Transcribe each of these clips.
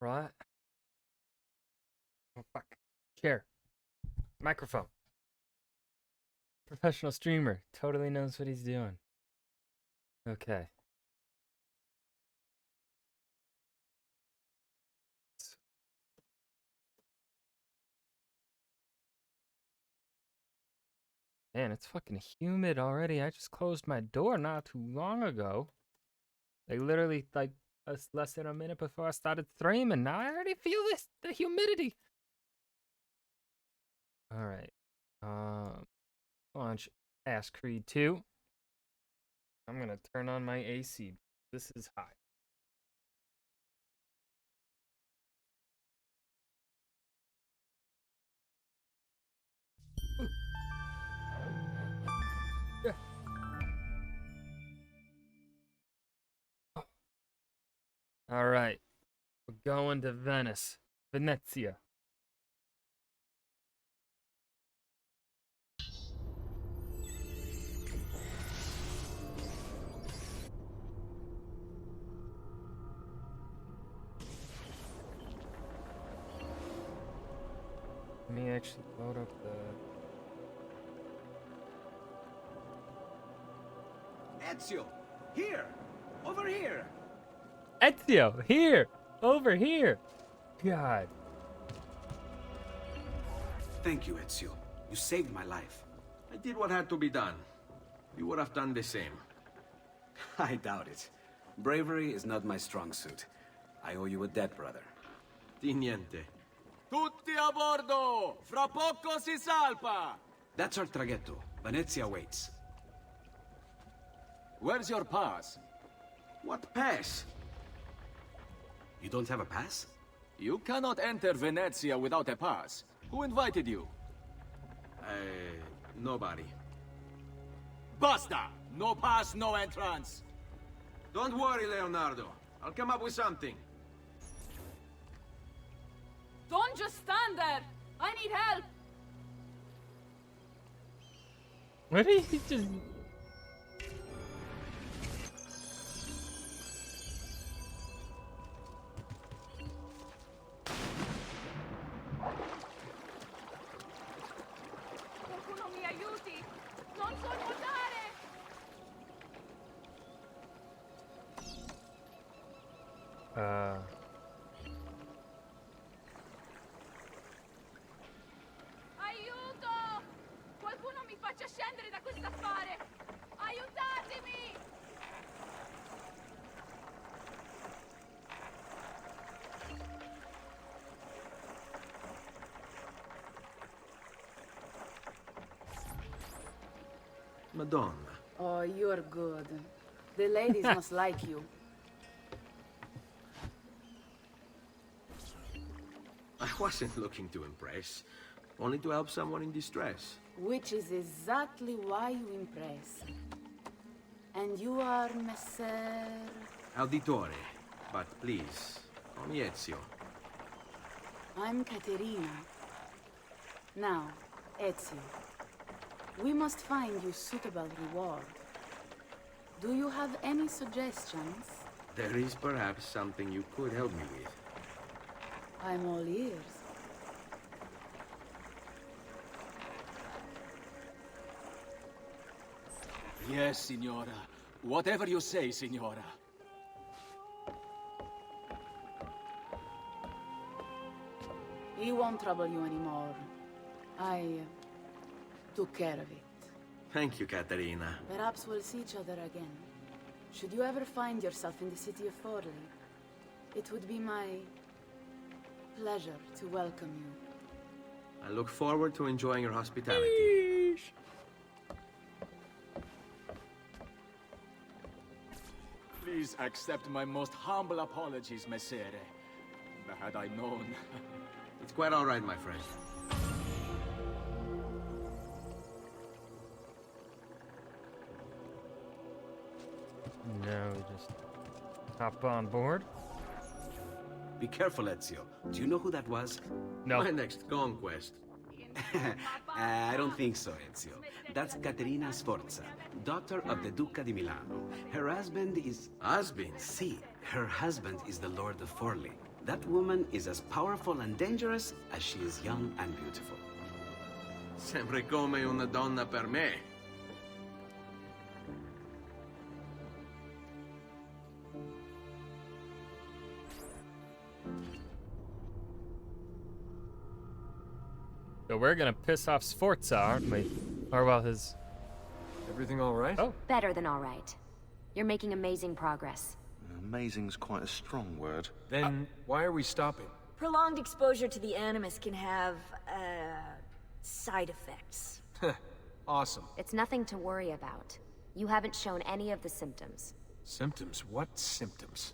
Right? Oh, fuck. Chair. Microphone. Professional streamer. Totally knows what he's doing. Okay. Man, it's fucking humid already. I just closed my door not too long ago. Like literally less than a minute before I started streaming. Now I already feel the humidity. All right. Launch Ass Creed 2. I'm gonna turn on my AC. This is hot. Yeah. All right. We're going to Venice. Venezia. Let me actually load up the... Ezio! Here! Over here! Ezio! Here! Over here! God. Thank you, Ezio. You saved my life. I did what had to be done. You would have done the same. I doubt it. Bravery is not my strong suit. I owe you a debt, brother. Di niente. Tutti a bordo! Fra poco si salpa! That's our traghetto. Venezia waits. Where's your pass? What pass? You don't have a pass? You cannot enter Venezia without a pass. Who invited you? Nobody. Basta! No pass, no entrance! Don't worry, Leonardo. I'll come up with something. Don't just stand there! I need help! What did he just... Qualcuno mi aiuti! Non so nuotare! Aiuto! Qualcuno mi faccia scendere da quest'affare! Aiutatemi! Madonna. Oh, you're good. The ladies must like you. I wasn't looking to impress. Only to help someone in distress. Which is exactly why you impress. And you are Messer... Auditore. But please, call me Ezio. I'm Caterina. Now, Ezio. We must find you suitable reward. Do you have any suggestions? There is perhaps something you could help me with. I'm all ears. Yes, signora. Whatever you say, signora. He won't trouble you anymore. I took care of it. Thank you, Caterina. Perhaps we'll see each other again. Should you ever find yourself in the city of Forli, it would be my pleasure to welcome you. I look forward to enjoying your hospitality. Please accept my most humble apologies, Messere. Had I known... It's quite all right, my friend. Now we just hop on board. Be careful, Ezio. Do you know who that was? No. My next conquest. I don't think so, Ezio. That's Caterina Sforza, daughter of the Duca di Milano. Her husband is... Husband? See, her husband is the Lord of Forli. That woman is as powerful and dangerous as she is young and beautiful. Sempre come una donna per me. So we're gonna piss off Sforza, aren't we? Or well, his... Everything all right? Oh. Better than all right. You're making amazing progress. Amazing's quite a strong word. Then why are we stopping? Prolonged exposure to the Animus can have, side effects. Awesome. It's nothing to worry about. You haven't shown any of the symptoms. Symptoms? What symptoms?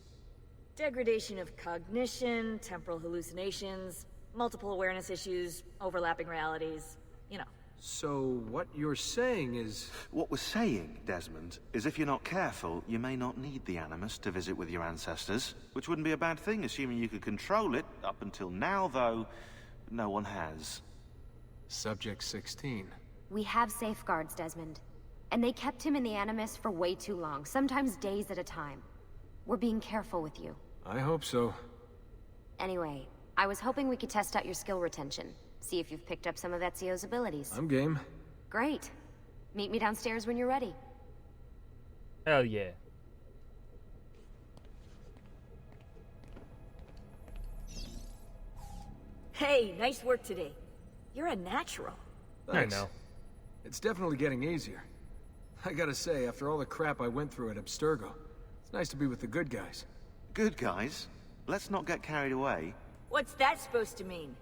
Degradation of cognition, temporal hallucinations, multiple awareness issues, overlapping realities, you know. So what you're saying is... What we're saying, Desmond, is if you're not careful, you may not need the Animus to visit with your ancestors, which wouldn't be a bad thing, assuming you could control it. Up until now, though, no one has. Subject 16. We have safeguards, Desmond. And they kept him in the Animus for way too long, sometimes days at a time. We're being careful with you. I hope so. Anyway, I was hoping we could test out your skill retention. See if you've picked up some of Ezio's abilities. I'm game. Great. Meet me downstairs when you're ready. Hell yeah. Hey, nice work today. You're a natural. Thanks. I know. It's definitely getting easier. I gotta say, after all the crap I went through at Abstergo, it's nice to be with the good guys. Good guys. Let's not get carried away. What's that supposed to mean?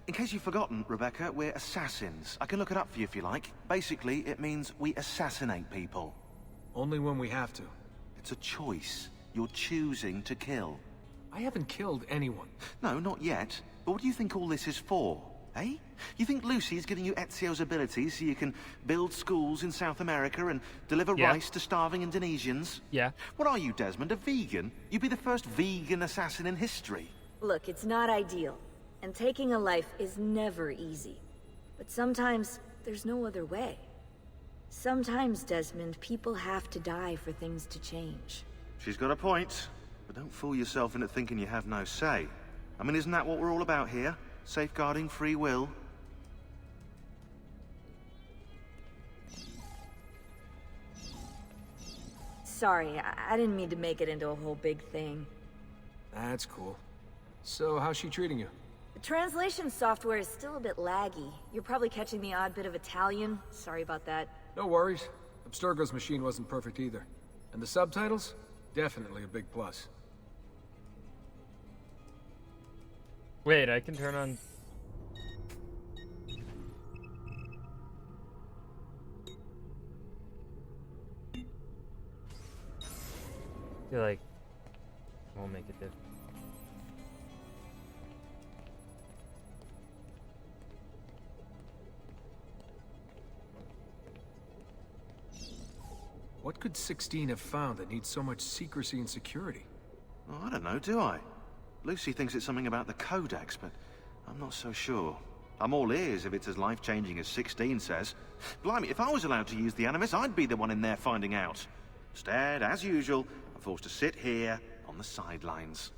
In case you've forgotten, Rebecca, we're assassins. I can look it up for you if you like. Basically, it means we assassinate people. Only when we have to. It's a choice. You're choosing to kill. I haven't killed anyone. No, not yet. But what do you think all this is for? Eh? You think Lucy's giving you Ezio's abilities so you can build schools in South America and deliver Yeah. rice to starving Indonesians? Yeah. What are you, Desmond, a vegan? You'd be the first vegan assassin in history. Look, it's not ideal. And taking a life is never easy. But sometimes, there's no other way. Sometimes, Desmond, people have to die for things to change. She's got a point. But don't fool yourself into thinking you have no say. I mean, isn't that what we're all about here? Safeguarding free will? Sorry, I didn't mean to make it into a whole big thing. That's cool. So, how's she treating you? The translation software is still a bit laggy. You're probably catching the odd bit of Italian. Sorry about that. No worries. Abstergo's machine wasn't perfect either. And the subtitles? Definitely a big plus. Wait, I can turn on... I feel like... won't make it different. What could 16 have found that needs so much secrecy and security? Oh, I don't know, do I? Lucy thinks it's something about the Codex, but I'm not so sure. I'm all ears if it's as life-changing as 16 says. Blimey, if I was allowed to use the Animus, I'd be the one in there finding out. Instead, as usual, I'm forced to sit here on the sidelines.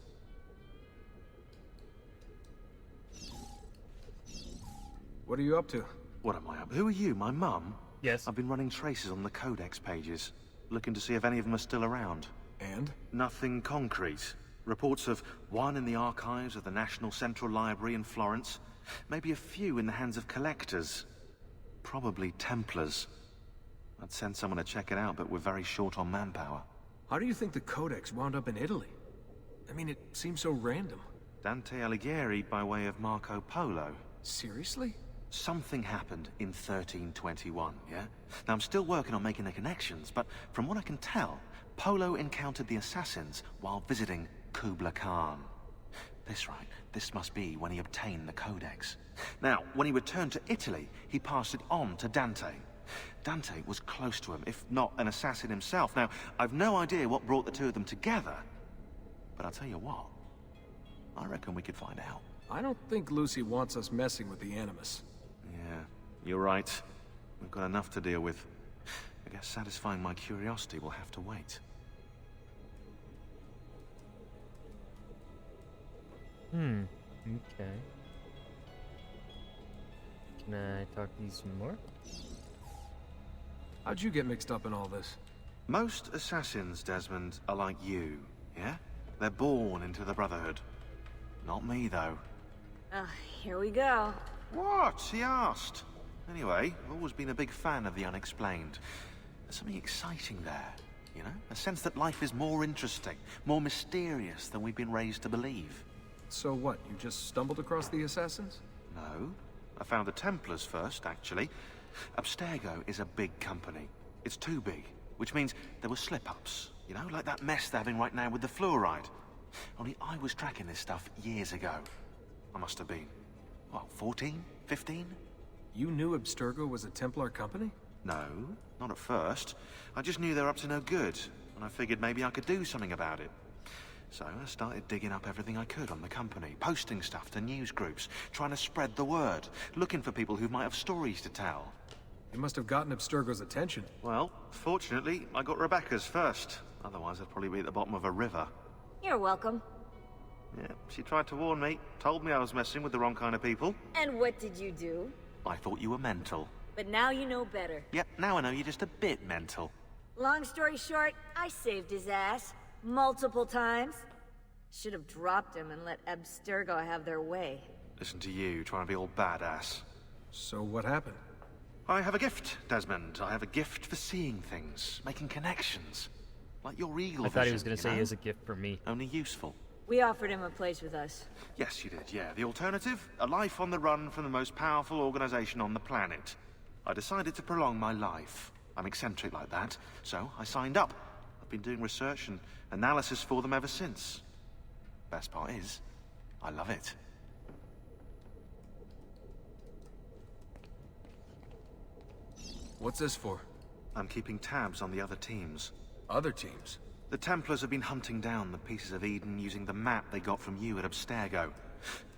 What are you up to? What am I up? Who are you, my mum? Yes. I've been running traces on the Codex pages, looking to see if any of them are still around. And? Nothing concrete. Reports of one in the archives of the National Central Library in Florence. Maybe a few in the hands of collectors. Probably Templars. I'd send someone to check it out, but we're very short on manpower. How do you think the Codex wound up in Italy? I mean, it seems so random. Dante Alighieri by way of Marco Polo. Seriously? Something happened in 1321, yeah? Now, I'm still working on making the connections, but from what I can tell, Polo encountered the assassins while visiting Kubla Khan. That's right, this must be when he obtained the Codex. Now, when he returned to Italy, he passed it on to Dante. Dante was close to him, if not an assassin himself. Now, I've no idea what brought the two of them together, but I'll tell you what, I reckon we could find out. I don't think Lucy wants us messing with the Animus. Yeah, you're right. We've got enough to deal with. I guess satisfying my curiosity will have to wait. Okay. Can I talk to you some more? How'd you get mixed up in all this? Most assassins, Desmond, are like you, yeah? They're born into the Brotherhood. Not me, though. Here we go. What? He asked. Anyway, I've always been a big fan of the unexplained. There's something exciting there, you know? A sense that life is more interesting, more mysterious than we've been raised to believe. So what, you just stumbled across the Assassins? No. I found the Templars first, actually. Abstergo is a big company. It's too big, which means there were slip-ups. You know, like that mess they're having right now with the fluoride. Only I was tracking this stuff years ago. I must have been, what, 14? 15? You knew Abstergo was a Templar company? No, not at first. I just knew they were up to no good, and I figured maybe I could do something about it. So I started digging up everything I could on the company, posting stuff to news groups, trying to spread the word, looking for people who might have stories to tell. You must have gotten Abstergo's attention. Well, fortunately, I got Rebecca's first. Otherwise, I'd probably be at the bottom of a river. You're welcome. Yeah, she tried to warn me, told me I was messing with the wrong kind of people. And what did you do? I thought you were mental. But now you know better. Yep, now I know you're just a bit mental. Long story short, I saved his ass. Multiple times. Should have dropped him and let Abstergo have their way. Listen to you, trying to be all badass. So what happened? I have a gift, Desmond. I have a gift for seeing things, making connections. Like your eagle I thought he vision, was going to say he has a gift for me. Only useful. We offered him a place with us. Yes, you did, yeah. The alternative? A life on the run from the most powerful organization on the planet. I decided to prolong my life. I'm eccentric like that, so I signed up. I've been doing research and analysis for them ever since. Best part is, I love it. What's this for? I'm keeping tabs on the other teams. Other teams? The Templars have been hunting down the pieces of Eden using the map they got from you at Abstergo.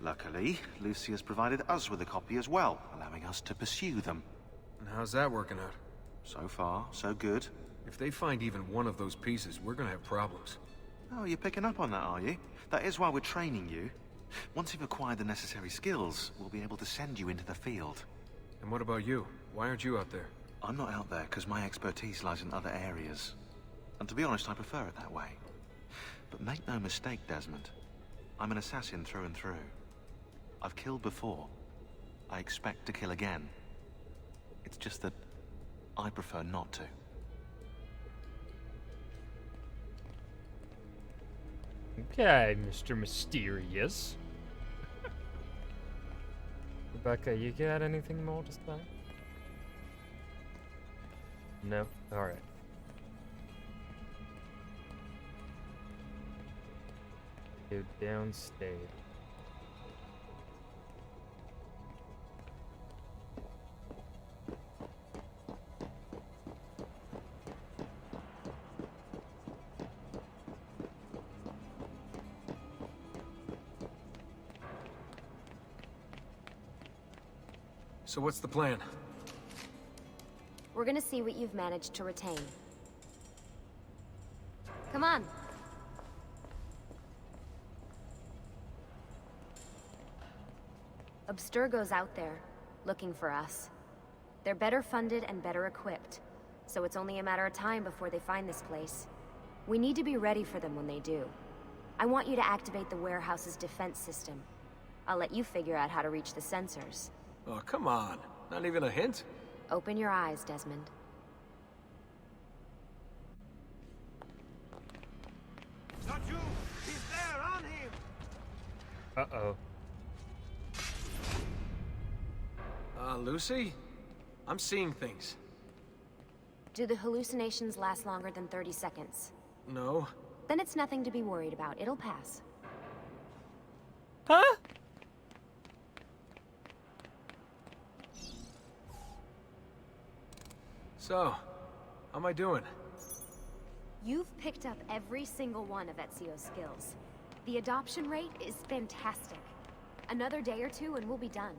Luckily, Lucy has provided us with a copy as well, allowing us to pursue them. And how's that working out? So far, so good. If they find even one of those pieces, we're gonna have problems. Oh, you're picking up on that, are you? That is why we're training you. Once you've acquired the necessary skills, we'll be able to send you into the field. And what about you? Why aren't you out there? I'm not out there because my expertise lies in other areas. And to be honest, I prefer it that way. But make no mistake, Desmond. I'm an assassin through and through. I've killed before. I expect to kill again. It's just that I prefer not to. Okay, Mr. Mysterious. Rebecca, you got anything more to say? No? Alright. Go downstairs. So what's the plan? We're gonna see what you've managed to retain. Come on. Abstergo's out there, looking for us. They're better funded and better equipped, so it's only a matter of time before they find this place. We need to be ready for them when they do. I want you to activate the warehouse's defense system. I'll let you figure out how to reach the sensors. Oh, come on. Not even a hint? Open your eyes, Desmond. Not you! He's there, on him! Uh-oh. Lucy? I'm seeing things. Do the hallucinations last longer than 30 seconds? No. Then it's nothing to be worried about. It'll pass. Huh? So, how am I doing? You've picked up every single one of Ezio's skills. The adoption rate is fantastic. Another day or two and we'll be done.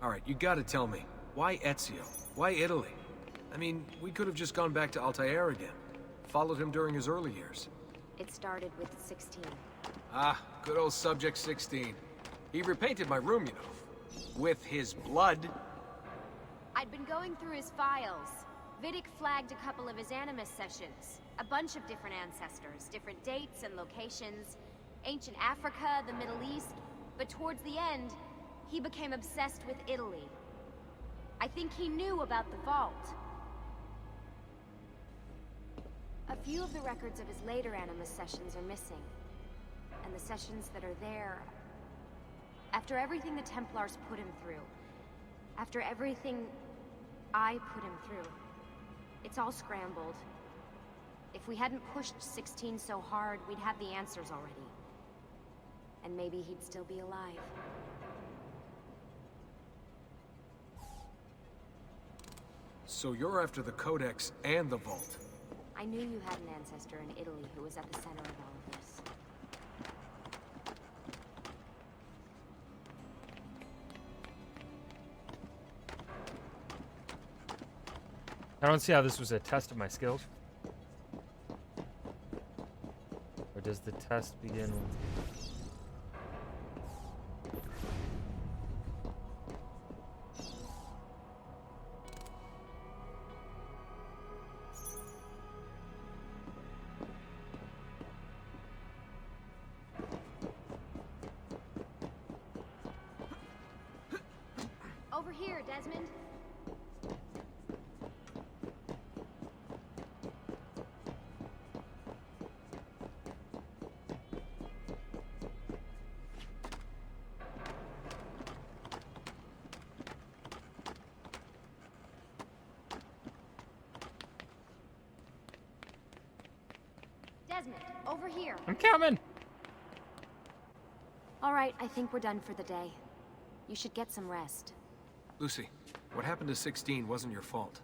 Alright, you gotta tell me. Why Ezio? Why Italy? I mean, we could have just gone back to Altair again. Followed him during his early years. It started with 16. Ah, good old Subject 16. He repainted my room, you know. With his blood. I'd been going through his files. Vidic flagged a couple of his Animus sessions. A bunch of different ancestors, different dates and locations. Ancient Africa, the Middle East. But towards the end, he became obsessed with Italy. I think he knew about the vault. A few of the records of his later Animus sessions are missing. And the sessions that are there... After everything the Templars put him through, after everything I put him through, it's all scrambled. If we hadn't pushed 16 so hard, we'd have the answers already. And maybe he'd still be alive. So you're after the Codex and the Vault. I knew you had an ancestor in Italy who was at the center of all of this. I don't see how this was a test of my skills. Or does the test begin with... Over here, Desmond. Desmond, over here. I'm coming! All right, I think we're done for the day. You should get some rest. Lucy, what happened to 16 wasn't your fault.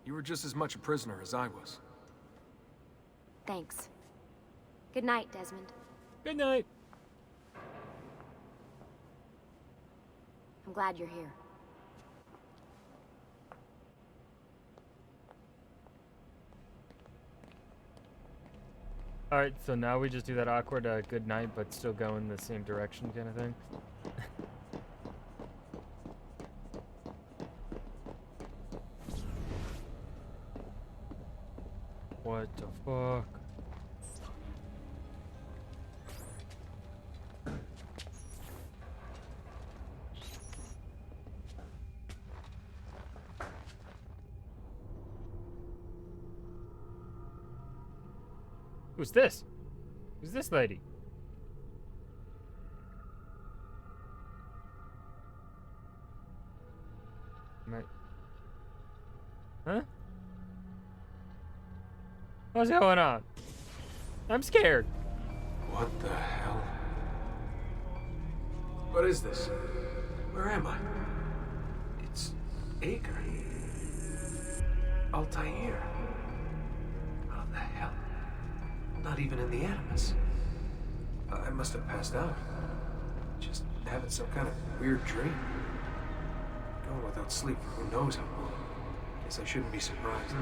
You were just as much a prisoner as I was. Thanks. Good night, Desmond. Good night. I'm glad you're here. Alright, so now we just do that awkward good night, but still go in the same direction kind of thing. What the fuck? Who's this? Who's this lady? Huh? What's going on? I'm scared. What the hell? What is this? Where am I? It's Acre. Altair. How the hell? Not even in the Animus. I must have passed out. Just having some kind of weird dream. Going without sleep for who knows how long. Guess I shouldn't be surprised.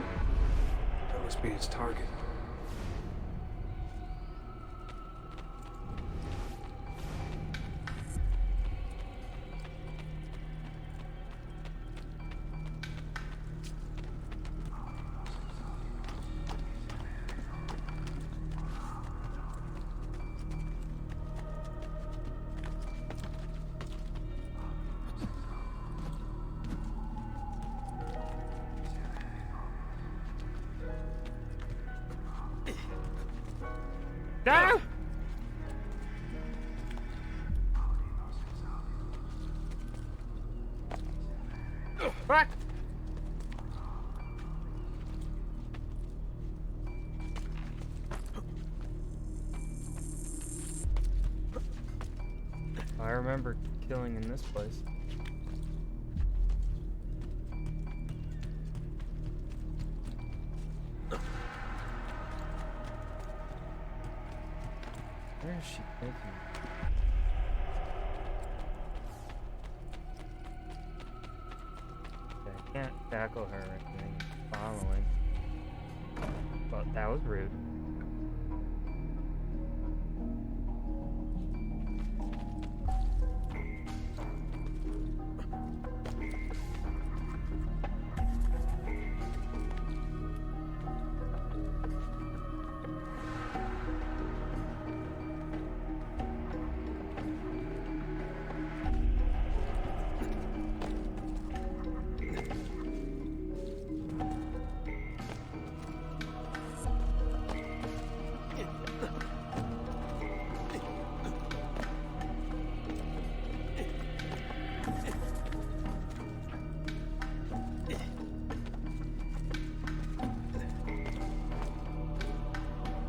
That must be his target. No! Fuck! I remember killing in this place. Where is she taking me? Can't tackle her or anything. Following. But that was rude.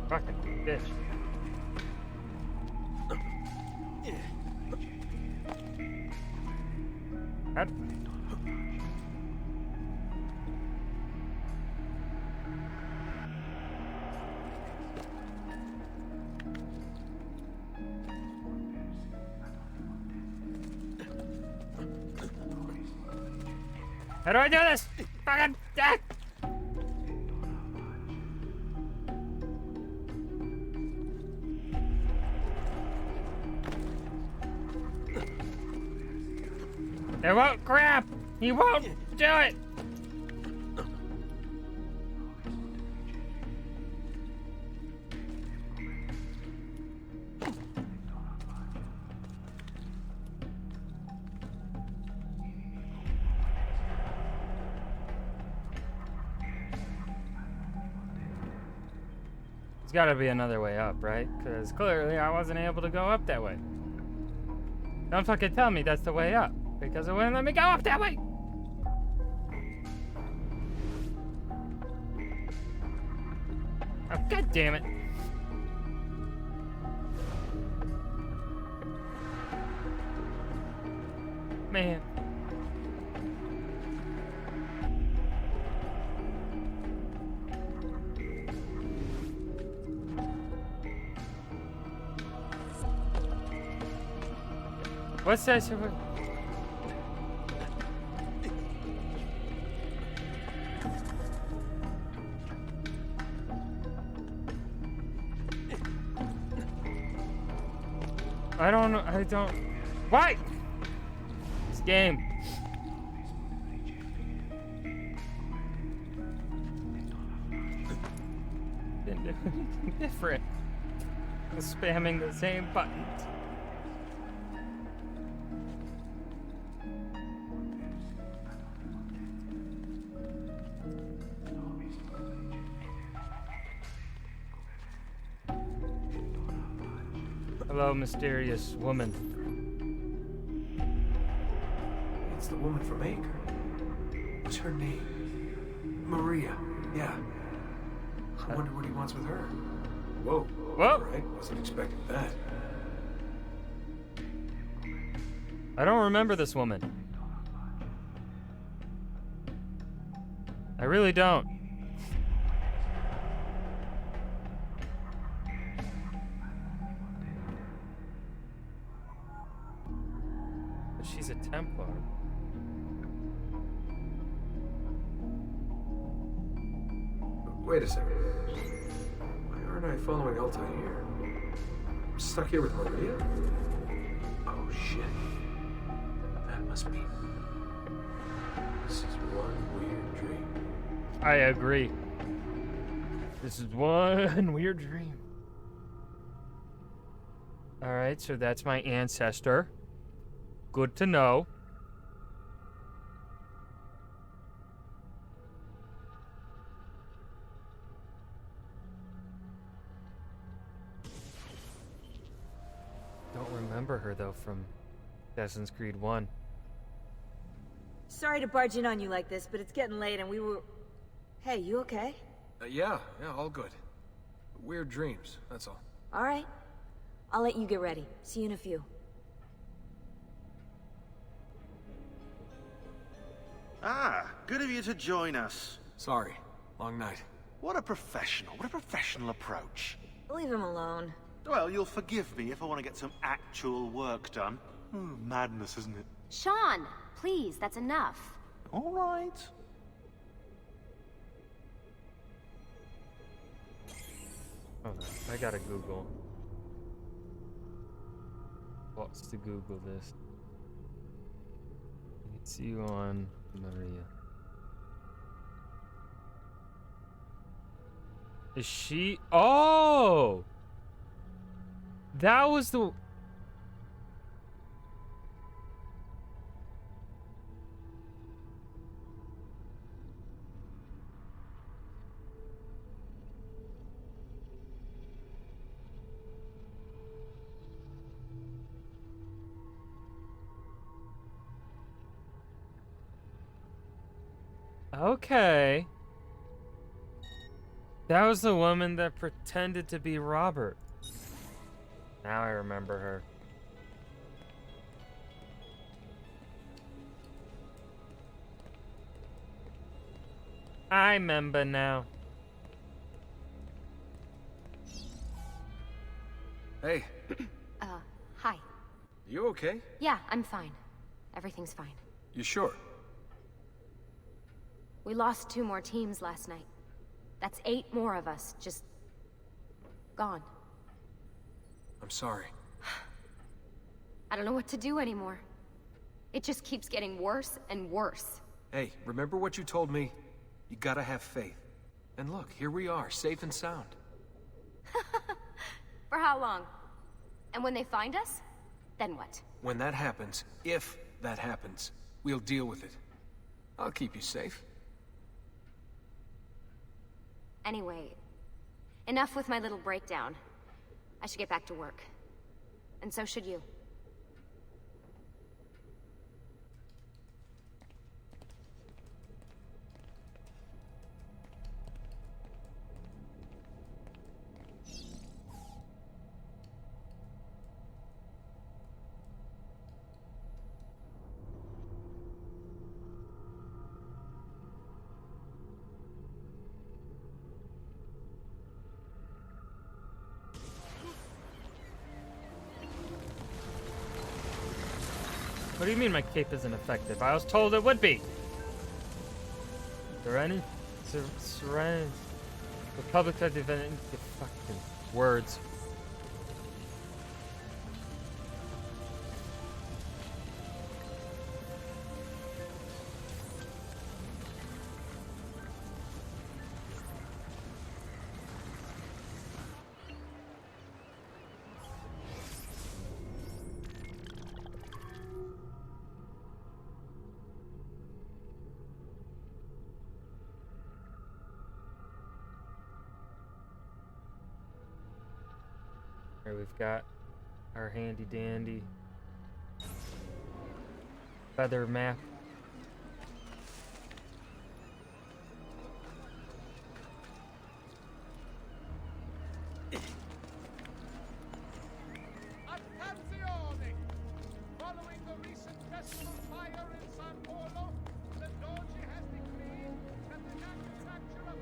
Fucking bitch. That... How do I do this? Fucking... Ah! It won't grab! He won't do it! There's gotta be another way up, right? Because clearly I wasn't able to go up that way. Don't fucking tell me that's the way up. Because it wouldn't let me go up that way! Oh, god damn it. Man. What's that? I don't... Why? This game. Didn't do anything different. I was spamming the same buttons. Hello, mysterious woman. It's the woman from Acre. What's her name? Maria. Yeah. I wonder what he wants with her. Whoa. Whoa. Right, wasn't expecting that. I don't remember this woman. I really don't. But she's a Templar. Wait a second. Why aren't I following Altair? I'm stuck here with Maria? Oh shit. That must be... This is one weird dream. I agree. This is one weird dream. Alright, so that's my ancestor. Good to know. Don't remember her though from Assassin's Creed 1. Sorry to barge in on you like this, but it's getting late and we were... Hey, you okay? Yeah, all good. Weird dreams, that's all. All right. I'll let you get ready. See you in a few. Ah, good of you to join us. Sorry, long night. What a professional approach. Leave him alone. Well, you'll forgive me if I want to get some actual work done. Madness, isn't it? Sean, please, that's enough. all right. Hold on, I gotta Google. What's to Google this? It's you on Maria. Is she? Oh! That was the... Okay. That was the woman that pretended to be Robert. Now I remember her. I remember now. Hey, Hi. you okay? Yeah, I'm fine. Everything's fine. You sure? We lost 2 more teams last night. That's 8 more of us, just... gone. I'm sorry. I don't know what to do anymore. It just keeps getting worse and worse. Hey, remember what you told me? You gotta have faith. And look, here we are, safe and sound. For how long? And when they find us, then what? When that happens, if that happens, we'll deal with it. I'll keep you safe. Anyway, enough with my little breakdown. I should get back to work. And so should you. What do you mean my cape isn't effective? I was told it would be. Serenity? Serenity. The public had defended the fucking words. Here we've got our handy dandy feather map. Attenzione! Following the recent festival fire in San Polo, the Doge has decreed that the manufacture of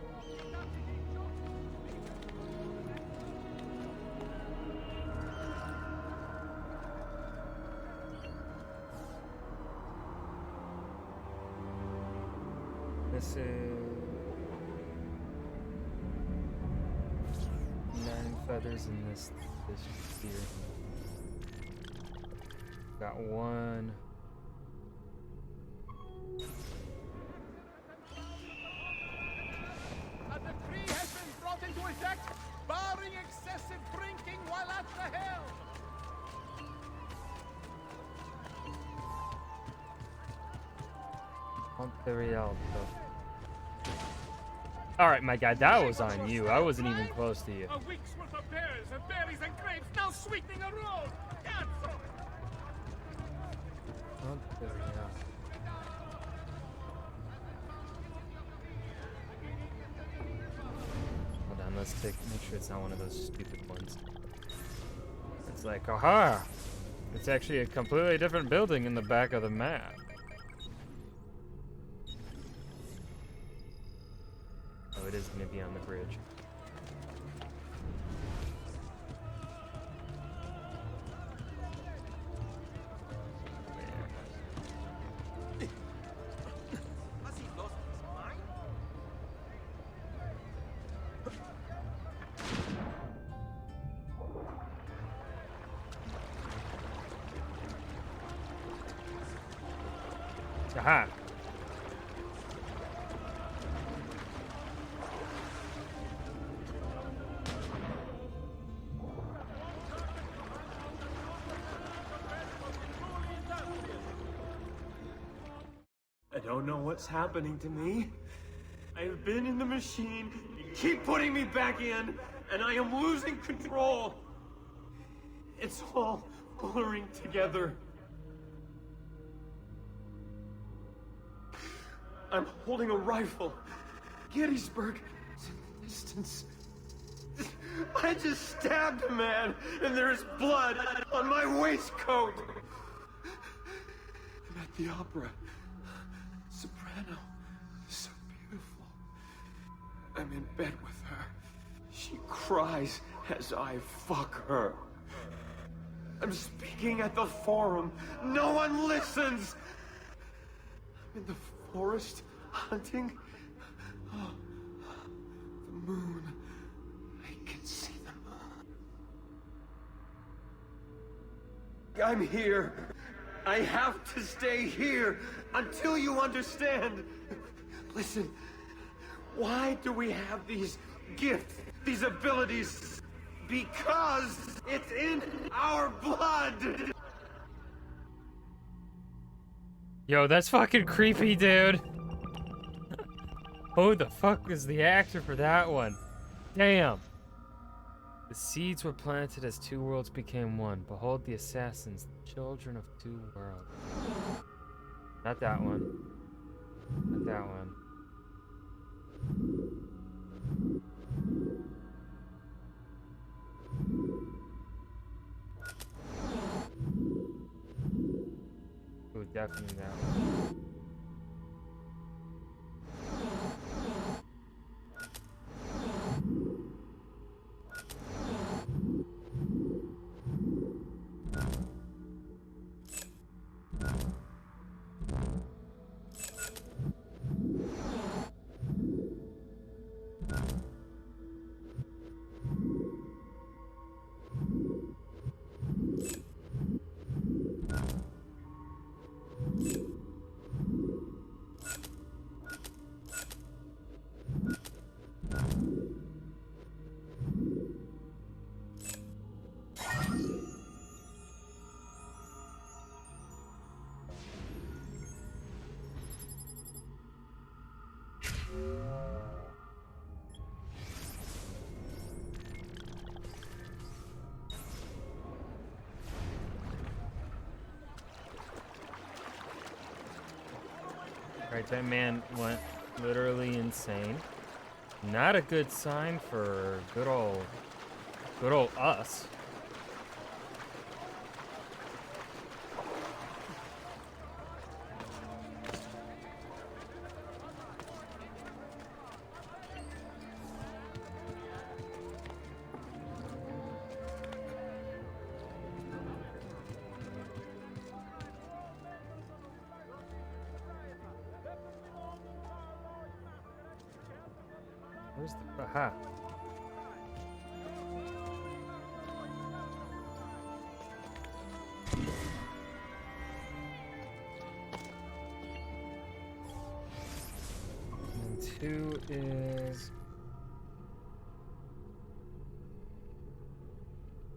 Capiticcio This is 9 feathers in this here. Got 1. A decree has been brought into effect, barring excessive drinking while at the helm. Ponte Rialto. Alright, my guy, that was on you. I wasn't even close to you. A week's worth of pears and berries and grapes now sweetening a road. Cazzo! Ponte Rialto. Hold on, let's make sure it's not one of those stupid ones. It's like, aha! It's actually a completely different building in the back of the map. Oh, it is going to be on the bridge. Aha. I don't know what's happening to me. I've been in the machine, you keep putting me back in, and I am losing control. It's all blurring together. I'm holding a rifle. Gettysburg is in the distance. I just stabbed a man, and there's blood on my waistcoat. I'm at the opera. Soprano. So beautiful. I'm in bed with her. She cries as I fuck her. I'm speaking at the forum. No one listens. I'm in the forest hunting. Oh, the moon. I can see the moon. I'm here. I have to stay here until you understand. Listen, why do we have these gifts, these abilities? Because it's in our blood. Yo, that's fucking creepy, dude. Who the fuck is the actor for that one? Damn. The seeds were planted as two worlds became one. Behold the assassins, the children of two worlds. Not that one. Not that one. Ooh, definitely that one. Right, that man went literally insane. Not a good sign for good old us. Where's the... Aha. And 2 is...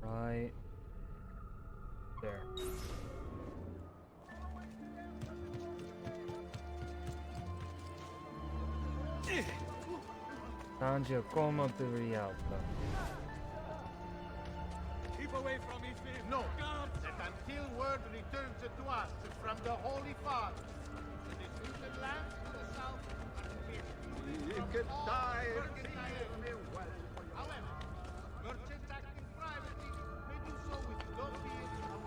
right there. Sanji, como te rialta? Keep away from me, Phil. No. That until word returns to us from the Holy Father, the disputed lands to the south are clear. You could die. However, merchants acting privately may do so with no fear of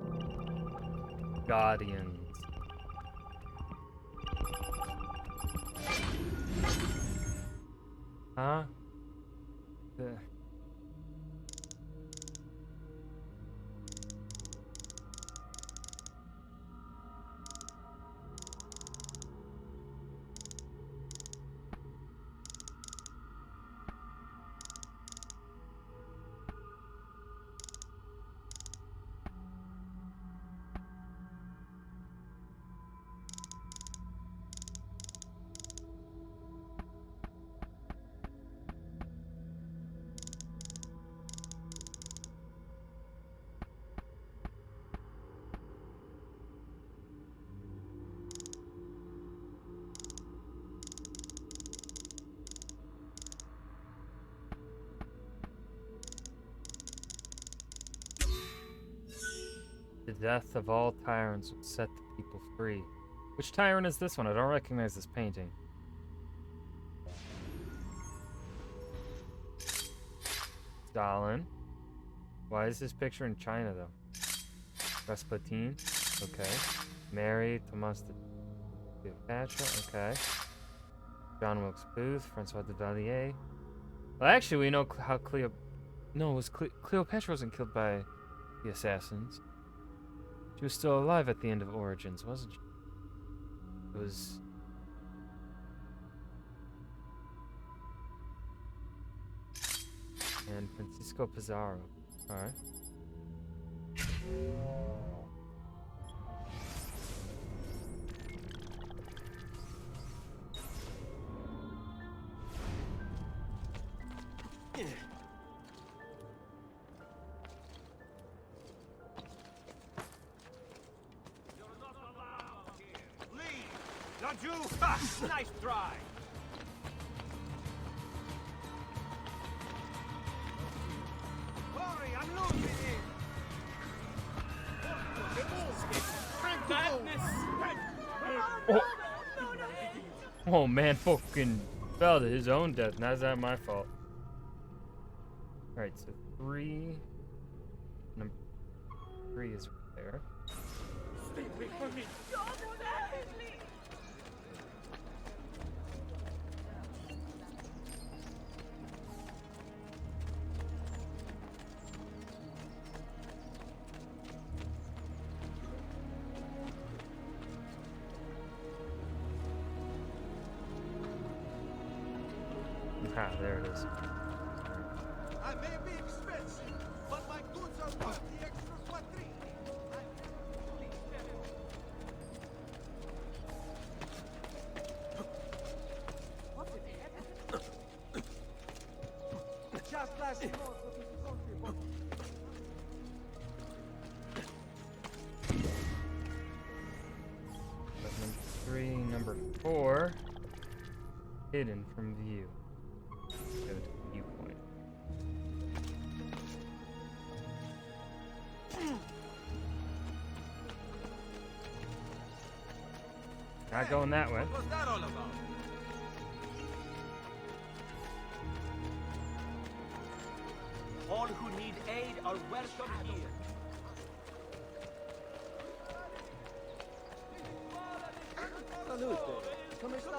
reprisal. Guardians. Huh? The death of all tyrants would set the people free. Which tyrant is this one? I don't recognize this painting. Stalin. Why is this picture in China, though? Rasputin. Okay. Mary, Thomas de Cleopatra. Okay. John Wilkes Booth, Francois Duvalier. Well, actually, we know how No, it was Cleopatra wasn't killed by the assassins. She was still alive at the end of Origins, wasn't she? It was... And Francisco Pizarro. Alright. Not you! Ha! Nice try! Hurry, I'm losing it! Oh man, fucking fell to his own death. Now is that my fault? Alright, so 3. Number 3 is right there. Stay away from me! Ah, there it is. I may be expensive, but my goods are worth the extra quattrini. Just last month, Number 3, number 4. Hidden from view. Go to viewpoint. Not going that way. What was that all about? All who need aid are welcome here. Salute. Come stare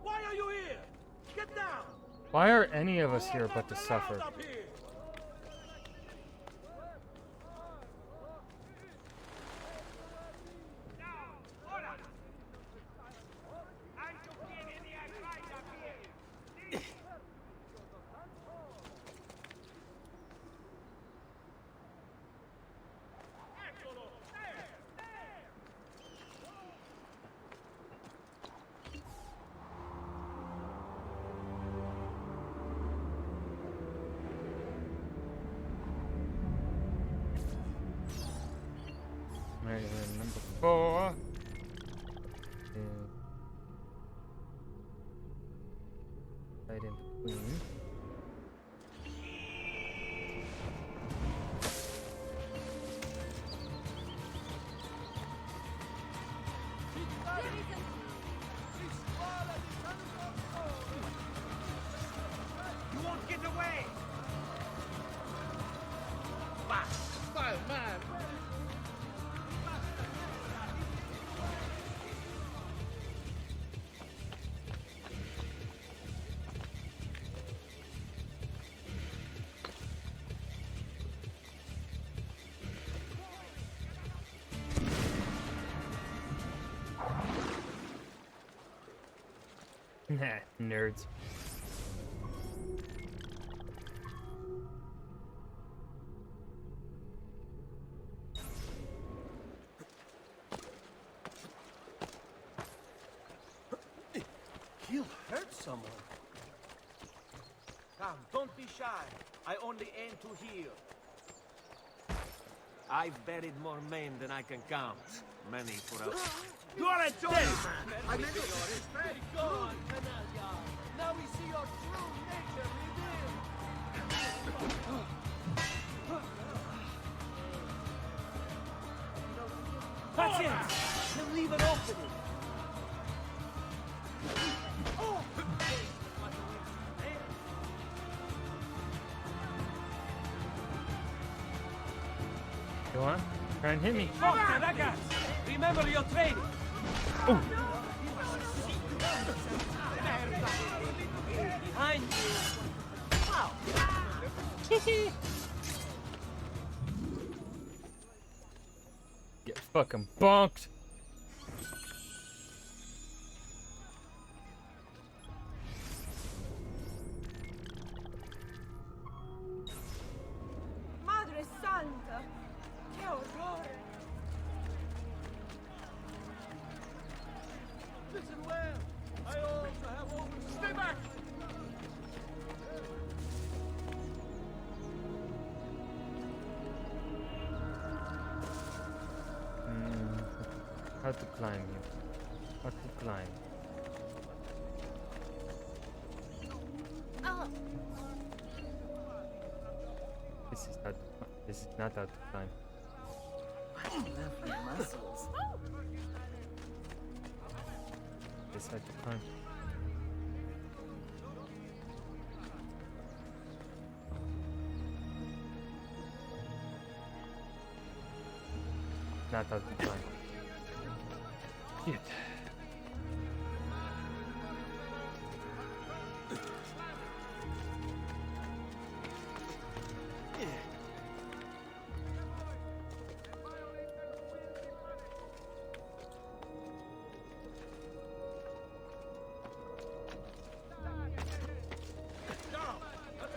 Why are you here? Get down! Why are any of us here but to suffer? Alright, then number 4 is right in between. You won't get away! File, man! Nah, nerds. He'll hurt someone. Come, don't be shy. I only aim to heal. I've buried more men than I can count. Many for a... You are a dead man! I never Be gone, Canaglia! Now we see your true nature revealed! That's it! He'll leave an opening! Go on. Try and hit me. Forza, ragazzi! Remember your training! Ooh. Behind you! Get fucking bonked. Madre Santa! Che orrore! Listen well! I also have orders. Stay back! How to climb here? How to climb? Oh. This is how to climb. This is not how to climb. Lovely muscles. This is how to climb. Not how to climb. Shit.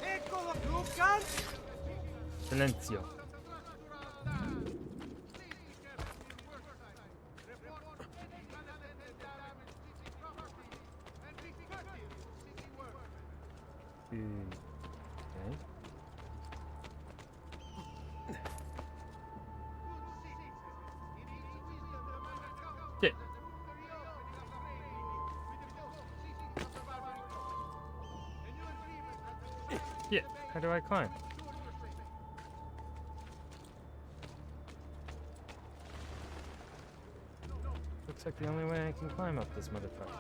Eccolo, Lucan! Silenzio. Okay. Shit. Yeah, how do I climb? Looks like the only way I can climb up this motherfucker.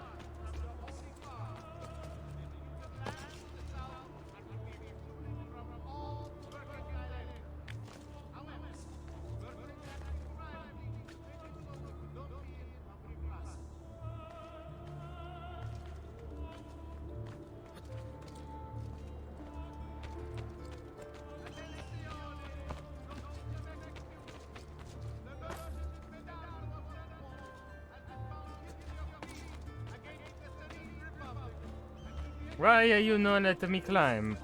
Why are you not letting me climb?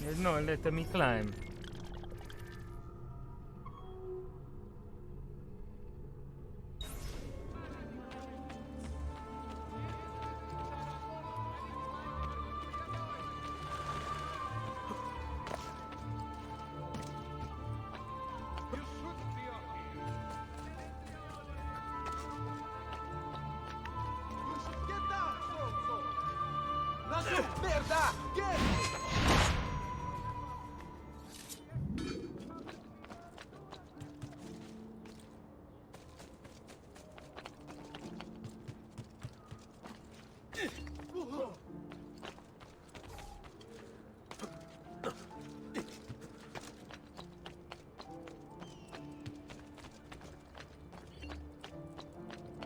You're not letting me climb. Lassù, merda! Get!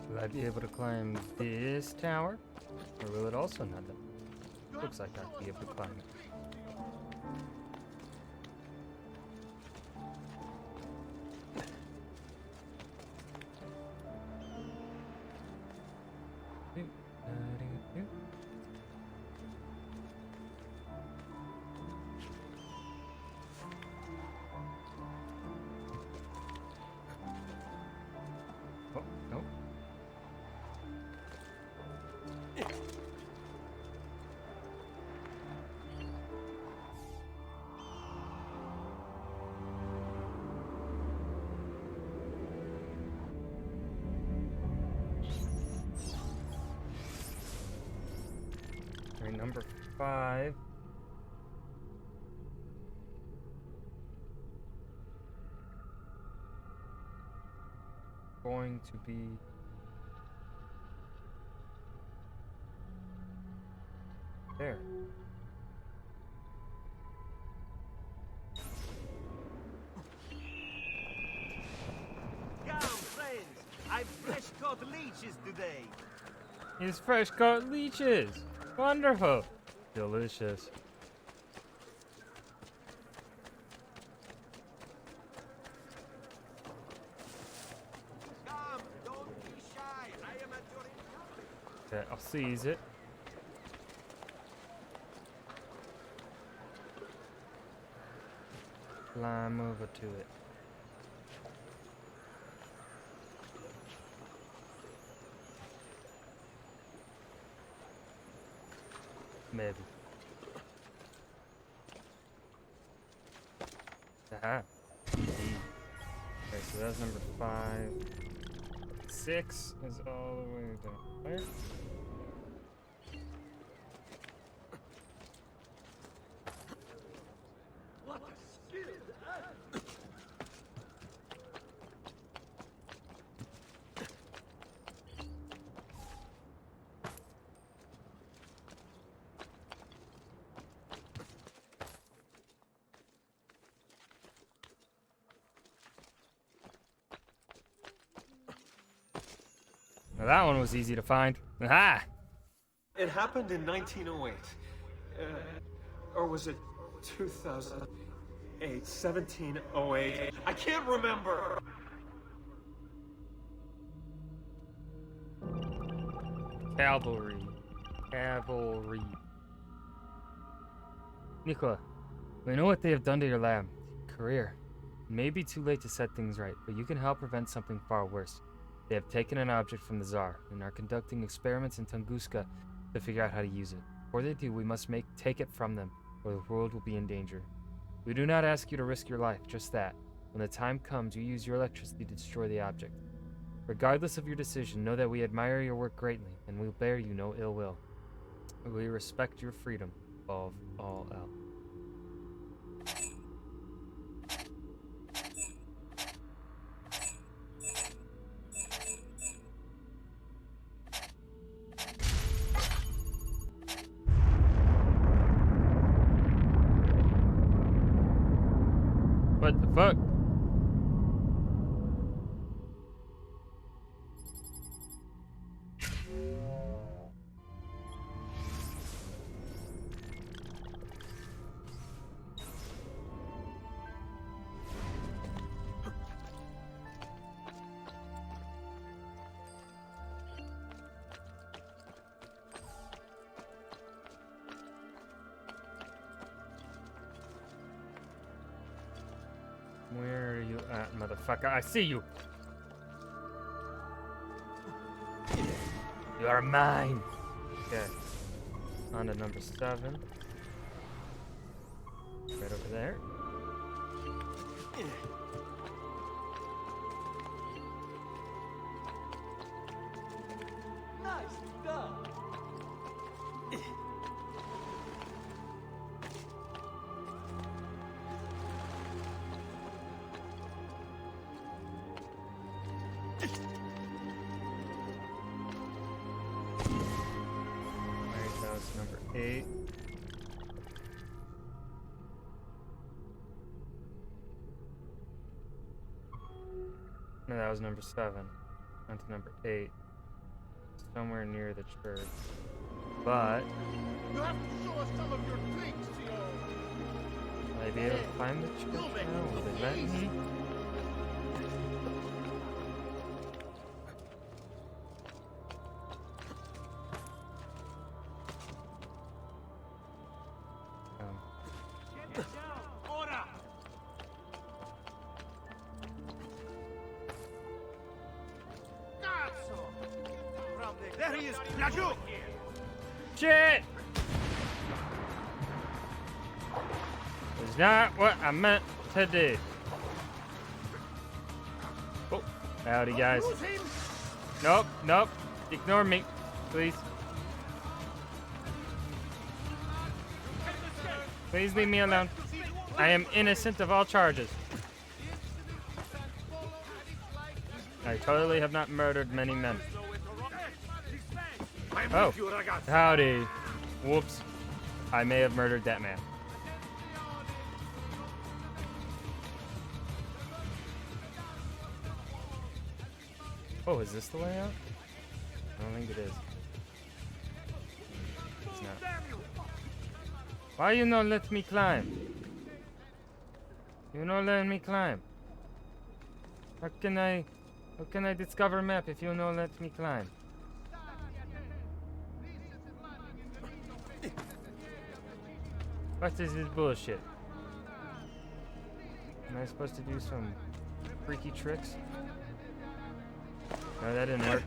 Will I be able to climb this tower? Or will it also not? Looks like I'll be able to climb it. number 5. Going to be there. Come, friends. I've fresh caught leeches today. It's fresh caught leeches. Wonderful. Delicious. Come, don't be shy. I am at your Okay, I'll seize it. Climb over to it. Maybe. Aha. Okay, so that's number 5. 6 is all the way down there. What a skill, huh? Now that one was easy to find. Aha! It happened in 1908. Or was it 2008? 1708? I can't remember! Cavalry. Cavalry. Nicola, we know what they have done to your lab. Career. It may be too late to set things right, but you can help prevent something far worse. They have taken an object from the Tsar and are conducting experiments in Tunguska to figure out how to use it. Before they do, we must take it from them, or the world will be in danger. We do not ask you to risk your life, just that. When the time comes, you use your electricity to destroy the object. Regardless of your decision, know that we admire your work greatly, and will bear you no ill will. We respect your freedom above all else. What the fuck? Where are you at, motherfucker? I see you! You are mine! Okay. On to number 7. Right over there. Nice done. Alright, that was number 8. No, that was number 7. On to number 8. Somewhere near the church. But You have to show us some of your tricks, Tio. will I be able to find the church now? Will they let me? There he is! Raju! Shit! It's not what I meant to do. Oh, howdy guys. Nope, nope. Ignore me, please. Please leave me alone. I am innocent of all charges. I totally have not murdered many men. Oh, howdy. Whoops. I may have murdered that man. Oh, is this the way out? I don't think it is. It's not. Why you not let me climb? You not letting me climb. How can I discover map if you not let me climb? What is this bullshit? Am I supposed to do some freaky tricks? No, that didn't work.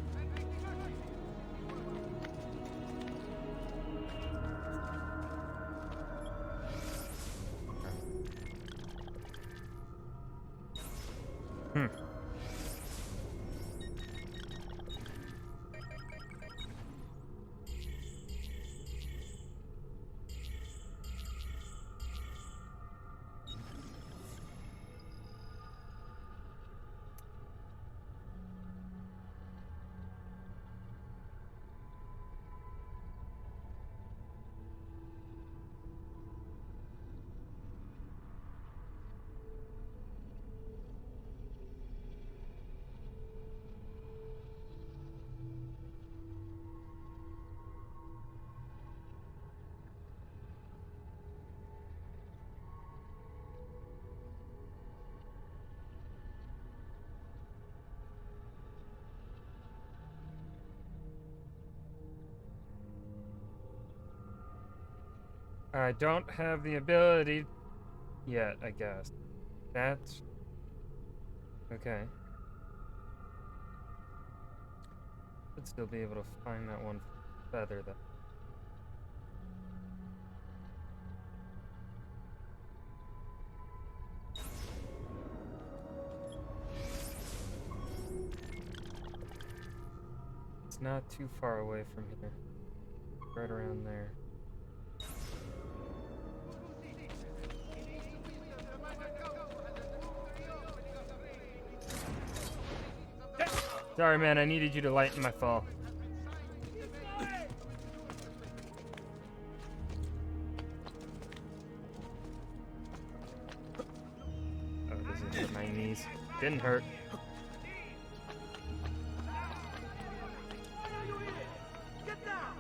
I don't have the ability yet, I guess. That's okay. Should still be able to find that one feather though. It's not too far away from here. Right around there. Sorry, man, I needed you to lighten my fall. Oh, it doesn't hurt my knees. Didn't hurt.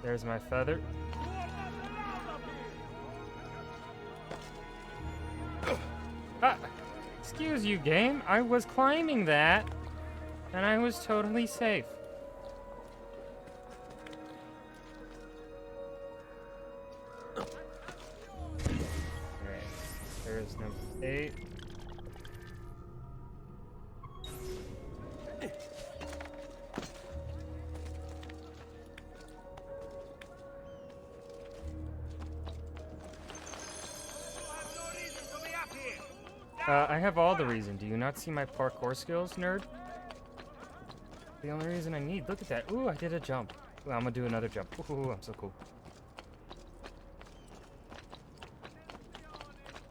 There's my feather. Ah! Excuse you, game. I was climbing that. And I was totally safe. Alright, there's number 8. I have all the reason. Do you not see my parkour skills, nerd? The only reason I need. Look at that. Ooh, I did a jump. Ooh, I'm gonna do another jump. Ooh, I'm so cool.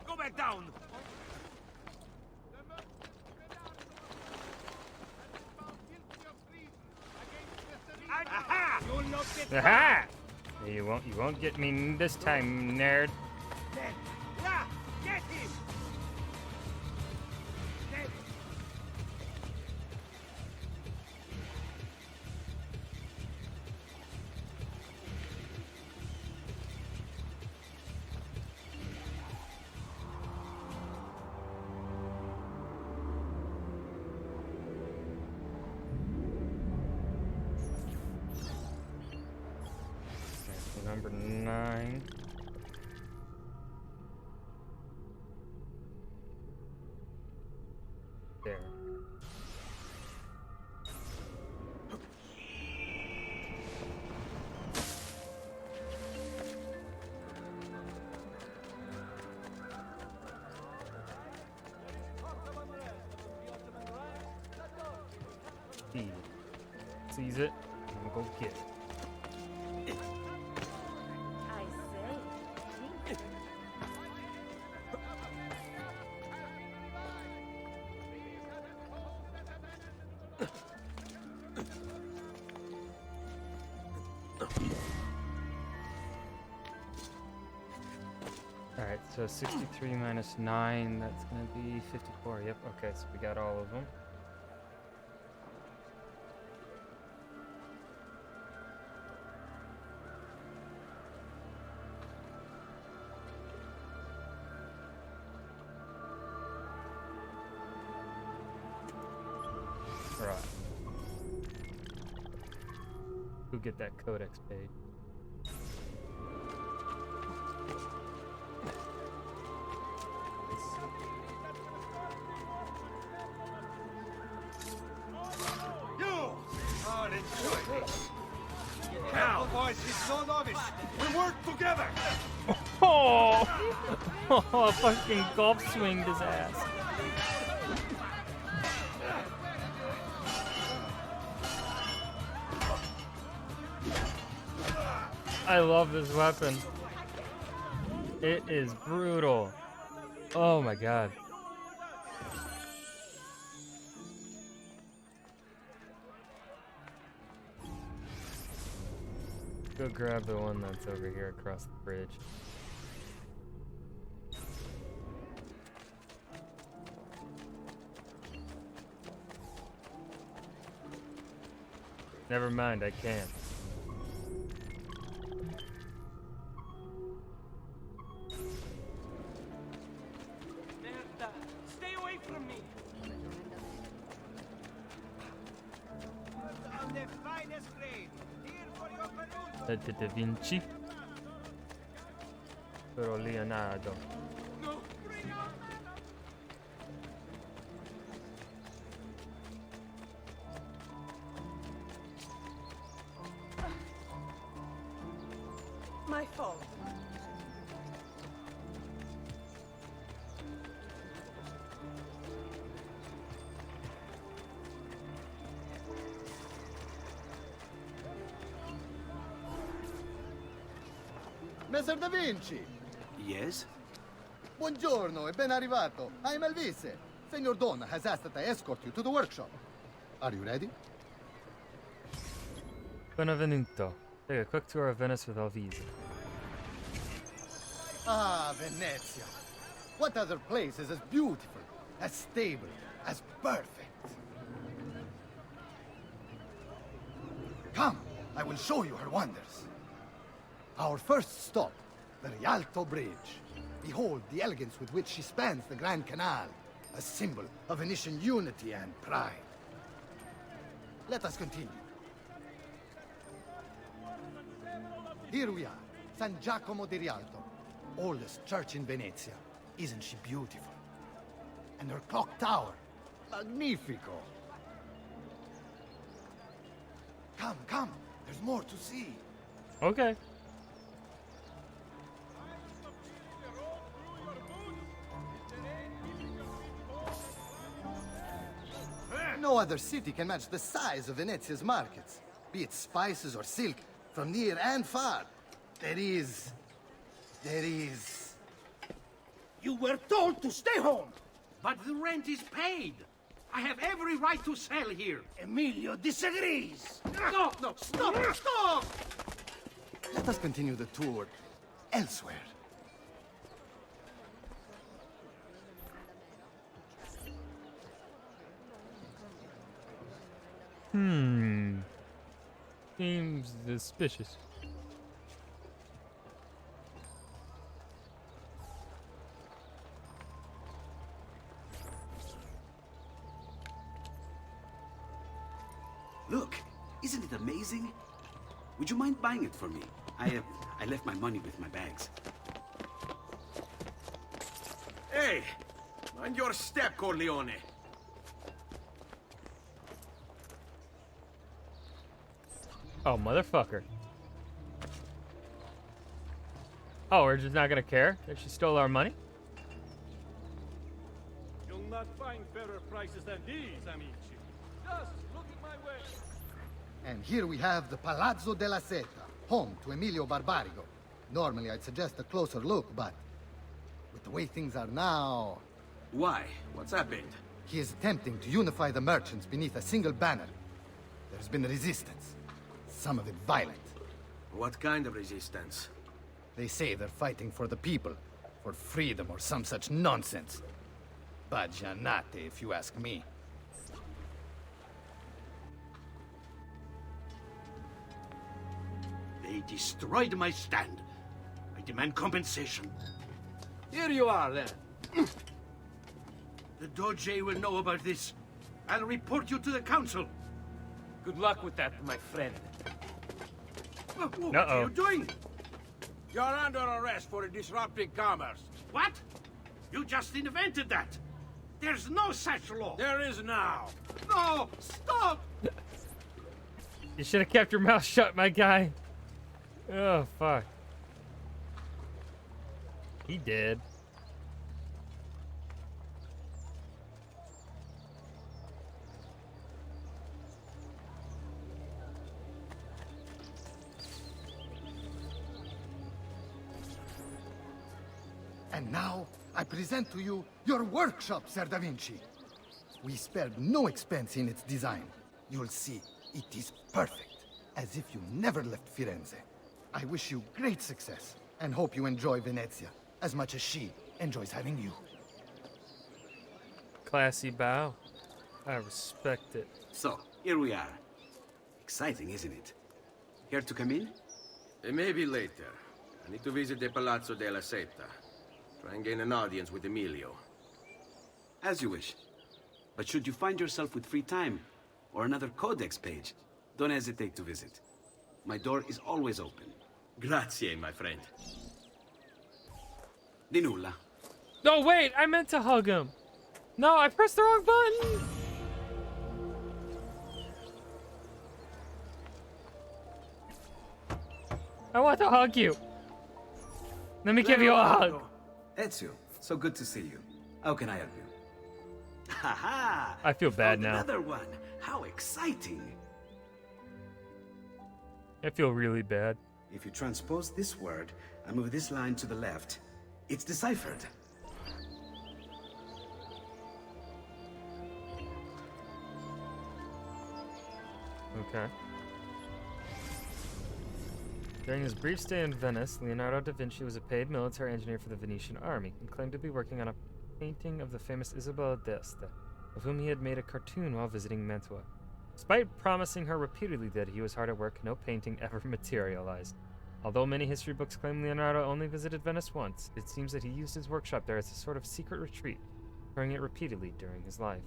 Go back down. Aha! You'll not get Aha! You won't get me this time, nerd. Yeah, get him. Number 9. There. He sees it. I'm gonna go get it. So 63 minus 9, that's gonna be 54. Yep, okay, so we got all of them. Right. We'll get that codex page. You are enjoying this. Now, boys, it's no novice. We work together. Oh! Oh, fucking golf swinged his ass. I love this weapon. It is brutal. Oh my god. Go grab the one that's over here across the bridge. Never mind, I can't. Merda! Stay away from me! On the finest grade, here for your perusal. Da Vinci. Pero Leonardo. No, bring on! My fault. Messer Da Vinci! Yes? Buongiorno e ben arrivato. I'm Elvise. Senor Don has asked that I escort you to the workshop. Are you ready? Benvenuto. Take a quick tour of Venice with Elvise. Ah, Venezia. What other place is as beautiful, as stable, as perfect? Come, I will show you her wonders. Our first stop, the Rialto Bridge. Behold the elegance with which she spans the Grand Canal, a symbol of Venetian unity and pride. Let us continue. Here we are, San Giacomo di Rialto, oldest church in Venezia. Isn't she beautiful? And her clock tower, magnifico. Come, come, there's more to see. Okay. No other city can match the size of Venezia's markets, be it spices or silk, from near and far. There is... You were told to stay home! But the rent is paid. I have every right to sell here. Emilio disagrees! No, no, stop, stop! Let us continue the tour elsewhere. Seems suspicious. Look, isn't it amazing? Would you mind buying it for me? I left my money with my bags. Hey, mind your step, Corleone. Oh, motherfucker. Oh, we're just not gonna care that she stole our money? You'll not find fairer prices than these, amici. Just looking my way. And here we have the Palazzo della Seta, home to Emilio Barbarigo. Normally I'd suggest a closer look, but with the way things are now... Why? What's happened? He is attempting to unify the merchants beneath a single banner. There's been resistance, some of it violent. What kind of resistance? They say they're fighting for the people, for freedom or some such nonsense. Baggianate, if you ask me. They destroyed my stand. I demand compensation. Here you are, then. The Doge will know about this. I'll report you to the council. Good luck with that, my friend. What are you doing? You're under arrest for disrupting commerce. What? You just invented that. There's no such law. There is now. No! Stop! You should have kept your mouth shut, my guy. Oh, fuck. He did. And now, I present to you your workshop, Ser Da Vinci. We spared no expense in its design. You'll see, it is perfect, as if you never left Firenze. I wish you great success, and hope you enjoy Venezia as much as she enjoys having you. Classy bow. I respect it. So, here we are. Exciting, isn't it? Here to come in? Maybe later. I need to visit the Palazzo della Seta. Try and gain an audience with Emilio. As you wish. But should you find yourself with free time, or another codex page, don't hesitate to visit. My door is always open. Grazie, my friend. Di nulla. No, wait, I meant to hug him. No, I pressed the wrong button. I want to hug you. Let me give you a hug. Ezio, so good to see you. How can I help you? Ha! I feel bad now. Another one. How exciting! I feel really bad. If you transpose this word and move this line to the left, it's deciphered. Okay. During his brief stay in Venice, Leonardo da Vinci was a paid military engineer for the Venetian army and claimed to be working on a painting of the famous Isabella d'Este, of whom he had made a cartoon while visiting Mantua. Despite promising her repeatedly that he was hard at work, no painting ever materialized. Although many history books claim Leonardo only visited Venice once, it seems that he used his workshop there as a sort of secret retreat, touring it repeatedly during his life.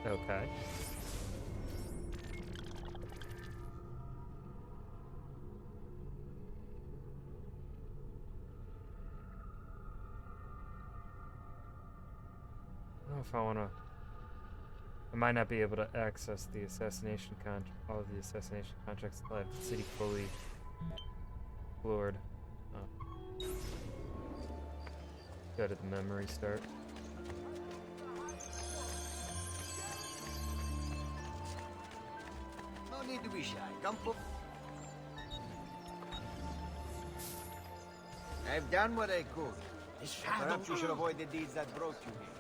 Okay. I don't know if I want to... I might not be able to access the assassination all of the assassination contracts until I have the city fully explored. Oh. Go to the memory start. No need to be shy. Come for... I've done what I could. Perhaps you should avoid the deeds that brought you here.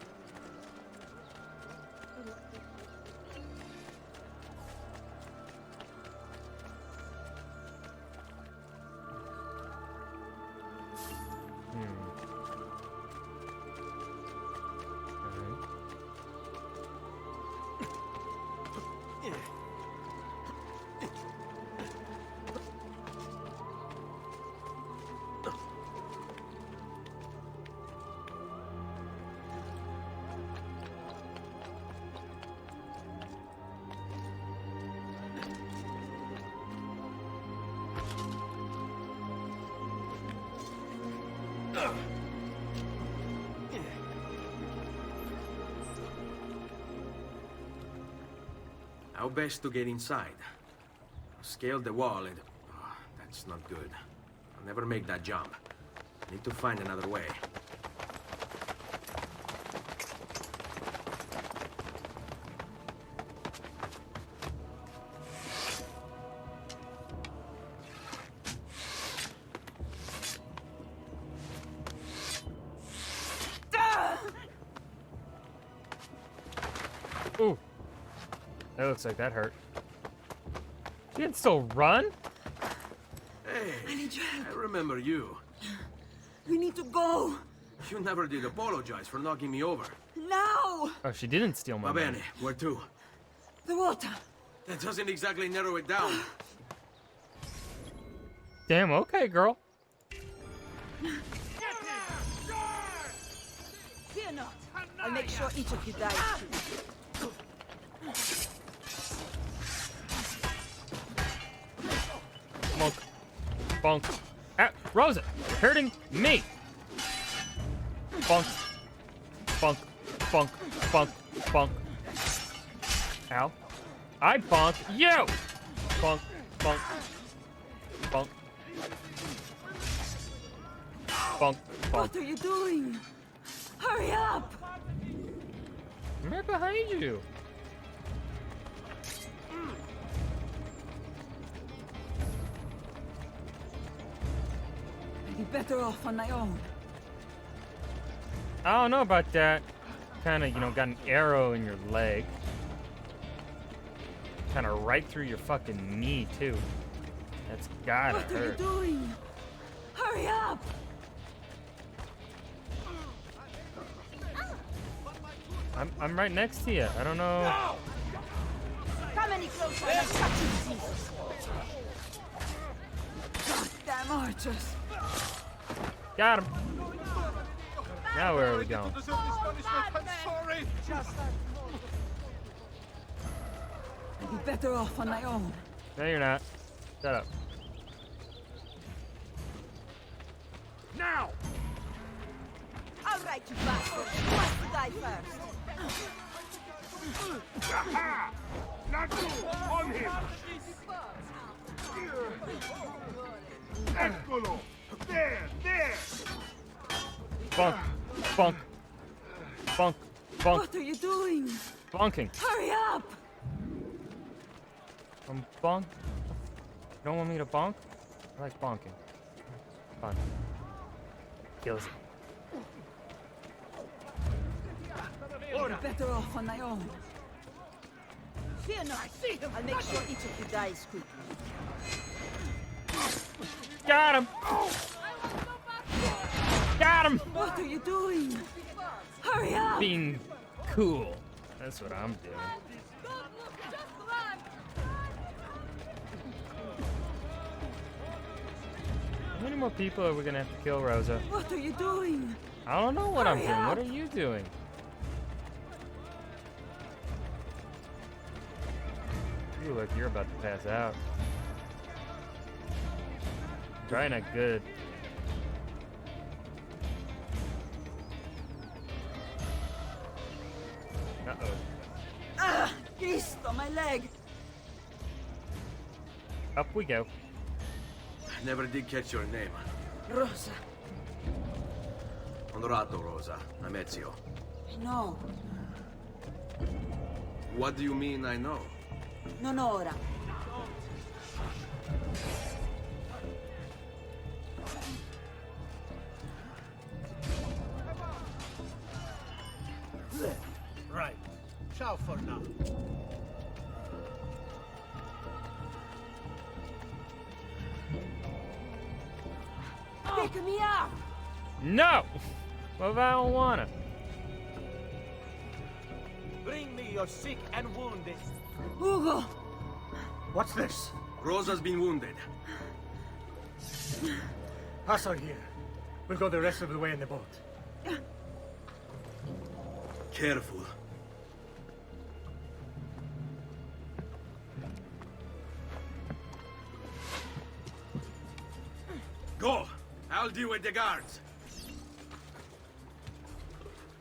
How best to get inside? Scale the wall and... Oh, that's not good. I'll never make that jump. Need to find another way. Ooh. That looks like that hurt. She can still run? Hey, I need your help. I remember you. We need to go. You never did apologize for knocking me over. Now! Oh, she didn't steal my Va money. bene, where to? The water. That doesn't exactly narrow it down. Damn, okay, girl. Fear not. I'll make sure each of you dies too. Bonk. Bonk. Ah, Rosa, you're hurting me. Bonk. Bonk. Bonk. Bonk. Bonk. Ow. I bonk you! Bonk. Bonk. Bonk. Bonk. Bonk. What are you doing? Hurry up! I'm right behind you. I'd be better off on my own. I don't know about that. Kind of, got an arrow in your leg. Kind of right through your fucking knee, too. That's gotta What are you hurt. doing? Hurry up! I'm right next to you. I don't know. Come any closer and I'll cut you to pieces. Goddamn archers. Got him. Now where are we going? I'm sorry. I'd be better off on my own. No, you're not. Shut up. Now! All right, you bastard. Who wants to die first? Aha! Not you! On him! Eccolo! There! Bonk. Bonk. Bonk. Bonk. What are you doing? Bonking. Hurry up! I'm bonk. You don't want me to bonk? I like bonking. Fun. Kills it. I'd be better off on my own. Fear not. I'll make sure each of you dies quickly. Got him! Got him! What are you doing? Hurry up! Being cool. That's what I'm doing. How many more people are we gonna have to kill, Rosa? What are you doing? I don't know what I'm Hurry doing. up. What are you doing? You look like you're about to pass out. Probably not good. Uh-oh. Ah! Cristo, my leg! Up we go. Never did catch your name. Rosa. Onorato, Rosa. I'm Ezio. I know. What do you mean I know? Non ora. Right. Ciao for now. Pick me up! No! What if I don't wanna? Bring me your sick and wounded. Hugo! What's this? Rosa's been wounded. Pass her here. We'll go the rest of the way in the boat. Careful. Go! I'll deal with the guards.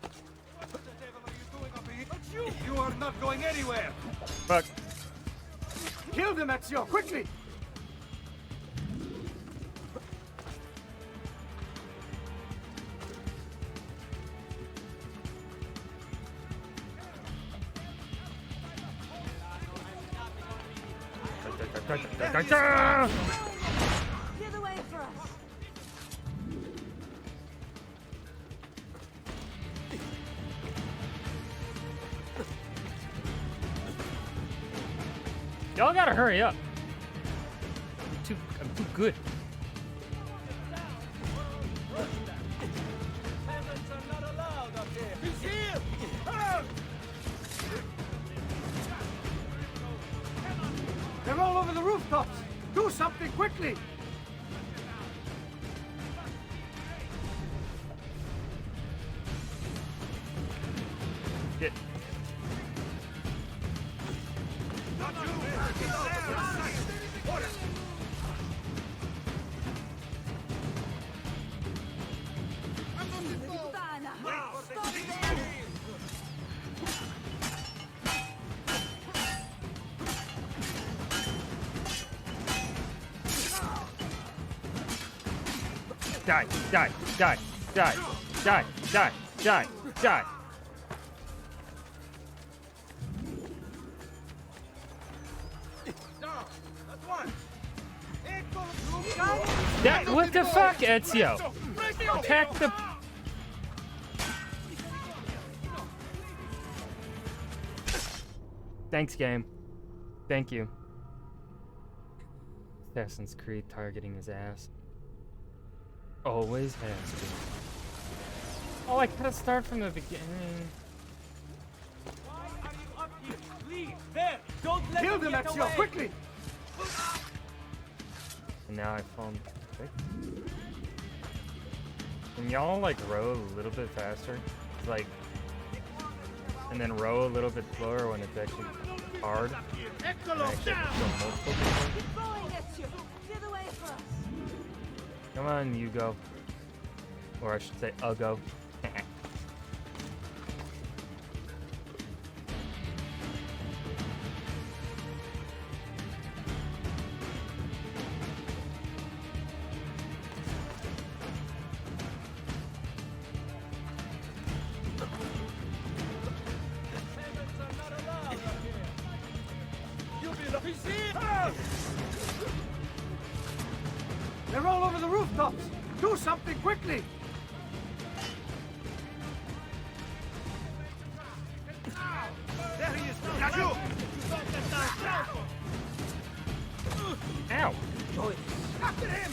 What the devil are you doing up here? But you are not going anywhere! Fuck. Kill them, Ezio, quickly! Clear the way for us. Y'all gotta hurry up. I'm too good. rooftops! Do something quickly! Get. Die, die, die, die, die, die, die, die. That, what the fuck, Ezio? Attack the... Thanks, game. Thank you. Assassin's Creed targeting his ass. Always has been. Oh, I gotta start from the beginning. Why are you up here? Leave! There! Don't let Kill them, get Ezio, away. quickly! And now I fall. Can y'all like row a little bit faster? It's like, and then row a little bit slower when it's actually hard. And actually kill multiple people. Keep going, Ezio. Clear the way for us. Come on, you go. Or I should say, go. They're all over the rooftops! Do something quickly! There he is! Raju! Ow! After him!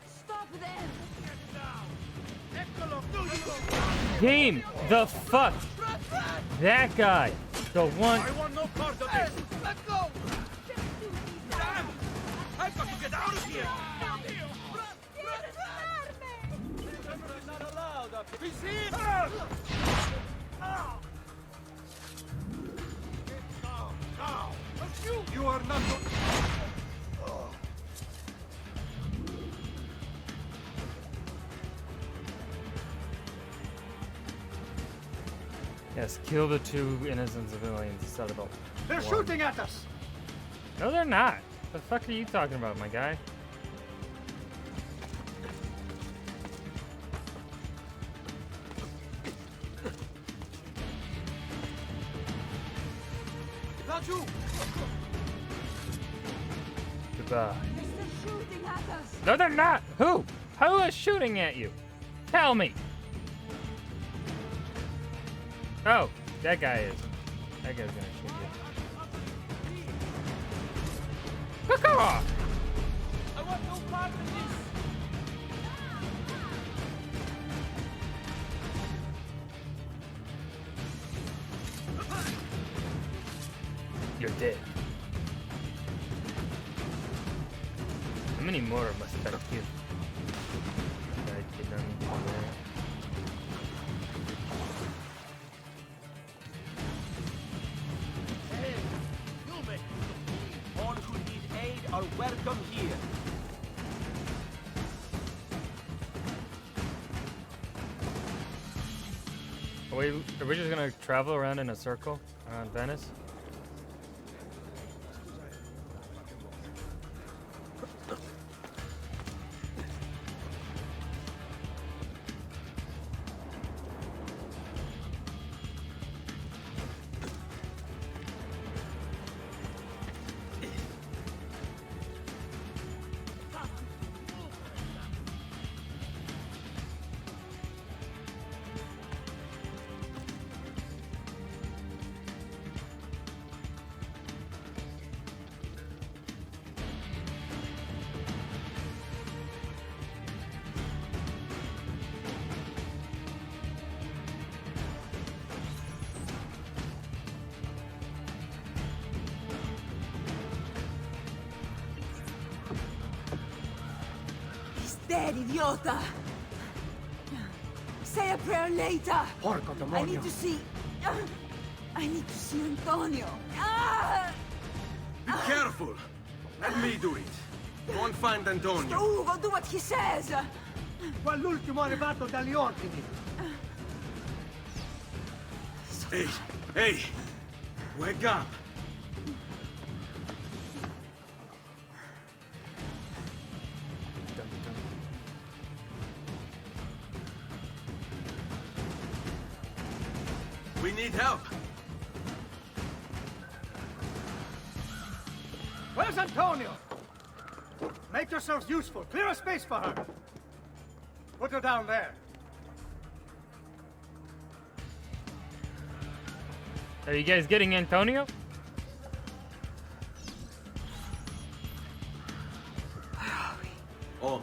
Stop them! Game! The fuck! That guy! The one... I want no part of this! Let go! Damn! I've got to get out of here! Not allowed up here. Receive! Now! You are not... Yes, kill the two innocent civilians instead of the They're one. shooting at us! No, they're not. The fuck are you talking about, my guy? Raju! Goodbye. They're shooting at us! No, they're not! Who? Who is shooting at you? Tell me! Oh, that guy is. That guy's gonna shoot you. Fuck off! I want no part of this! You're dead. How many more must I kill? Hey, Yumi! All who need aid are welcome here. Are we just gonna travel around in a circle around Venice? dead, idiota! Say a prayer later! Porco I demonio! need to see... I need to see Antonio! Be careful! Let me do it. Go and find Antonio. Ugo, do what he says! Quell'ultimo arrivato dagli ordini! Hey, hey! Wake up! We need help! Where's Antonio? Make yourselves useful. Clear a space for her. Put her down there. Are you guys getting Antonio? Oh,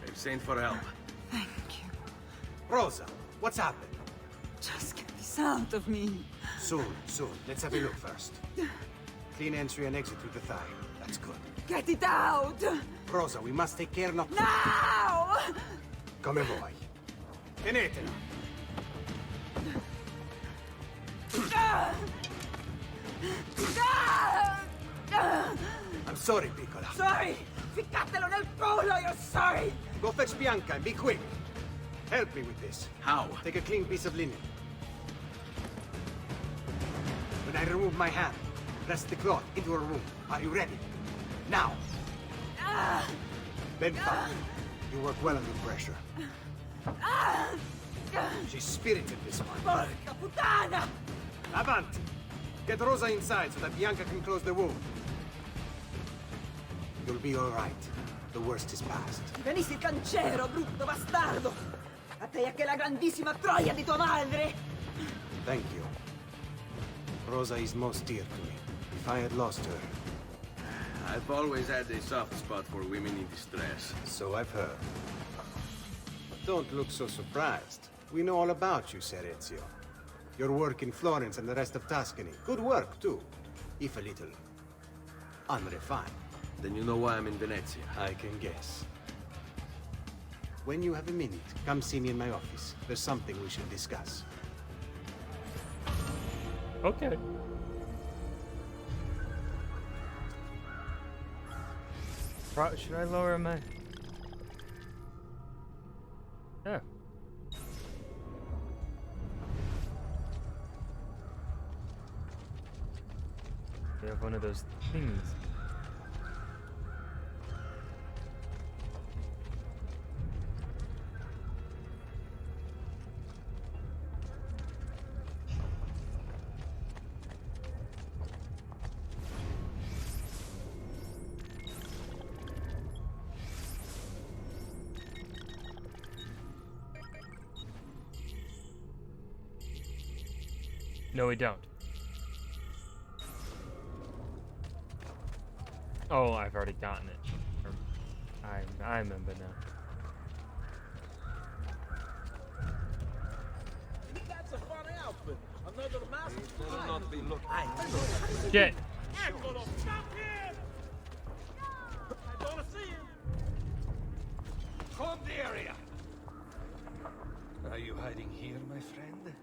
they're saying for help. Thank you. Rosa, what's happened? Just get this out of me. Soon, soon. Let's have a look first. Clean entry and exit through the thigh. That's good. Get it out! Rosa, we must take care not to... Now! Come vuoi. Tenetela. I'm sorry, Piccola. Sorry! Ficcatelo nel culo, you're sorry! Go fetch Bianca and be quick. Help me with this. How? Take a clean piece of linen. When I remove my hand, press the cloth into her room. Are you ready? Now! Bend forward. You work well under pressure. She's spirited, this one. Porca puttana! Avanti! Get Rosa inside so that Bianca can close the wound. You'll be all right. The worst is past. Ti venissi il cancero, brutto bastardo! A te e a che la grandissima troia di tua madre! Thank you. Rosa is most dear to me. If I had lost her... I've always had a soft spot for women in distress. So I've heard. Don't look so surprised. We know all about you, Ser Ezio. Your work in Florence and the rest of Tuscany. Good work, too. If a little... unrefined. Then you know why I'm in Venezia. I can guess. When you have a minute, come see me in my office. There's something we should discuss. Okay. Should I lower my... Oh. We have one of those things. No, we don't. Oh, I've already gotten it. I remember now. That's a funny outfit. Another mask. Better not be looking. Shit. Eccolo! Champion! I don't see him! Comb the area! Are you hiding here, my friend?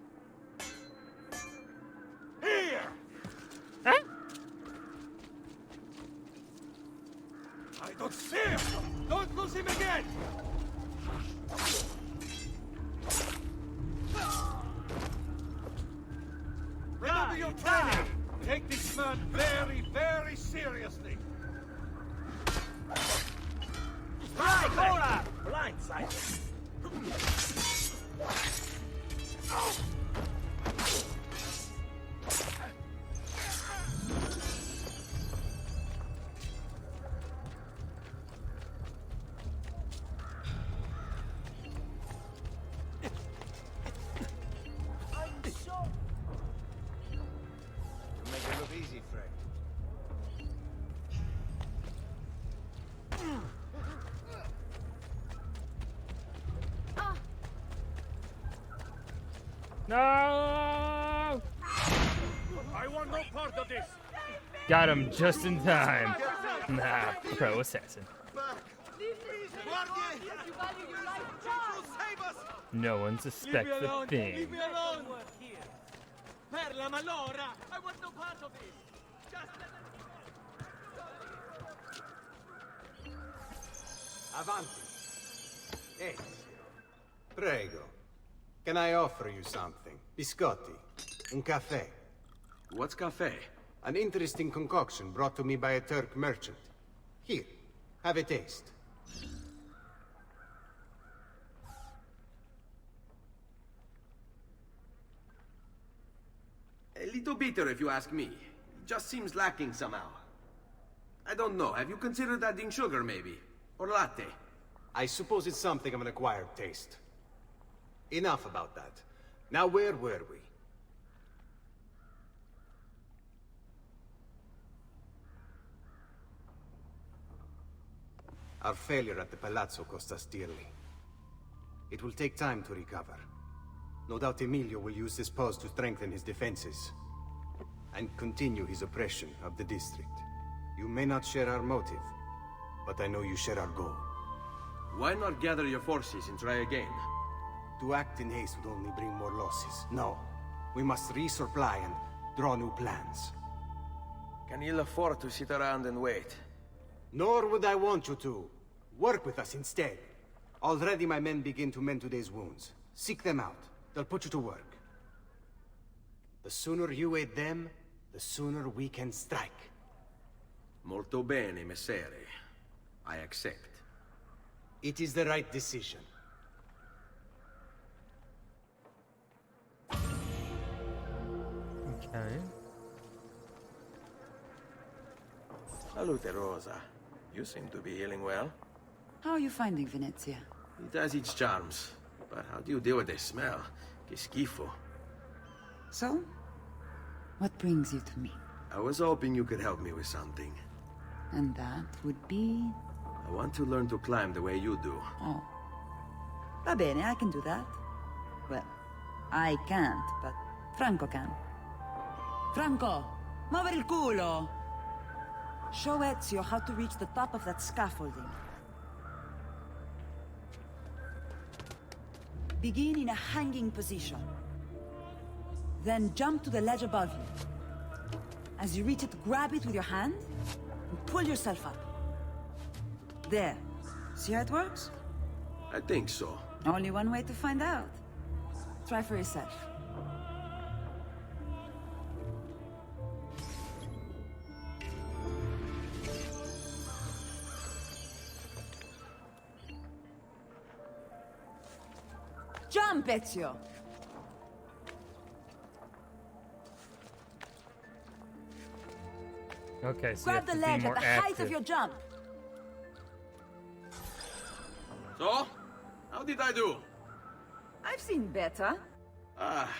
Here! Huh? I don't see him! Don't lose him again! Remember your training! Take this man very, very seriously! Right, Cora! Blindside. No! I want no part of this! Got him just in time. Nah, pro assassin. Leave this place. If you value your life, run. No one suspects a thing. Leave me alone! Perla, Malora! I want no part of it! Just let them Avanti. Ezio. Prego. Can I offer you something? Biscotti. Un caffè. What's cafe? An interesting concoction brought to me by a Turk merchant. Here, have a taste. A little bitter if you ask me. It just seems lacking somehow. I don't know, have you considered adding sugar maybe? Or latte? I suppose it's something of an acquired taste. Enough about that. Now where were we? Our failure at the Palazzo cost us dearly. It will take time to recover. No doubt Emilio will use this pause to strengthen his defenses and continue his oppression of the district. You may not share our motive, but I know you share our goal. Why not gather your forces and try again? To act in haste would only bring more losses. No, we must resupply and draw new plans. Can you afford to sit around and wait? Nor would I want you to. Work with us instead. Already my men begin to mend today's wounds. Seek them out. They'll put you to work. The sooner you aid them, the sooner we can strike. Molto bene, Messere. I accept. It is the right decision. Okay. Salute, Rosa. You seem to be healing well. How are you finding Venezia? It has its charms. But how do you deal with the smell? Que schifo. So, what brings you to me? I was hoping you could help me with something. And that would be... I want to learn to climb the way you do. Oh. Va bene, I can do that. Well, I can't, but Franco can. Franco, muovere il culo! Show Ezio how to reach the top of that scaffolding. Begin in a hanging position. Then jump to the ledge above you. As you reach it, grab it with your hand and pull yourself up. There. See how it works? I think so. Only one way to find out. Try for yourself. Jump, Ezio! Okay, so Grab the you have ledge to be at more the height active. of your jump. So? How did I do? I've seen better. Ah,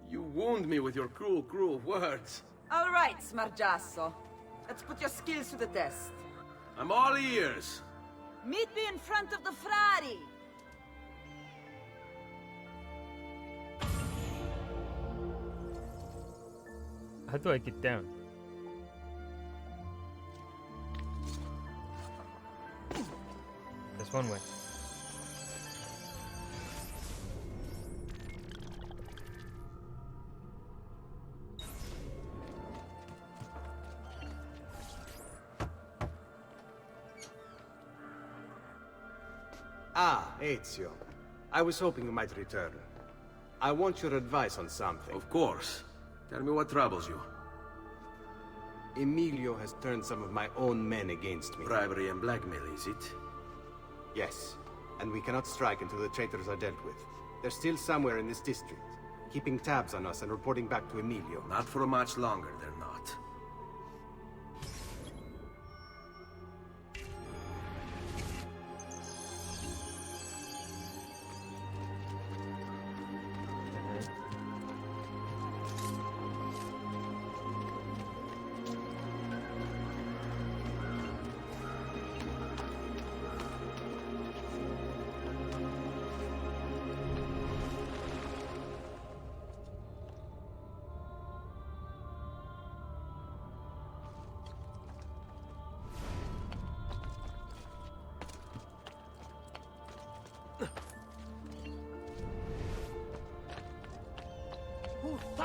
you wound me with your cruel, cruel words. All right, Smargiasso. Let's put your skills to the test. I'm all ears. Meet me in front of the Frari. How do I get down? There's one way. Ah, Ezio. I was hoping you might return. I want your advice on something. Of course. Tell me what troubles you. Emilio has turned some of my own men against me. Bribery and blackmail, is it? Yes. And we cannot strike until the traitors are dealt with. They're still somewhere in this district, keeping tabs on us and reporting back to Emilio. Not for much longer, they're not.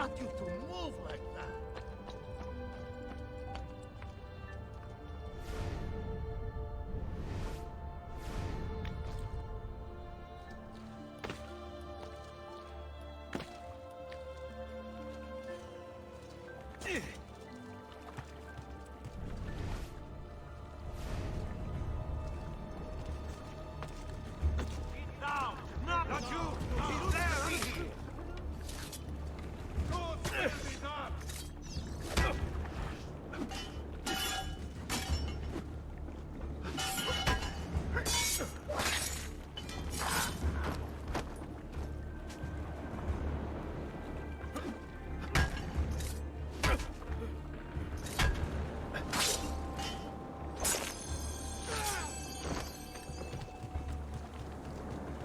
taught you to move like that? Down! Not you! He's there!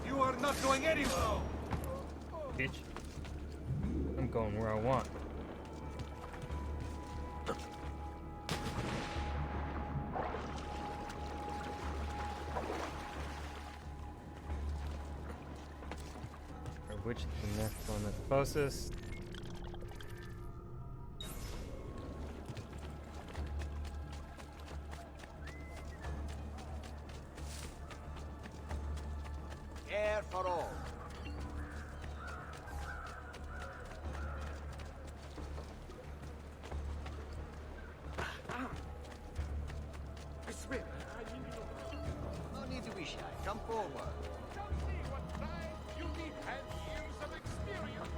You are not going anywhere! Bitch. I'm going where I want. Or which is the next one that's closest? Air for all. Swim. No need to be shy. Come forward. Shall see what pride, beauty, and years of experience.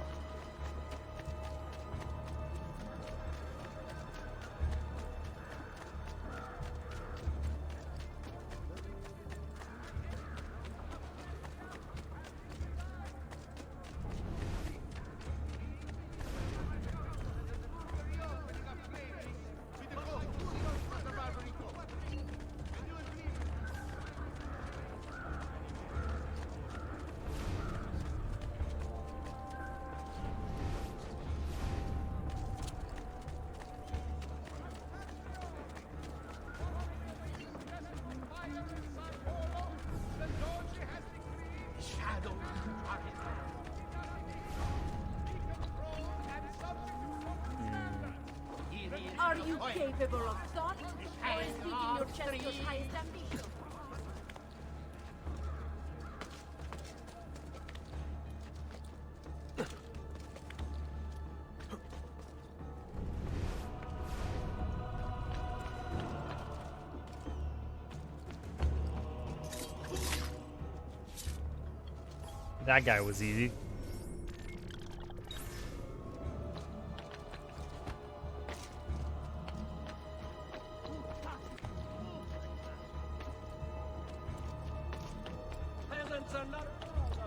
Are you capable of thought? Or is keeping your chest your highest ambition? That guy was easy. Peasants are not...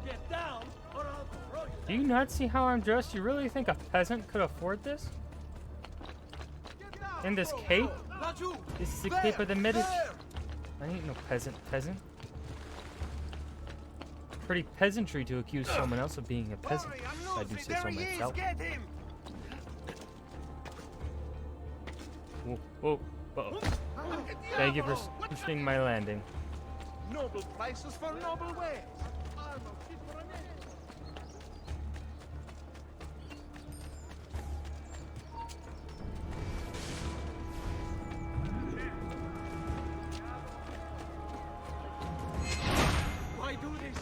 Get down, or I'll throw you. Do you not see how I'm dressed? You really think a peasant could afford this? In this cape? Not you! This is the cape of the Medici. I ain't no peasant. Pretty peasantry to accuse someone else of being a peasant. If I do say so myself. Get him! Whoa. Thank you for pushing my landing. Noble prices for noble wares. Why do this?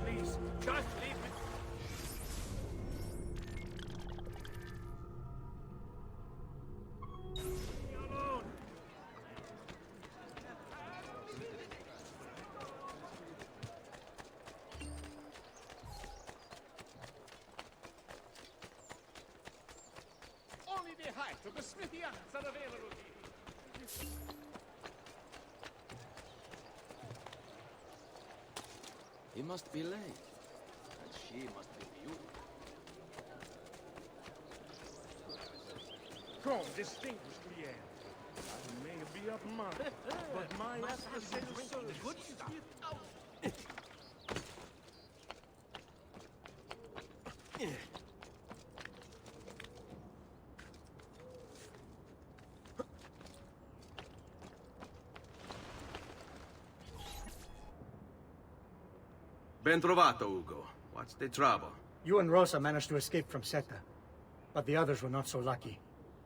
Please, just leave me. Alone. Only the height of the Smithians are available here. He must be late. And she must be beautiful. Come, distinguished Liane. I may be up month, but my master said good stuff. Ben trovato, Ugo. What's the trouble? You and Rosa managed to escape from Seta, but the others were not so lucky.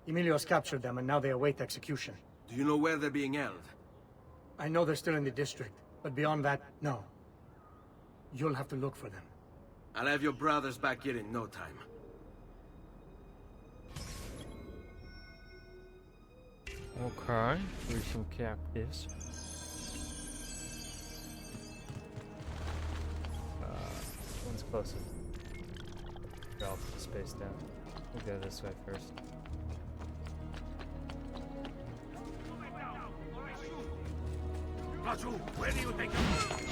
Emilio's captured them, and now they await execution. Do you know where they're being held? I know they're still in the district, but beyond that, no. You'll have to look for them. I'll have your brothers back here in no time. Okay, recent captives. One's closest. I'll put the space down. We'll go this way first. Raju, where do you think you're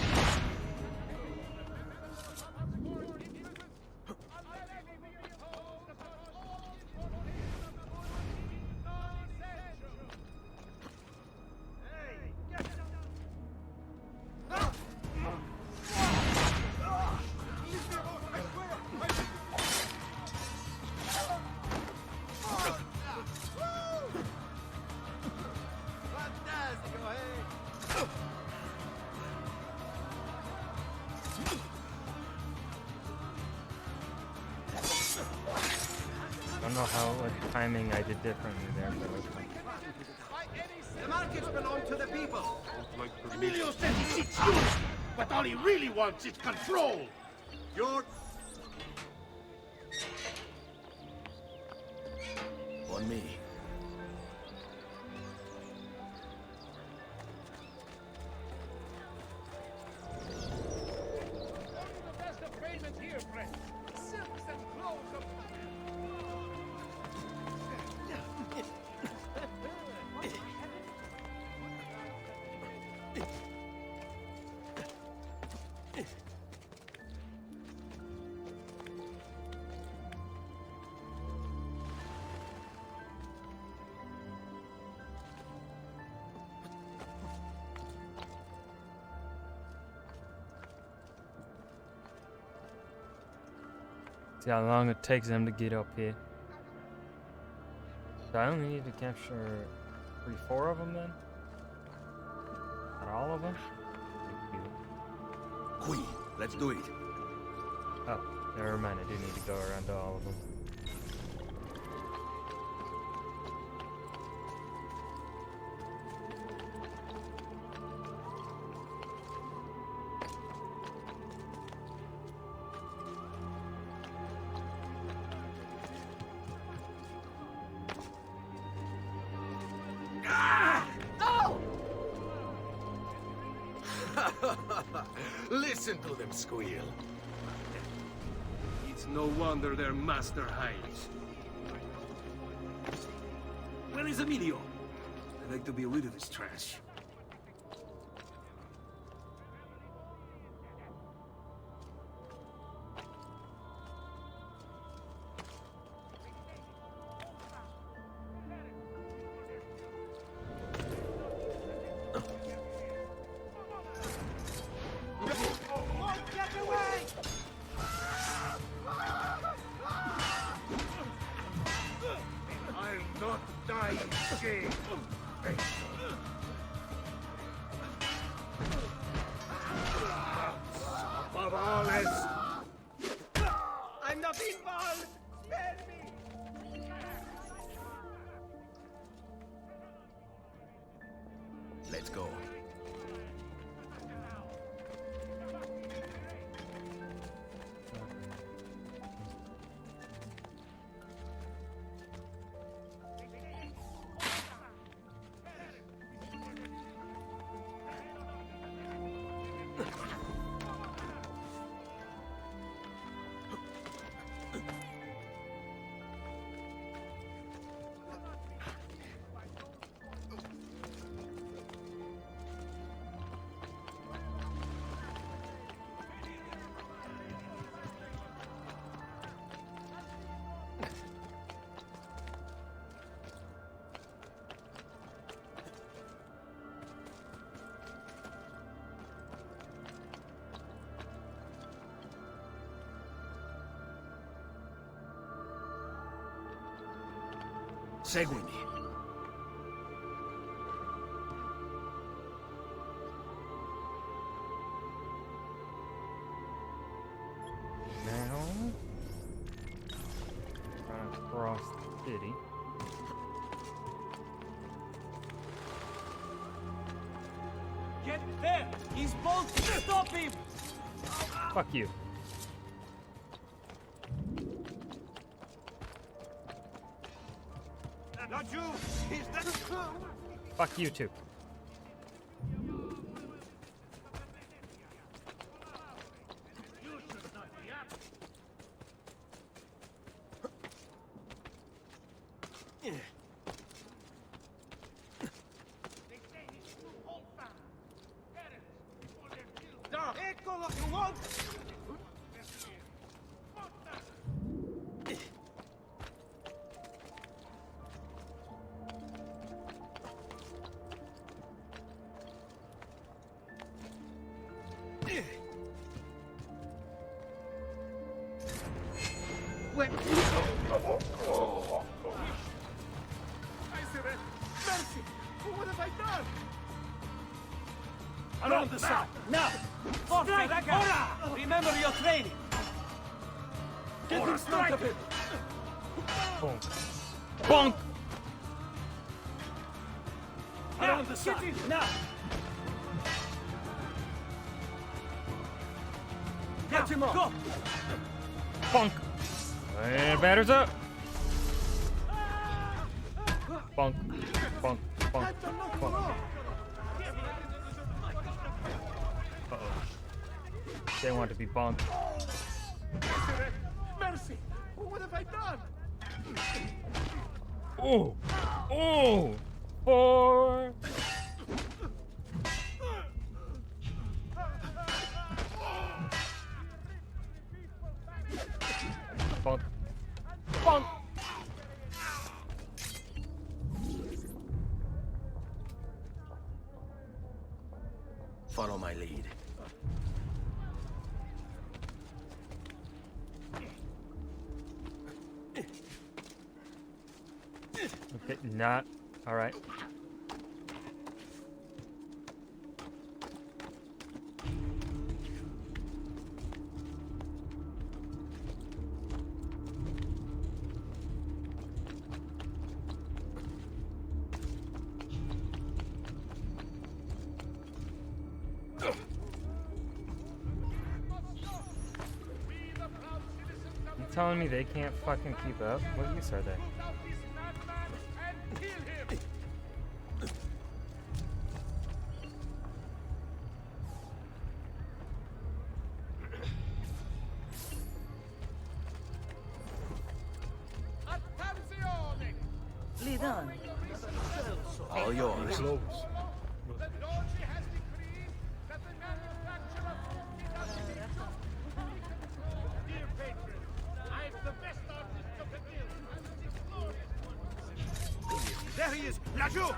I don't know what timing I did differently there, but okay. The markets belong to the people. Emilio says he seeks unity, but all he really wants is control. You're... On me. The best of payment here, friend. Silks and clothes of... See how long it takes them to get up here. So I only need to capture 4 of them then? Not all of them? Qui, let's do it. Oh, never mind. I do need to go around to all of them. Listen to them squeal. It's no wonder their master hides. Where is Emilio? I'd like to be rid of this trash. I'll not die in shame. Above all else, I'm not involved! Spare me! Let's go. Seguimi. city. Get there! He's bolted! Stop him! Fuck you. Not you! He's dead! Fuck you too. Eccolo che uomo! Mercy! What have I done? Around the side! Now! Forza, ragazzi! Remember your training! Get in front of him! Bonk. Bonk! Around the side! Get in! Now! Get him up! Go! Bonk! And batters up! Bonk. Bonk. Bonk. Bonk. Uh-oh. They want to be bonked. Mercy! What have I done? Oh! Oh! Four! Bonk. Bonk! Follow my lead. Okay, not. Alright. You telling me they can't fucking keep up? What use are they? Lead on. All yours. The Doge has decreed that the manufacture of Dear patron, I'm the best artist of the guild. There he is! Laggiù!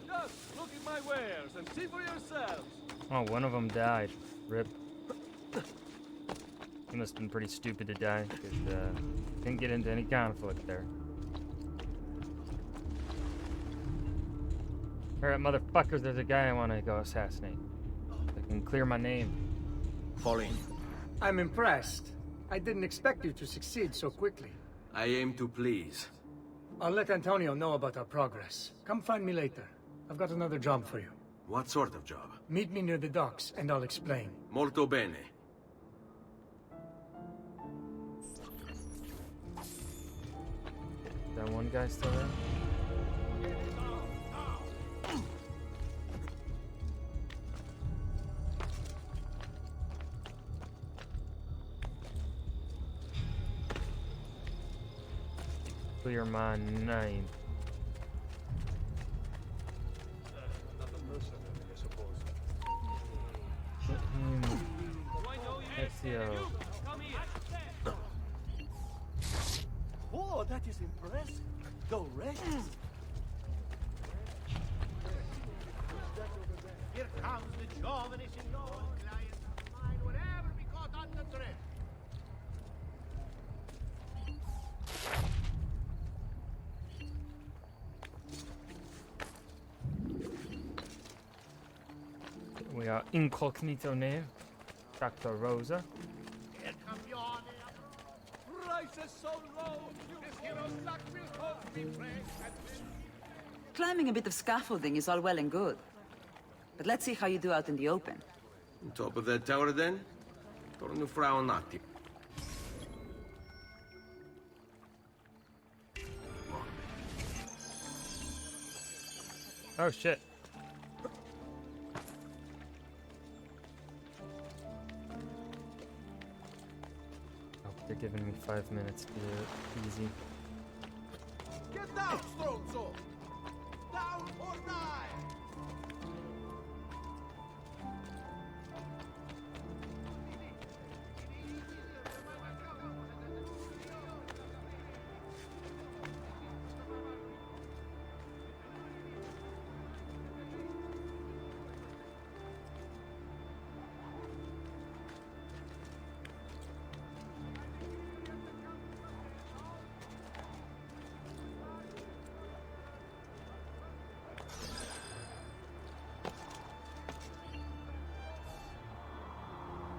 Just look at my wares and see for yourselves. Oh, one of them died. Rip. He must have been pretty stupid to die, because didn't get into any conflict there. Alright, motherfuckers, there's a guy I want to go assassinate. I can clear my name. Fall in. I'm impressed. I didn't expect you to succeed so quickly. I aim to please. I'll let Antonio know about our progress. Come find me later. I've got another job for you. What sort of job? Meet me near the docks, and I'll explain. Molto bene. That one guy still there? Clear my name. Ezio. Oh, that is impressive. Go rest. Here comes the giovane signor. Client of mine will ever be caught under threat. incognito name, Dr. Rosa. Prices so low, this hero's luck will hold me praise and Climbing a bit of scaffolding is all well and good. But let's see how you do out in the open. On top of that tower, then? Torno fra un attimo. Oh shit. Oh, they're giving me 5 minutes to do it. Easy. Get down, Stronzo! Down or die!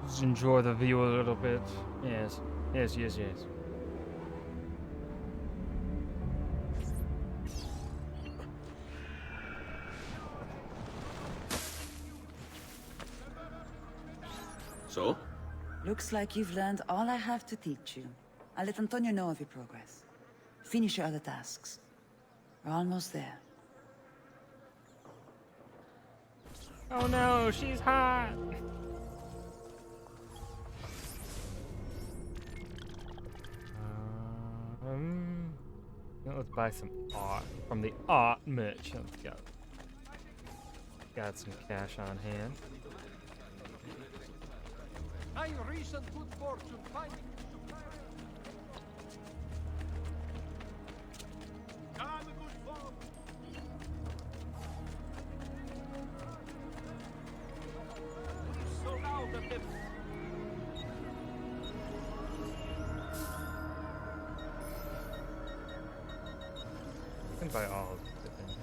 Just enjoy the view a little bit. Yes. Yes, yes, yes. So? Looks like you've learned all I have to teach you. I'll let Antonio know of your progress. Finish your other tasks. We're almost there. Oh no, she's hot! Let's buy some art from the art merchant. Got some cash on hand. My recent good fortune finding I'm a good father. So loud that the I can buy all of the things.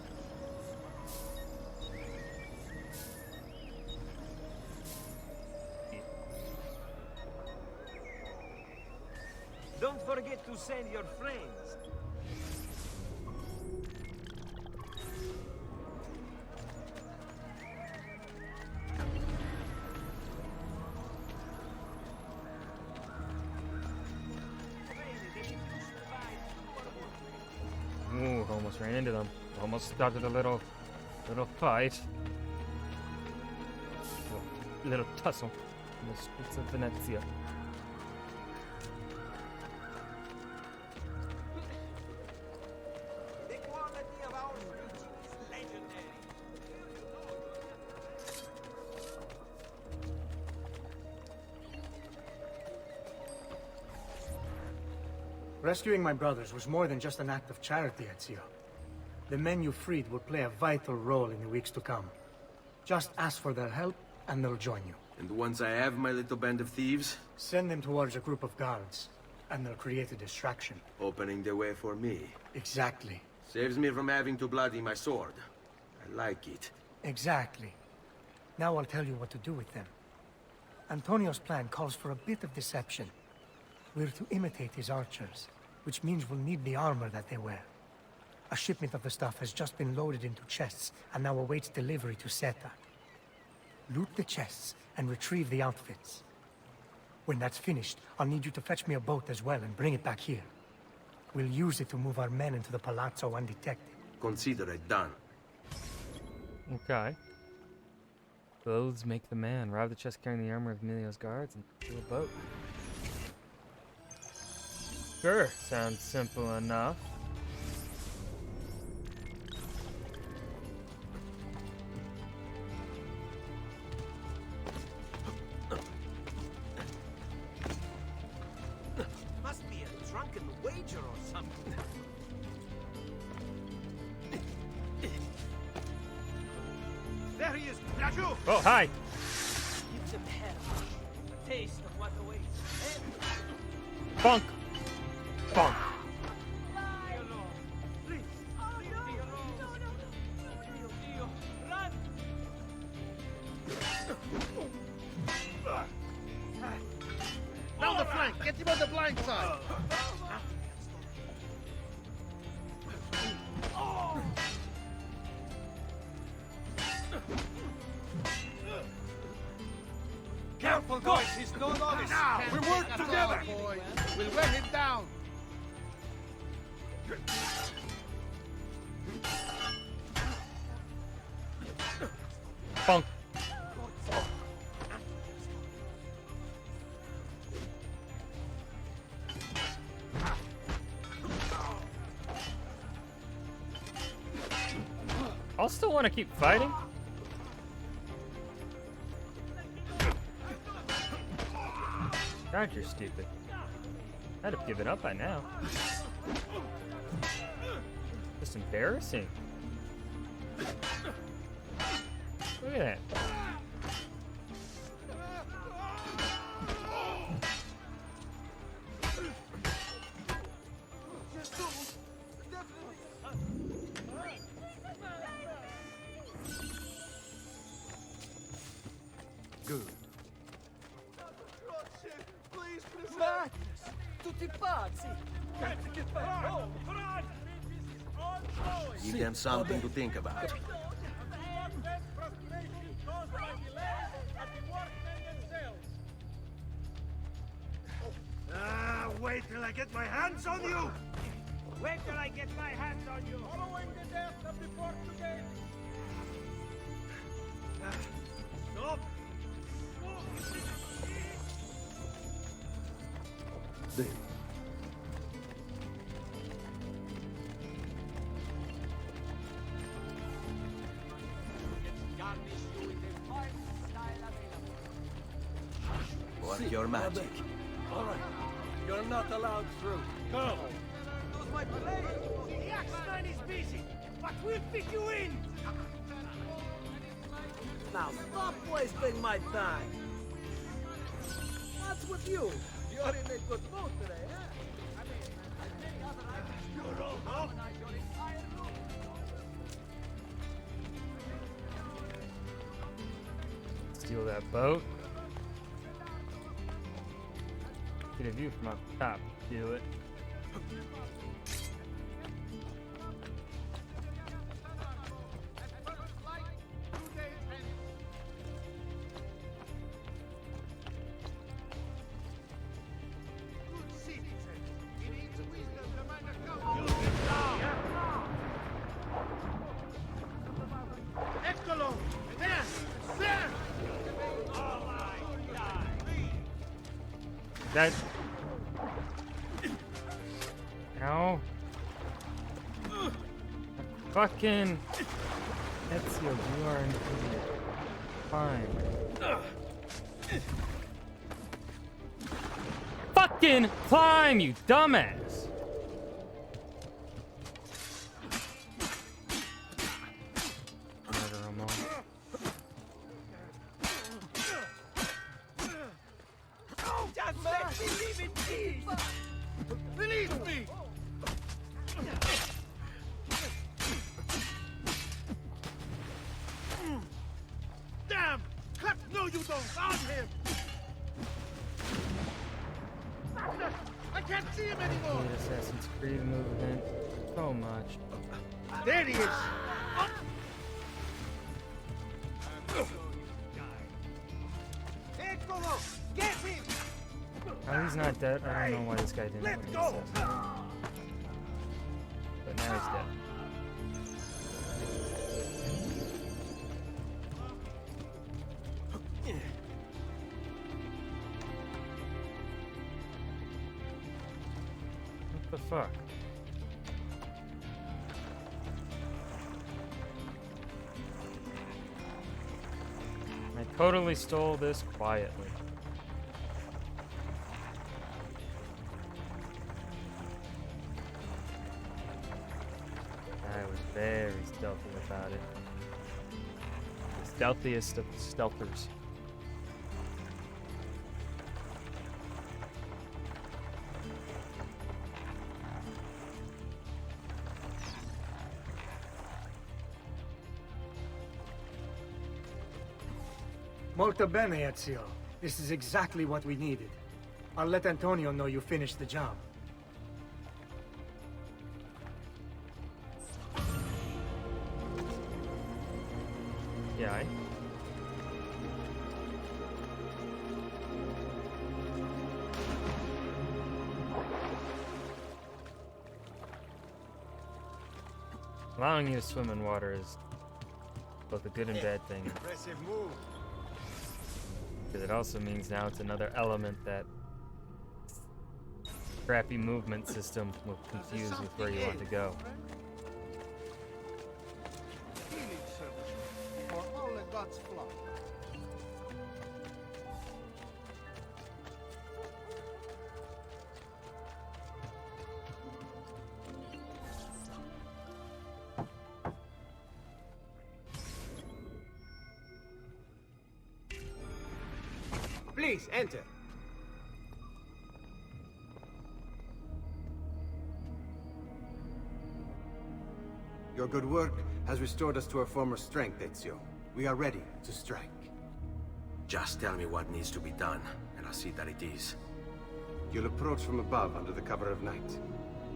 Don't forget to send your friends. Ooh, almost ran into them. Almost started a little fight. Little tussle in the streets of Venezia. The quality of our speech is legendary. Rescuing my brothers was more than just an act of charity, Ezio. The men you freed will play a vital role in the weeks to come. Just ask for their help, and they'll join you. And once I have my little band of thieves? Send them towards a group of guards, and they'll create a distraction. Opening the way for me. Exactly. Saves me from having to bloody my sword. I like it. Exactly. Now I'll tell you what to do with them. Antonio's plan calls for a bit of deception. We're to imitate his archers, which means we'll need the armor that they wear. A shipment of the stuff has just been loaded into chests and now awaits delivery to Seta. Loot the chests and retrieve the outfits. When that's finished, I'll need you to fetch me a boat as well and bring it back here. We'll use it to move our men into the palazzo undetected. Consider it done. Okay. Clothes make the man. Rob the chest carrying the armor of Emilio's guards and steal a boat. Sure, sounds simple enough. Must be a drunken wager or something. There he is, Raju! Oh, hi! Give them hell. A taste of what awaits. Bonk! Bonk! blind side. Careful, boys. He's no novice. Now, We work together. Boy. We'll wear him down. Bonk. I'll still want to keep fighting. God, you're stupid. I'd have given up by now. Just embarrassing. Look at that. Good. Madness! Tutti pazzi! Give them something to think about. Wait till I get my hands on you! Wait till I get my hands on you! Following the death of the Portuguese! Stop! There. Work your magic. All right. You're not allowed through. Go! Lose my place! The Axeman is busy, but we'll fit you in! Now stop wasting my time! What's with you? You're in a good mood today, eh? I mean, as many other items, you're all harmonize your entire room. Steal that boat. Get a view from up top. Do it. That. Ow. Fucking. Ezio, you are an idiot. Fine. Fucking climb, you dumbass! Murder 'em all. Just let me leave in peace! Release me! Damn! Cut! No, you don't! On him! I can't see him anymore! Hate Assassin's Creed movement so much. There he is! Eccolo! Get him! How he's not dead, I don't know why this guy didn't Let let me go! assassinate. But now he's dead. What the fuck? I totally stole this quietly. I was very stealthy about it. The stealthiest of the stealthers. Molto bene, Ezio. This is exactly what we needed. I'll let Antonio know you finished the job. Yeah. Allowing you to swim in water is both a good and bad thing. Impressive move. Because it also means now it's another element that crappy movement system will confuse with where you want to go. For all the gods' flock. Please, enter. Your good work has restored us to our former strength, Ezio. We are ready to strike. Just tell me what needs to be done, and I'll see that it is. You'll approach from above under the cover of night.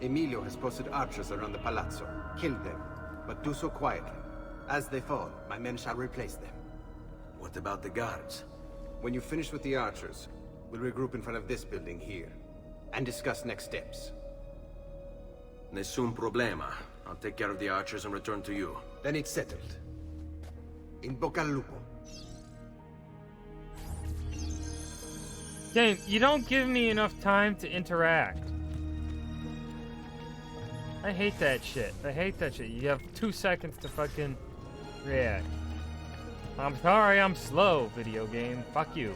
Emilio has posted archers around the palazzo. Kill them, but do so quietly. As they fall, my men shall replace them. What about the guards? When you finish with the archers, we'll regroup in front of this building here, and discuss next steps. Nessun problema. I'll take care of the archers and return to you. Then it's settled. In bocca al lupo. Game, you don't give me enough time to interact. I hate that shit. I hate that shit. You have 2 seconds to fucking react. I'm sorry I'm slow, video game. Fuck you.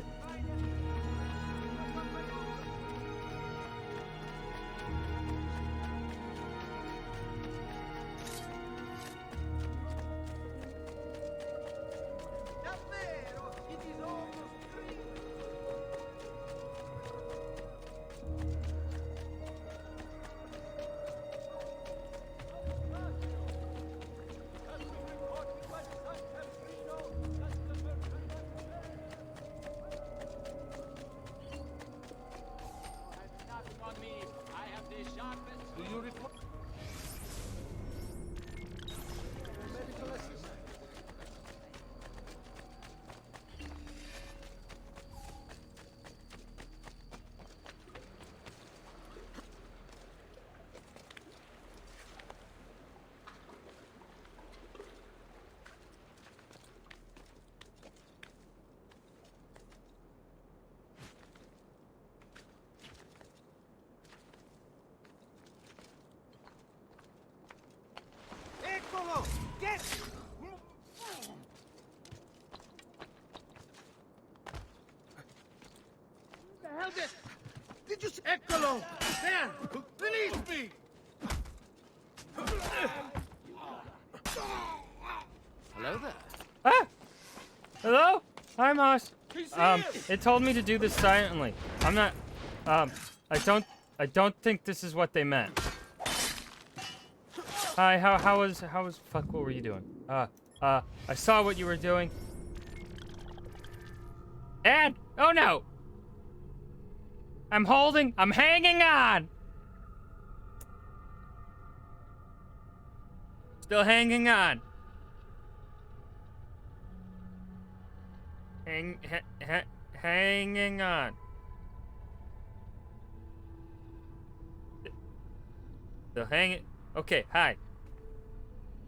Eccolo! Get! The hell did you... Eccolo! There! Release me! Hello there. Ah! Hello? Hi, Moss. It told me to do this silently. I'm not, I don't think this is what they meant. Hi, how was, fuck, what were you doing? I saw what you were doing. And, oh no! I'm hanging on! Still hanging on. Hanging on. Still hanging. Okay, hi.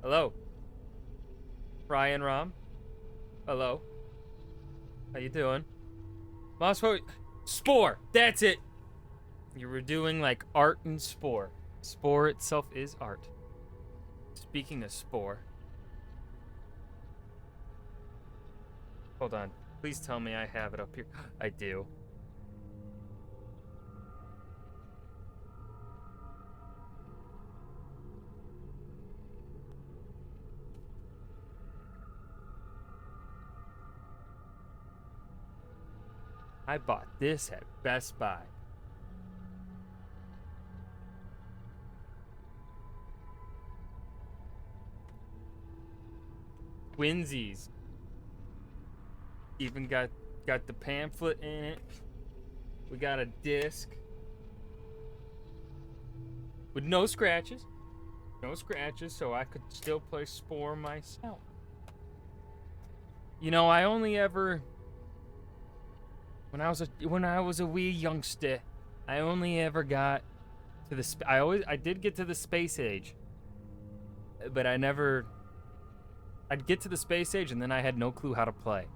Hello. Ryan Rom. Hello. How you doing? Moscow. Spore. That's it. You were doing like art and Spore. Spore itself is art. Speaking of Spore. Hold on. Please tell me I have it up here. I do. I bought this at Best Buy. Twinsies. Even got the pamphlet in it. We got a disc with no scratches. No scratches, so I could still play Spore myself. You know, I only ever when I was a wee youngster, I only ever got to the I did get to the space age. But I'd get to the space age and then I had no clue how to play.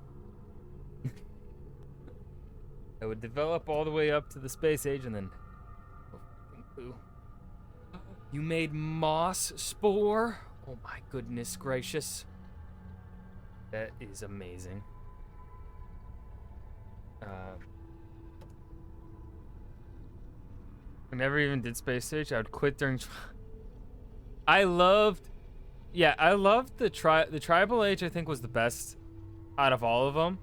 I would develop all the way up to the space age and then no fucking clue. You made moss spore? Oh my goodness gracious. That is amazing. I never even did space age. I would quit during I loved the tribal age. I think was the best out of all of them,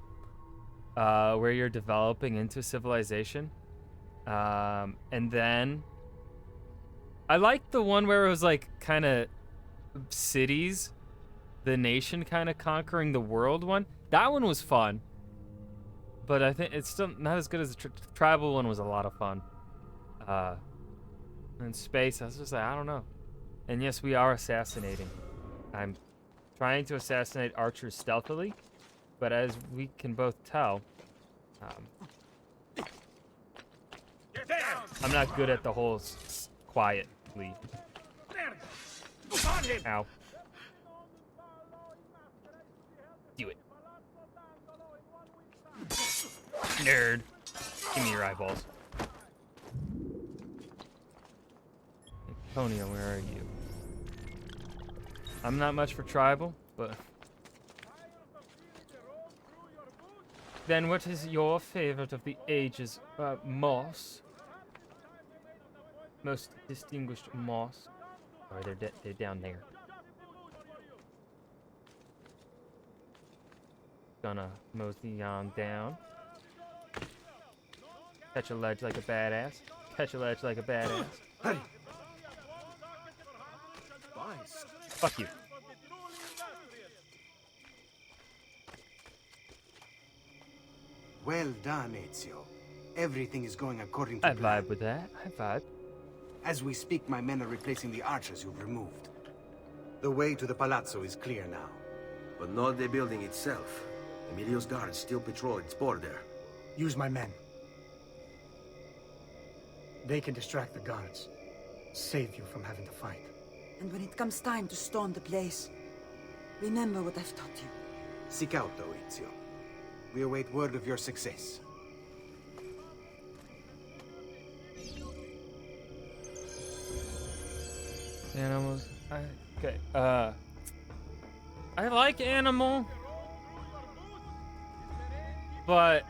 where you're developing into civilization, and then I liked the one where it was like kind of cities, the nation kind of conquering the world one. That one was fun, but I think it's still not as good as the tribal one. Was a lot of fun. And space, I was just like, I don't know. And yes, we are assassinating. I'm trying to assassinate archers stealthily, but as we can both tell, I'm not good at the whole quietly. Ow. Do it. Nerd. Give me your eyeballs. Antonio, where are you? I'm not much for tribal, but... Then what is your favorite of the ages? Moss? Most distinguished moss? Or they're down there. Gonna mosey on down. Catch a ledge like a badass. Catch a ledge like a badass. Hurry! Fuck you. Well done, Ezio. Everything is going according to I plan. vibe with that. I vibe. As we speak, my men are replacing the archers you've removed. The way to the palazzo is clear now. But not the building itself. Emilio's guards still patrol its border. Use my men. They can distract the guards. Save you from having to fight. And when it comes time to storm the place, remember what I've taught you. Seek out, though, Ezio. We await word of your success. Animals. Okay. I like Animal, but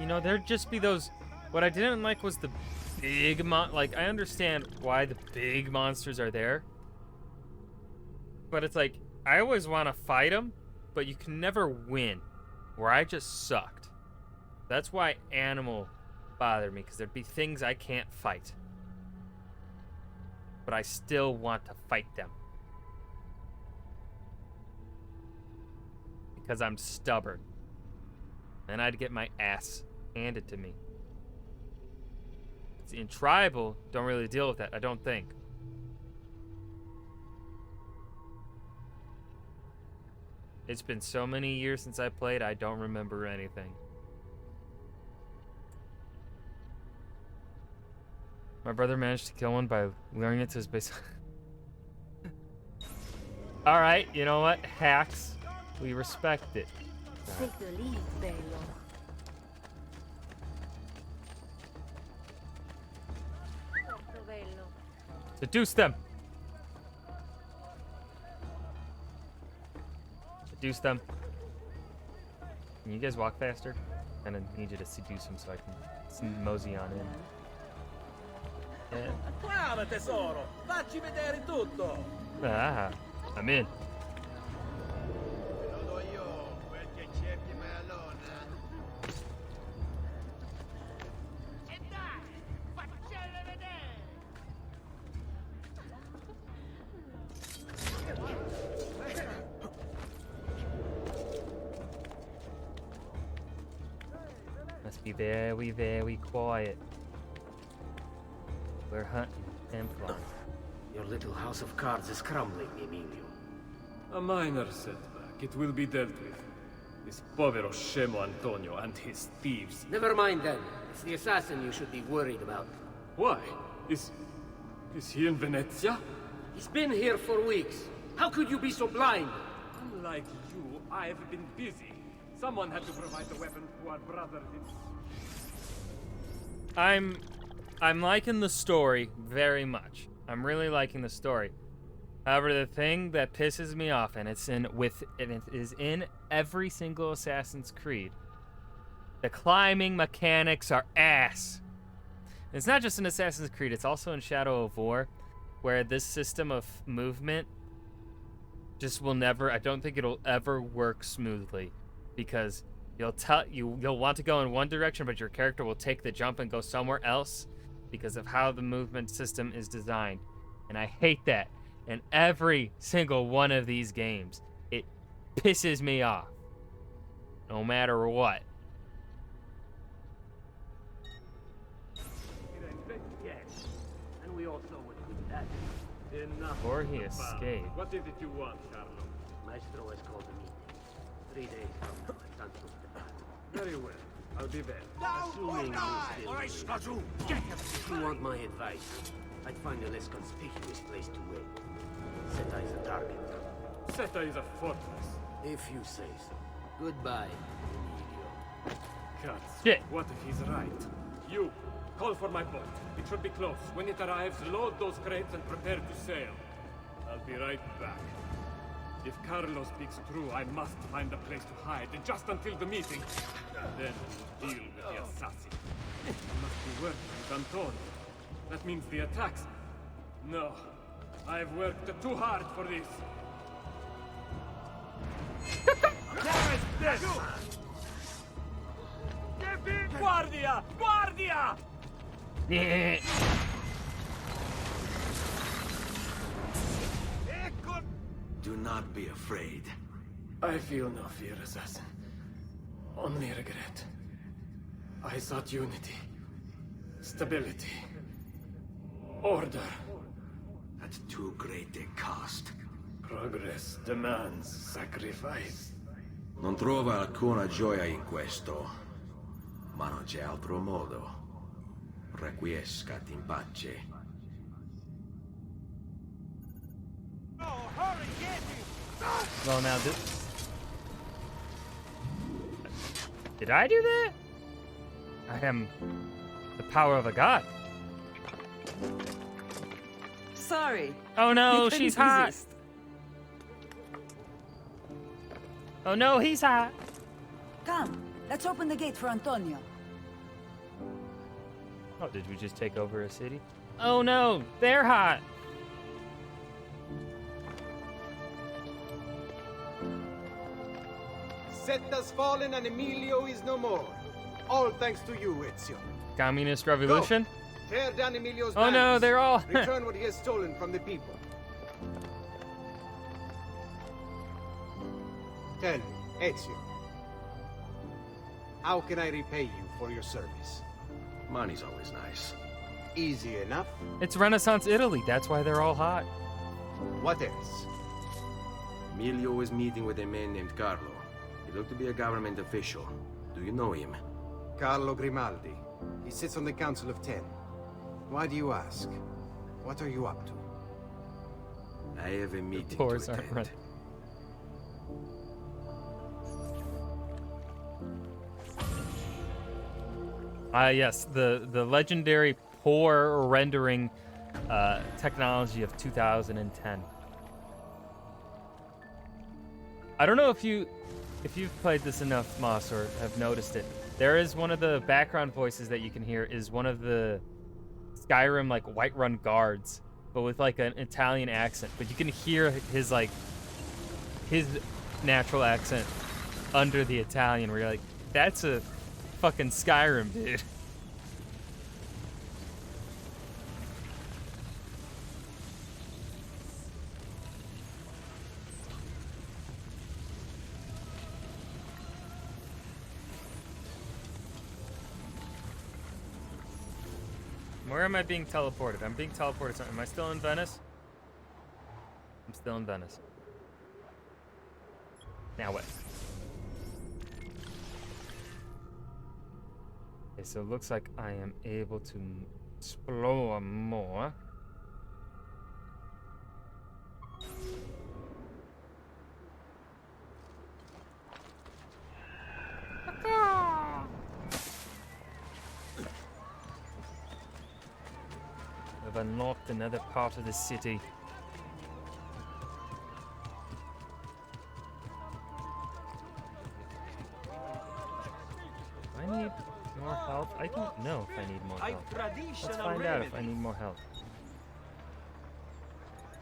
you know, there'd just be those. What I didn't like was the big like I understand why the big monsters are there, but it's like I always want to fight them, but you can never win. Where I just sucked. That's why Animal bothered me, because there'd be things I can't fight, but I still want to fight them because I'm stubborn, and I'd get my ass handed to me. In Tribal, don't really deal with that, I don't think. It's been so many years since I played, I don't remember anything. My brother managed to kill one by luring it to his base. Alright, you know what? Hacks. We respect it. Take the lead, Bello. Seduce them! Seduce them. Can you guys walk faster? And I need you to seduce them so I can mosey on in. Yeah. Brava, tesoro! Facci vedere tutto! Ah, I'm in. Must be Be very, very quiet. We're hunting Templars. Your little house of cards is crumbling, Emilio. A minor setback. It will be dealt with. This povero Scemo Antonio and his thieves. Never mind then. It's the assassin you should be worried about. Why? Is he in Venezia? He's been here for weeks. How could you be so blind? Unlike you, I've been busy. Someone had to provide the weapon to our brothers in... I'm liking the story very much. I'm really liking the story. However, the thing that pisses me off, and it is in every single Assassin's Creed, the climbing mechanics are ass. And it's not just in Assassin's Creed, it's also in Shadow of War, where this system of movement just will never, I don't think it'll ever work smoothly, because you'll want to go in one direction, but your character will take the jump and go somewhere else because of how the movement system is designed. And I hate that in every single one of these games. It pisses me off, no matter what. And we all saw what we did that. Enough. Or he escaped. What is it you want, Carlo? Maestro has called a meeting. 3 days from now at Santos de Paz. Very well. I'll be there. Assuming you still if you want my advice, I'd find a less conspicuous place to wait. Seta is a target. Seta is a fortress. If you say so. Goodbye, Emilio. Cuts. Shit. What if he's right? You, call for my boat. It should be close. When it arrives, load those crates and prepare to sail. I'll be right back. If Carlo speaks true, I must find a place to hide, just until the meeting. Then we'll deal with the assassin. I must be working with Antonio. That means the attacks. No, I've worked too hard for this. Where is this? Guardia! Guardia! Do not be afraid. I feel no fear, assassin. Only regret. I sought unity, stability, order. At too great a cost. Progress demands sacrifice. Non trova alcuna gioia in questo, ma non c'è altro modo. Requiescat in pace. Well, now did I do that? I am the power of a god. Sorry. Oh no, You she's couldn't hot. resist. Oh no, he's hot. Come, let's open the gate for Antonio. Oh, did we just take over a city? Oh no, they're hot. Seta's fallen and Emilio is no more. All thanks to you, Ezio. Communist revolution? Go. Tear down Emilio's Oh no, banners. they're all... Return what he has stolen from the people. Tell me, Ezio. How can I repay you for your service? Money's always nice. Easy enough. It's Renaissance Italy, that's why they're all hot. What else? Emilio was meeting with a man named Carlo. He looked to be a government official. Do you know him? Carlo Grimaldi. He sits on the Council of 10. Why do you ask? What are you up to? I have a meeting Pores to aren't attend. right. Yes, the legendary poor rendering technology of 2010. I don't know if you've played this enough, Moss, or have noticed it. There is one of the background voices that you can hear is one of the Skyrim like Whiterun guards, but with like an Italian accent. But you can hear his natural accent under the Italian, where you're like, that's a fucking Skyrim, dude. Where am I being teleported? I'm being teleported. Am I still in Venice? I'm still in Venice. Now what? Okay, so it looks like I am able to explore more. I've unlocked another part of the city. Do I need more health? I don't know if I need more health. Let's find out if I need more health.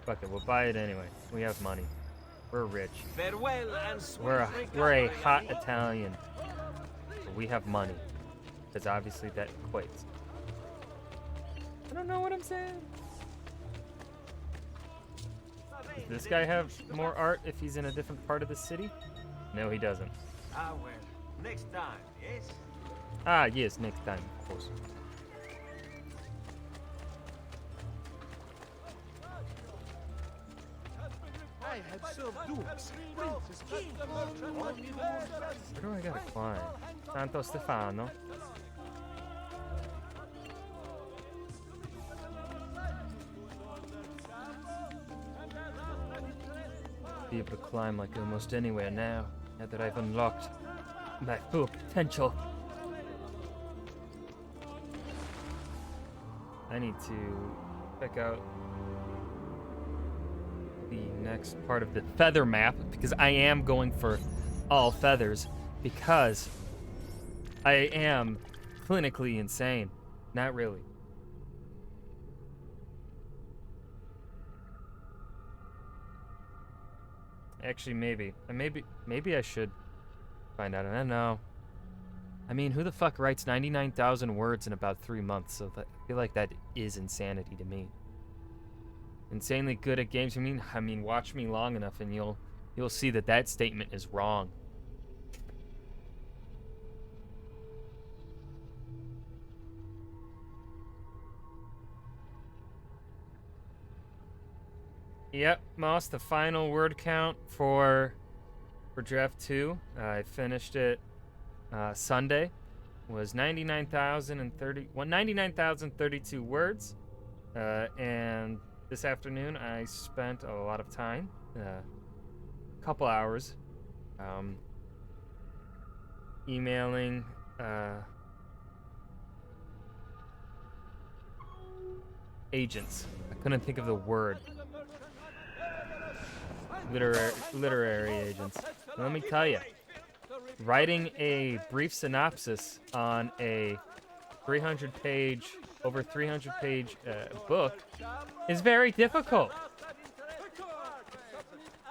Fuck it, we'll buy it anyway. We have money. We're rich. We're a hot Italian. But we have money. Because obviously that equates. I don't know what I'm saying. Does this guy have more art if he's in a different part of the city? No, he doesn't. Ah, well. Next time, yes? Ah, yes, next time, of course. I had served dukes, princes, kings. Where do I gotta climb? Santo Stefano. Be able to climb like almost anywhere now that I've unlocked my full potential. I need to check out the next part of the feather map because I am going for all feathers because I am clinically insane. Not really. Actually, maybe I should find out. I don't know. I mean, who the fuck writes 99,000 words in about 3 months? So I feel like that is insanity to me. Insanely good at games. I mean, watch me long enough, and you'll see that that statement is wrong. Yep, Moss, the final word count for draft 2. I finished it Sunday. Was 99,032 words. And this afternoon I spent a lot of time, a couple hours, emailing agents. I couldn't think of the word. Literary agents. Let me tell you, writing a brief synopsis on a over 300 page book is very difficult.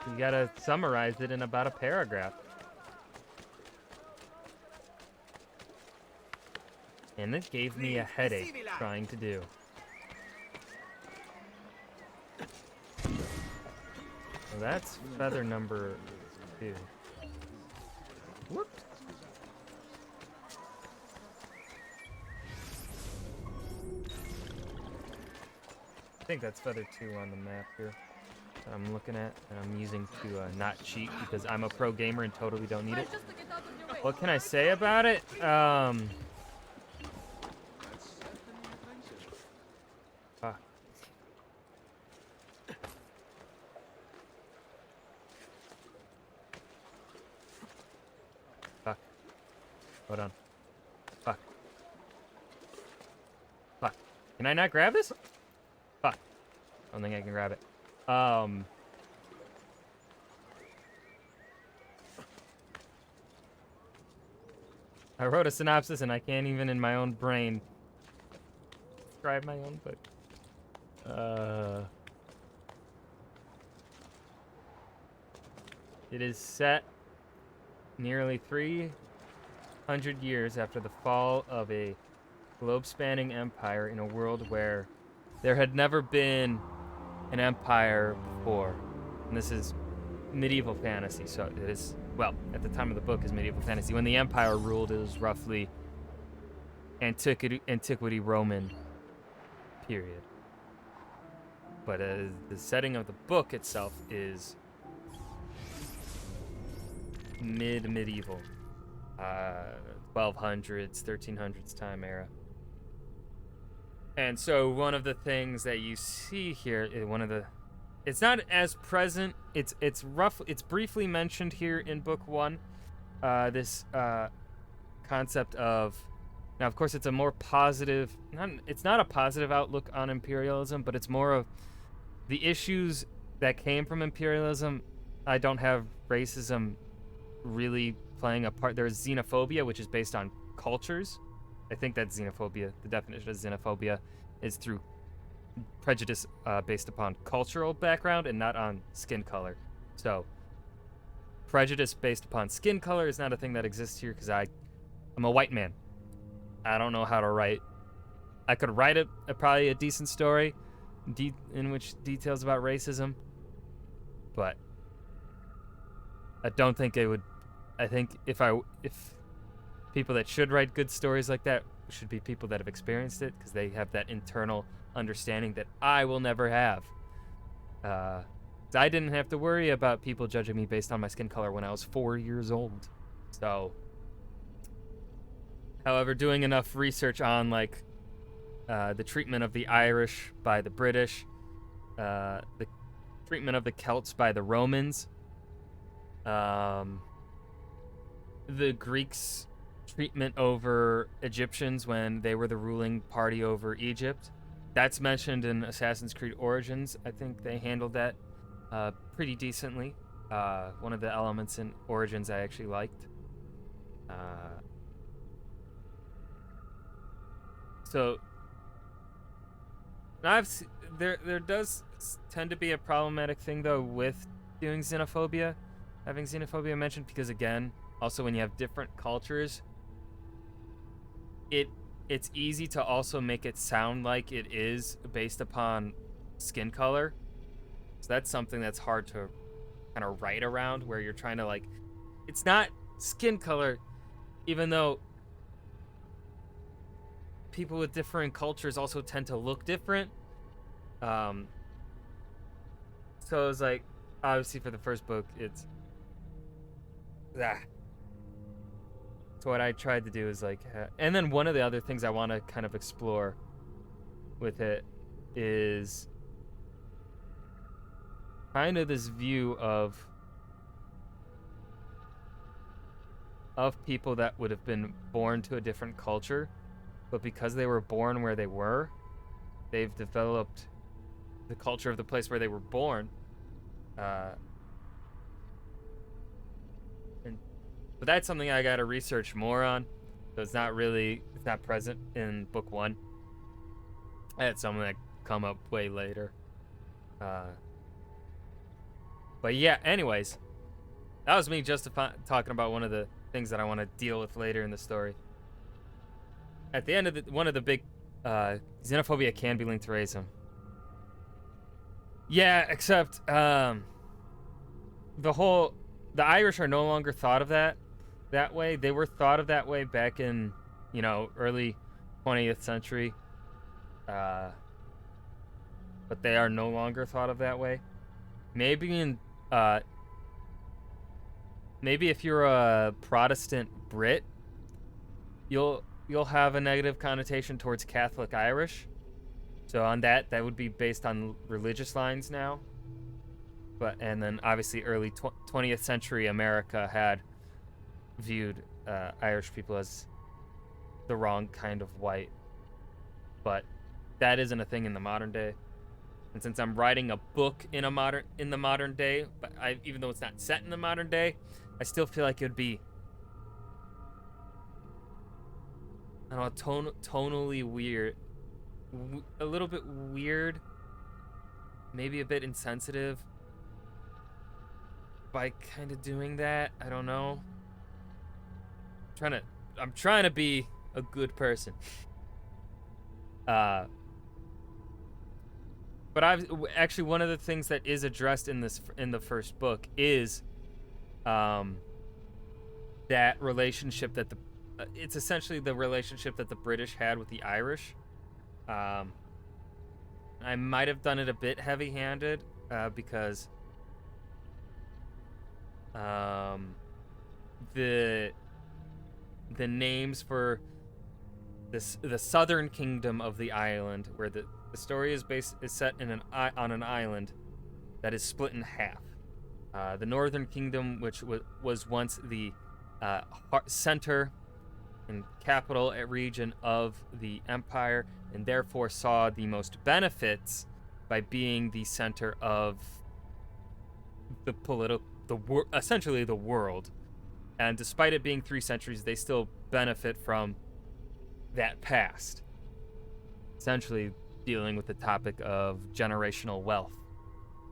You gotta summarize it in about a paragraph. And it gave me a headache trying to do. So that's feather number 2. Whoops. I think that's feather 2 on the map here that I'm looking at, and I'm using to not cheat because I'm a pro gamer and totally don't need it. What can I say about it? Fuck. Hold on. Fuck. Fuck. Can I not grab this? Fuck. I don't think I can grab it. I wrote a synopsis and I can't even in my own brain describe my own book. It is set nearly 300 years after the fall of a globe-spanning empire in a world where there had never been an empire before. And this is medieval fantasy, so it is, well, at the time of the book is medieval fantasy. When the empire ruled, it was roughly antiquity Roman period. But the setting of the book itself is medieval, 1200s, 1300s time era. And so one of the things that you see here, it's not as present. It's briefly mentioned here in book 1. This concept of, now of course it's a more positive, it's not a positive outlook on imperialism, but it's more of the issues that came from imperialism. I don't have racism really playing a part. There's xenophobia, which is based on cultures. I think that's xenophobia. The definition of xenophobia is through prejudice based upon cultural background and not on skin color. So prejudice based upon skin color is not a thing that exists here because I'm a white man. I don't know how to write. I could write probably a decent story in which details about racism, but I don't think it would. I think if people that should write good stories like that should be people that have experienced it, because they have that internal understanding that I will never have. I didn't have to worry about people judging me based on my skin color when I was 4 years old. So, however, doing enough research on the treatment of the Irish by the British, the treatment of the Celts by the Romans, the Greeks' treatment over Egyptians when they were the ruling party over Egypt. That's mentioned in Assassin's Creed Origins. I think they handled that pretty decently. One of the elements in Origins I actually liked. So there does tend to be a problematic thing though with doing xenophobia, having xenophobia mentioned, because again, also when you have different cultures, it's easy to also make it sound like it is based upon skin color. So that's something that's hard to kind of write around, where you're trying to it's not skin color, even though people with different cultures also tend to look different. So it's obviously for the first book, it's So what I tried to do is and then one of the other things I want to kind of explore with it is kind of this view of people that would have been born to a different culture, but because they were born where they were, they've developed the culture of the place where they were born. But that's something I gotta research more on. So it's not present in book 1. I had something that come up way later. But yeah, anyways, that was me just talking about one of the things that I want to deal with later in the story. At the end of one of the big xenophobia can be linked to racism. Yeah, except the Irish are no longer thought of that way. They were thought of that way back in, early 20th century. But they are no longer thought of that way. Maybe if you're a Protestant Brit, you'll have a negative connotation towards Catholic Irish. So on that would be based on religious lines now. And then obviously early 20th century America had viewed Irish people as the wrong kind of white. But that isn't a thing in the modern day. And since I'm writing a book in the modern day, but even though it's not set in the modern day, I still feel like it would be, I don't know, tonally weird, a little bit weird, maybe a bit insensitive by kind of doing that. I don't know. I'm trying to be a good person. But actually one of the things that is addressed in the first book is that relationship that it's essentially the relationship that the British had with the Irish. I might have done it a bit heavy-handed because the names for the southern kingdom of the island, where the story is set in on an island that is split in half. The northern kingdom, which was once the center and capital region of the empire, and therefore saw the most benefits by being the center of essentially the world. And despite it being 3 centuries, they still benefit from that past. Essentially dealing with the topic of generational wealth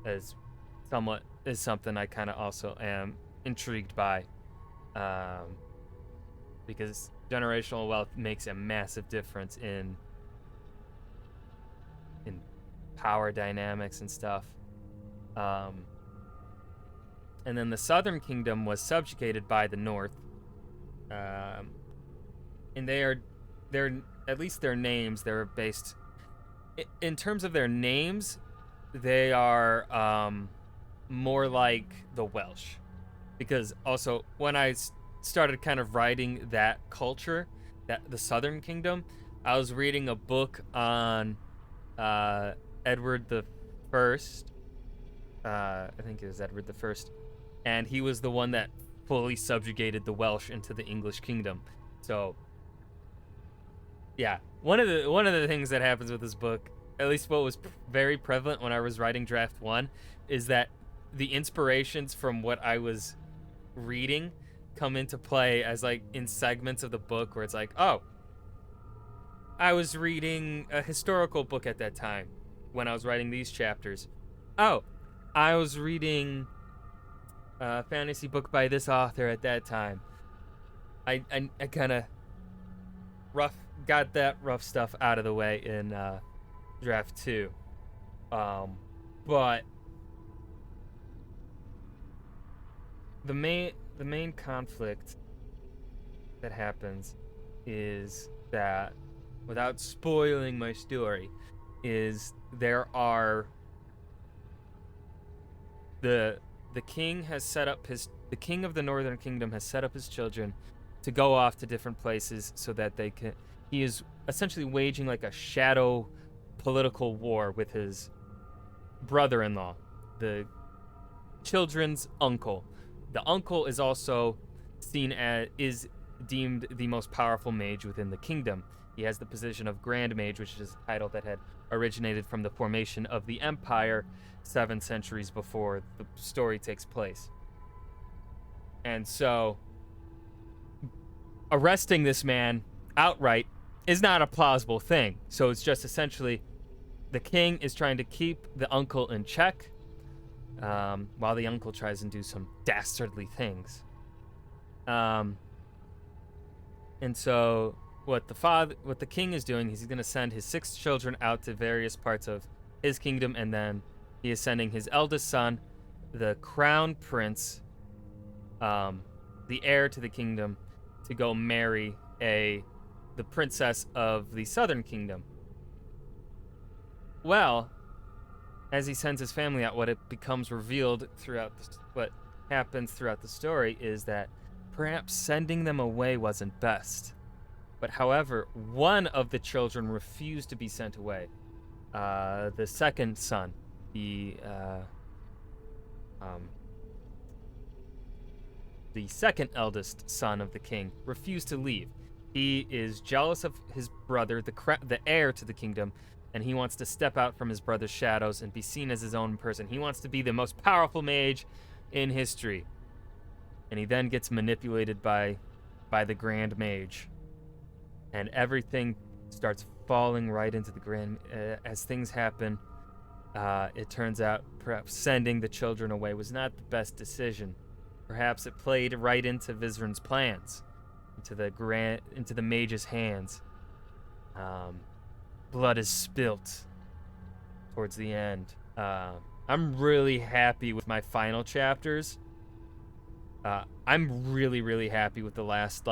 as something I kind of also am intrigued by, because generational wealth makes a massive difference in power dynamics and stuff. And then the southern kingdom was subjugated by the north, and they're at least their names, they're based in terms of their names, they are more like the Welsh, because also when I started kind of writing that culture, that the southern kingdom, I was reading a book on Edward the First. I think it was Edward the First, and he was the one that fully subjugated the Welsh into the English kingdom. So yeah, one of the things that happens with this book, at least what was very prevalent when I was writing draft 1, is that the inspirations from what I was reading come into play as like in segments of the book where it's like, oh, I was reading a historical book at that time when I was writing these chapters. Oh, I was reading a fantasy book by this author at that time. I kind of got that rough stuff out of the way in draft 2. But the main conflict that happens is that, without spoiling my story, is there are the king has set up the king of the northern kingdom has set up his children to go off to different places so that he is essentially waging like a shadow political war with his brother-in-law, the children's uncle. The uncle is also is deemed the most powerful mage within the kingdom. He has the position of Grand Mage, which is a title that had originated from the formation of the Empire 7 centuries before the story takes place. And so, arresting this man outright is not a plausible thing. So it's just essentially the king is trying to keep the uncle in check, while the uncle tries and do some dastardly things. And so what the king is doing is he's going to send his 6 children out to various parts of his kingdom, and then he is sending his eldest son, the crown prince, the heir to the kingdom, to go marry the princess of the southern kingdom. Well, as he sends his family out, what it becomes revealed what happens throughout the story is that perhaps sending them away wasn't best. But however, one of the children refused to be sent away. The second son, the second eldest son of the king, refused to leave. He is jealous of his brother, the heir to the kingdom, and he wants to step out from his brother's shadows and be seen as his own person. He wants to be the most powerful mage in history. And he then gets manipulated by the Grand Mage. And everything starts falling right into the Grand... as things happen, it turns out perhaps sending the children away was not the best decision. Perhaps it played right into Vizrin's plans, into the mage's hands. Blood is spilt towards the end. I'm really happy with my final chapters. I'm really, really happy with the last,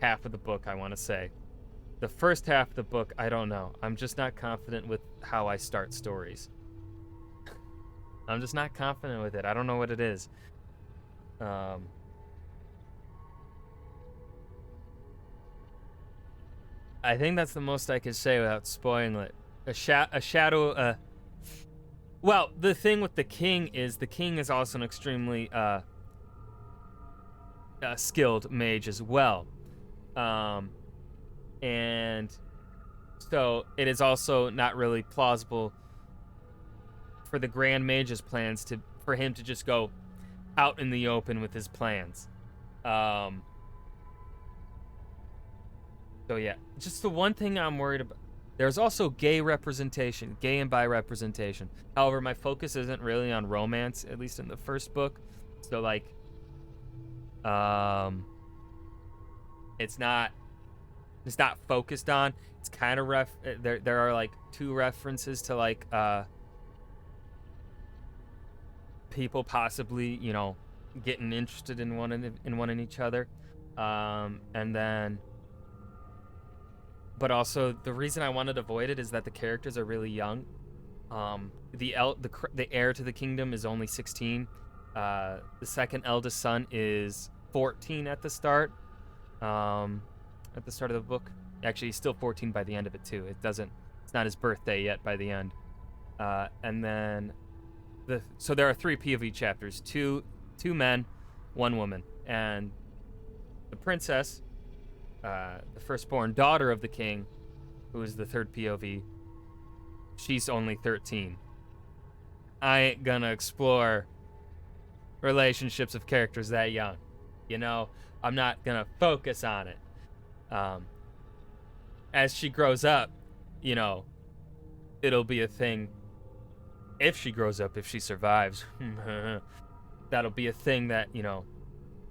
half of the book, I want to say. The first half of the book, I don't know. I'm just not confident with how I start stories. I'm just not confident with it. I don't know what it is. I think that's the most I could say without spoiling it. A shadow. Well, the thing with the king is also an extremely skilled mage as well, and so it is also not really plausible for the Grand Mage's plans for him to just go out in the open with his plans. So yeah, just the one thing I'm worried about. There's also gay representation, gay and bi representation. However, my focus isn't really on romance, at least in the first book. So like, it's not focused on. It's kind of there are like 2 references to like people possibly, you know, getting interested in one in each other, and then. But also, the reason I wanted to avoid it is that the characters are really young. The heir to the kingdom is only 16. The second eldest son is 14 at the start. At the start of the book, actually, he's still 14 by the end of it too. It's not his birthday yet by the end. And then, so there are 3 POV chapters: 2 men, 1 woman, and the princess. The firstborn daughter of the king, who is the 3rd POV, she's only 13. I ain't gonna explore relationships of characters that young. You know, I'm not gonna focus on it. As she grows up, you know, it'll be a thing. If she grows up, if she survives, that'll be a thing that, you know,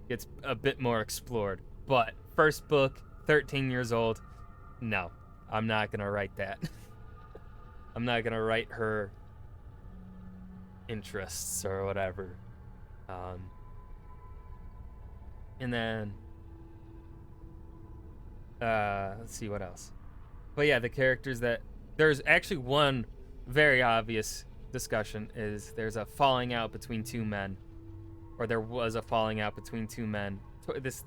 gets a bit more explored. But first book, 13 years old, no, I'm not gonna write that. I'm not gonna write her interests or whatever. And then, let's see what else. But yeah, the characters there's actually one very obvious discussion is there's a falling out between 2 men, or there was a falling out between 2 men. This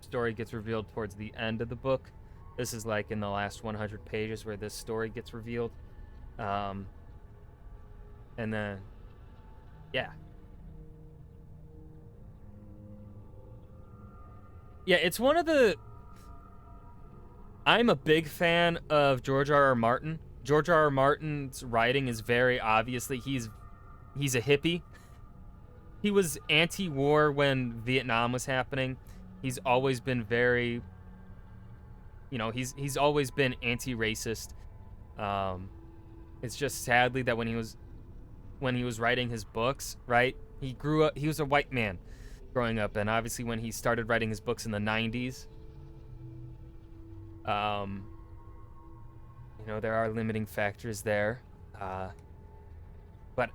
story gets revealed towards the end of the book. This is like in the last 100 pages where this story gets revealed. And then, yeah. Yeah, it's one of the... I'm a big fan of George R.R. Martin. George R.R. Martin's writing is very obviously... He's a hippie. He was anti-war when Vietnam was happening. He's always been very, you know, he's always been anti-racist. It's just sadly that when he was writing his books, right? He was a white man growing up, and obviously when he started writing his books in the 90s, you know, there are limiting factors there. But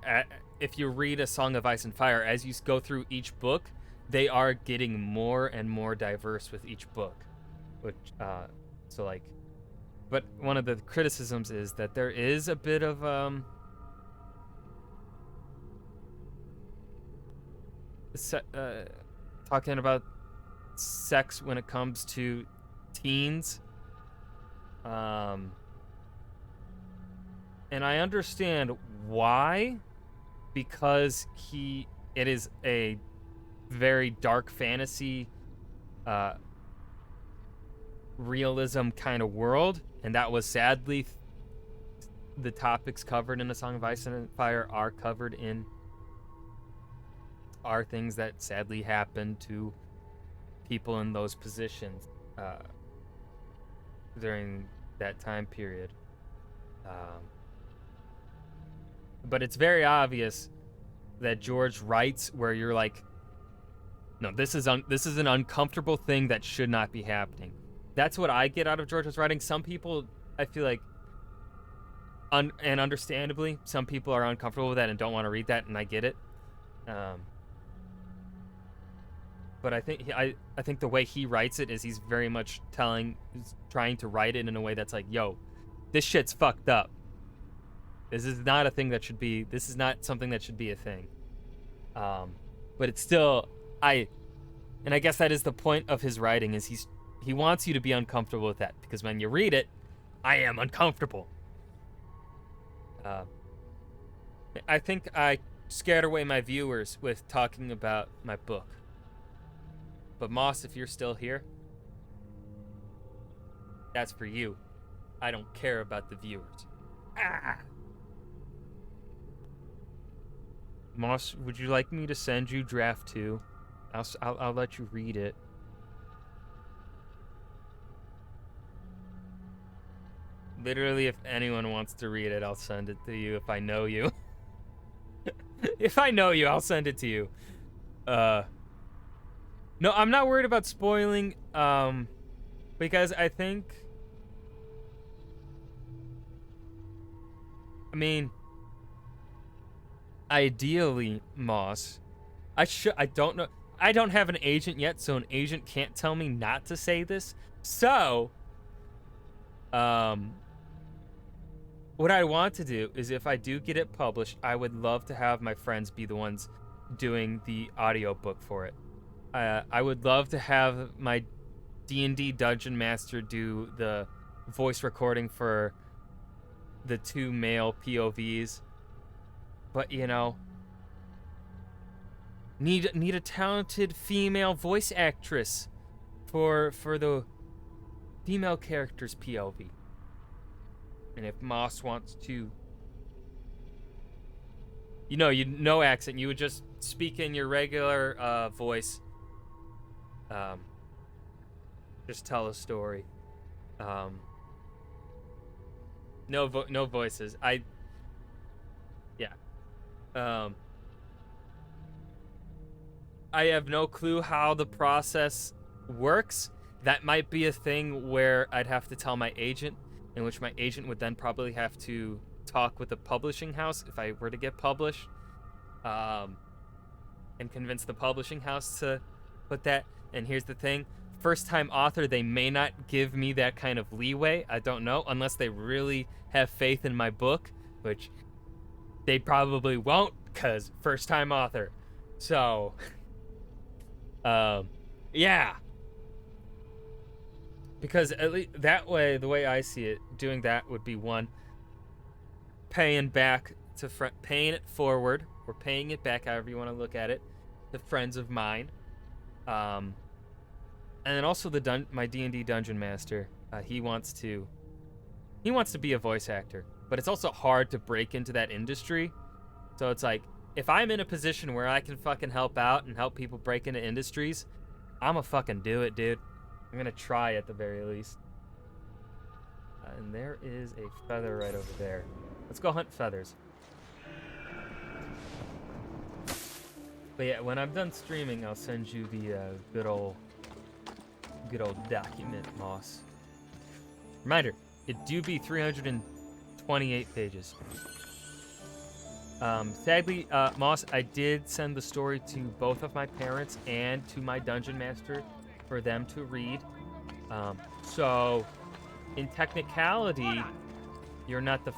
if you read A Song of Ice and Fire, as you go through each book, they are getting more and more diverse with each book. Which, so like, but one of the criticisms is that there is a bit of, talking about sex when it comes to teens. And I understand why, because it is a very dark fantasy, realism kind of world, and that was sadly the topics covered in A Song of Ice and Fire are things that sadly happen to people in those positions during that time period. But it's very obvious that George writes where you're like, no, this is an uncomfortable thing that should not be happening. That's what I get out of George's writing. Some people, I feel like, and understandably, some people are uncomfortable with that and don't want to read that, and I get it. but I think I think the way he writes it is he's very much trying to write it in a way that's like, yo, this shit's fucked up. This is not a thing that should be. This is not something that should be a thing. But it's still, and I guess that is the point of his writing, is he wants you to be uncomfortable with that, because when you read it, I am uncomfortable. I think I scared away my viewers with talking about my book. But Moss, if you're still here, that's for you. I don't care about the viewers. Moss, would you like me to send you draft 2? I'll let you read it. Literally, if anyone wants to read it, I'll send it to you if I know you. If I know you, I'll send it to you. No, I'm not worried about spoiling, because I think, I mean, ideally, Moss, I don't know. I don't have an agent yet, so an agent can't tell me not to say this. So, what I want to do is, if I do get it published, I would love to have my friends be the ones doing the audiobook for it. I would love to have my D&D Dungeon Master do the voice recording for the 2 male POVs. But, you know, need a talented female voice actress for the female character's POV. And if Moss wants to, no accent, you would just speak in your regular voice. Just tell a story. No voices. I have no clue how the process works. That might be a thing where I'd have to tell my agent, in which my agent would then probably have to talk with the publishing house if I were to get published, and convince the publishing house to put that. And here's the thing, first-time author, they may not give me that kind of leeway. I don't know, unless they really have faith in my book, which they probably won't, because first-time author. So, yeah. Because at least that way, the way I see it, doing that would be one, paying back to paying it forward, or paying it back, however you want to look at it, to friends of mine. And then also my D&D Dungeon Master, he wants to be a voice actor, but it's also hard to break into that industry. So it's like, if I'm in a position where I can fucking help out and help people break into industries, I'ma fucking do it, dude. I'm gonna try at the very least. And there is a feather right over there. Let's go hunt feathers. But yeah, when I'm done streaming, I'll send you the good old document, Moss. Reminder, it do be 328 pages. Sadly, Moss, I did send the story to both of my parents and to my dungeon master for them to read. So, in technicality, you're not the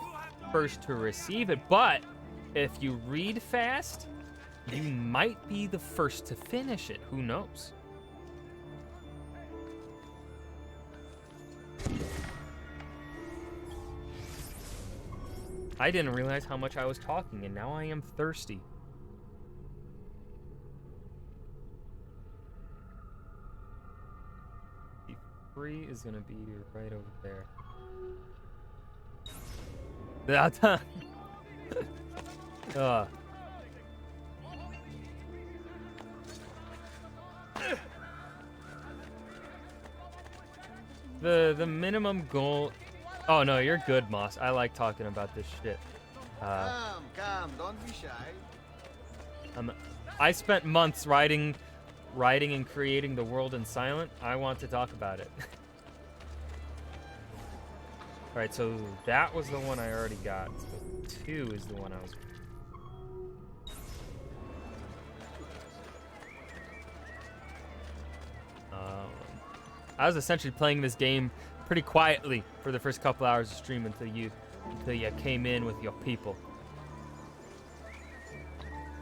first to receive it, but if you read fast, you might be the first to finish it. Who knows? I didn't realize how much I was talking, and now I am thirsty. The 3 is gonna be right over there. The minimum goal. Oh no, you're good, Moss. I like talking about this shit. Come, don't be shy. I spent months writing and creating the world in Silent. I want to talk about it. Alright, so that was the one I already got. So 2 is the one I was... I was essentially playing this game pretty quietly for the first couple hours of stream until you came in with your people.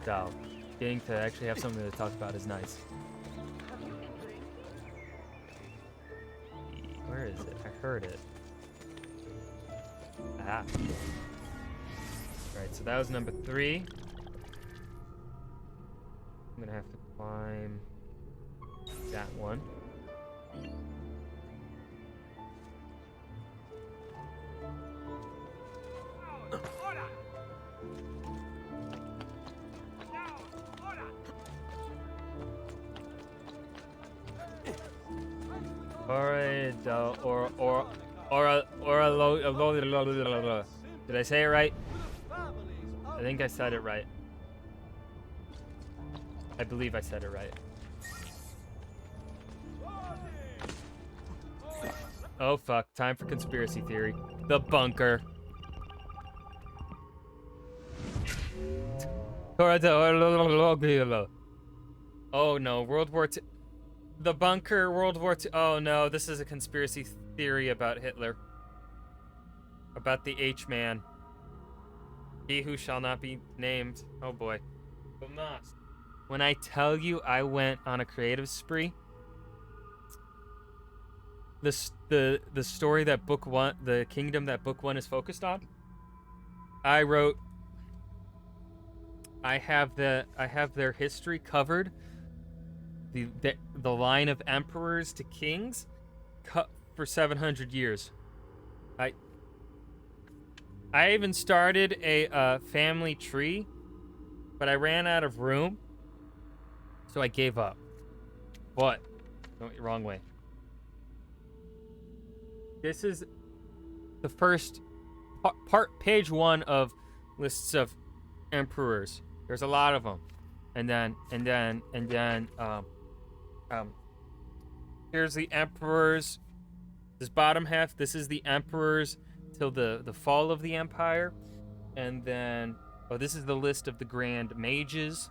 So, getting to actually have something to talk about is nice. Where is it? I heard it. Ah. Alright, so that was number 3. I'm gonna have to climb that one. Did I say it right? I think I said it right. I believe I said it right. Oh fuck, time for conspiracy theory. The bunker. Oh no, World War II. The bunker, World War II. Oh no, this is a conspiracy theory about Hitler. About the H-Man. He who shall not be named. Oh boy. When I tell you I went on a creative spree, the story that book 1, the kingdom that book 1 is focused on, I have their history covered. The line of emperors to kings cut for 700 years. I even started a family tree, but I ran out of room, so I gave up. But, no, wrong way. This is the first page 1 of lists of emperors. There's a lot of them, and then here's the emperors. This bottom half, this is the emperors till the fall of the empire, and then this is the list of the grand mages,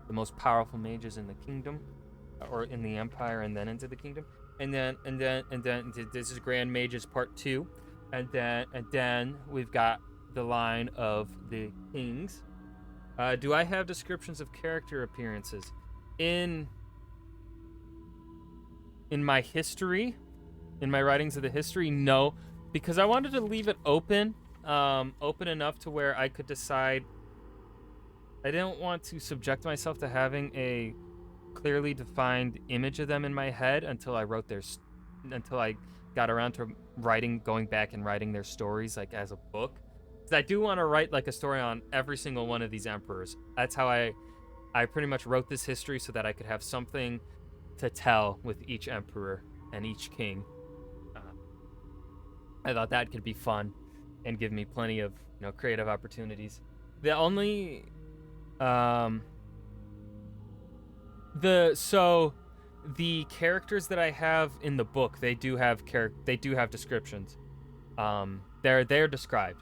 the most powerful mages in the kingdom, or in the empire, and then into the kingdom, and then this is grand mages part 2, and then we've got the line of the kings. Do I have descriptions of character appearances in my history, in my writings of the history? No. Because I wanted to leave it open, open enough to where I could decide. I didn't want to subject myself to having a clearly defined image of them in my head until I got around to going back and writing their stories like as a book. Because I do want to write like a story on every single one of these emperors. That's how I pretty much wrote this history so that I could have something to tell with each emperor and each king. I thought that could be fun and give me plenty of, creative opportunities. The only the characters that I have in the book, they do have descriptions. They're described.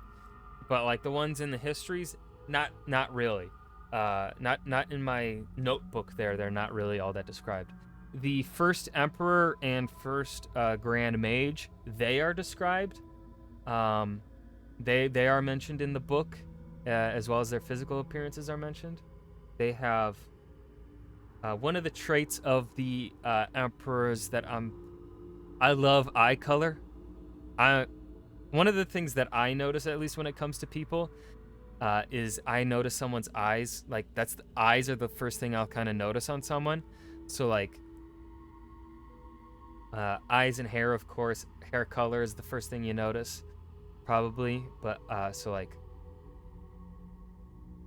But like the ones in the histories, not really. Not in my notebook they're not really all that described. The first emperor and first grand mage, they are described. They are mentioned in the book, as well as their physical appearances are mentioned. They have one of the traits of the emperors that I love eye color. One of the things that I notice, at least when it comes to people, is I notice someone's eyes. Like eyes are the first thing I'll kind of notice on someone. So like. Eyes and hair, of course. Hair color is the first thing you notice, probably. But so like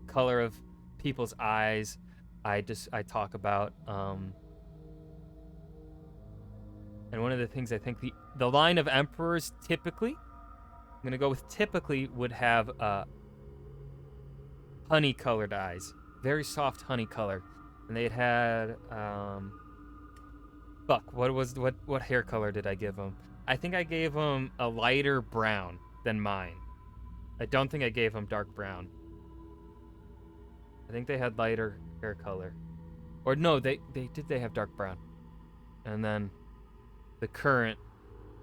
color of people's eyes, I talk about. And one of the things I think the line of emperors typically, I'm gonna go with typically, would have honey-colored eyes, very soft honey color, and they had Fuck, what hair color did I give him? I think I gave him a lighter brown than mine. I don't think I gave him dark brown. I think they had lighter hair color. Or no, they have dark brown. And then the current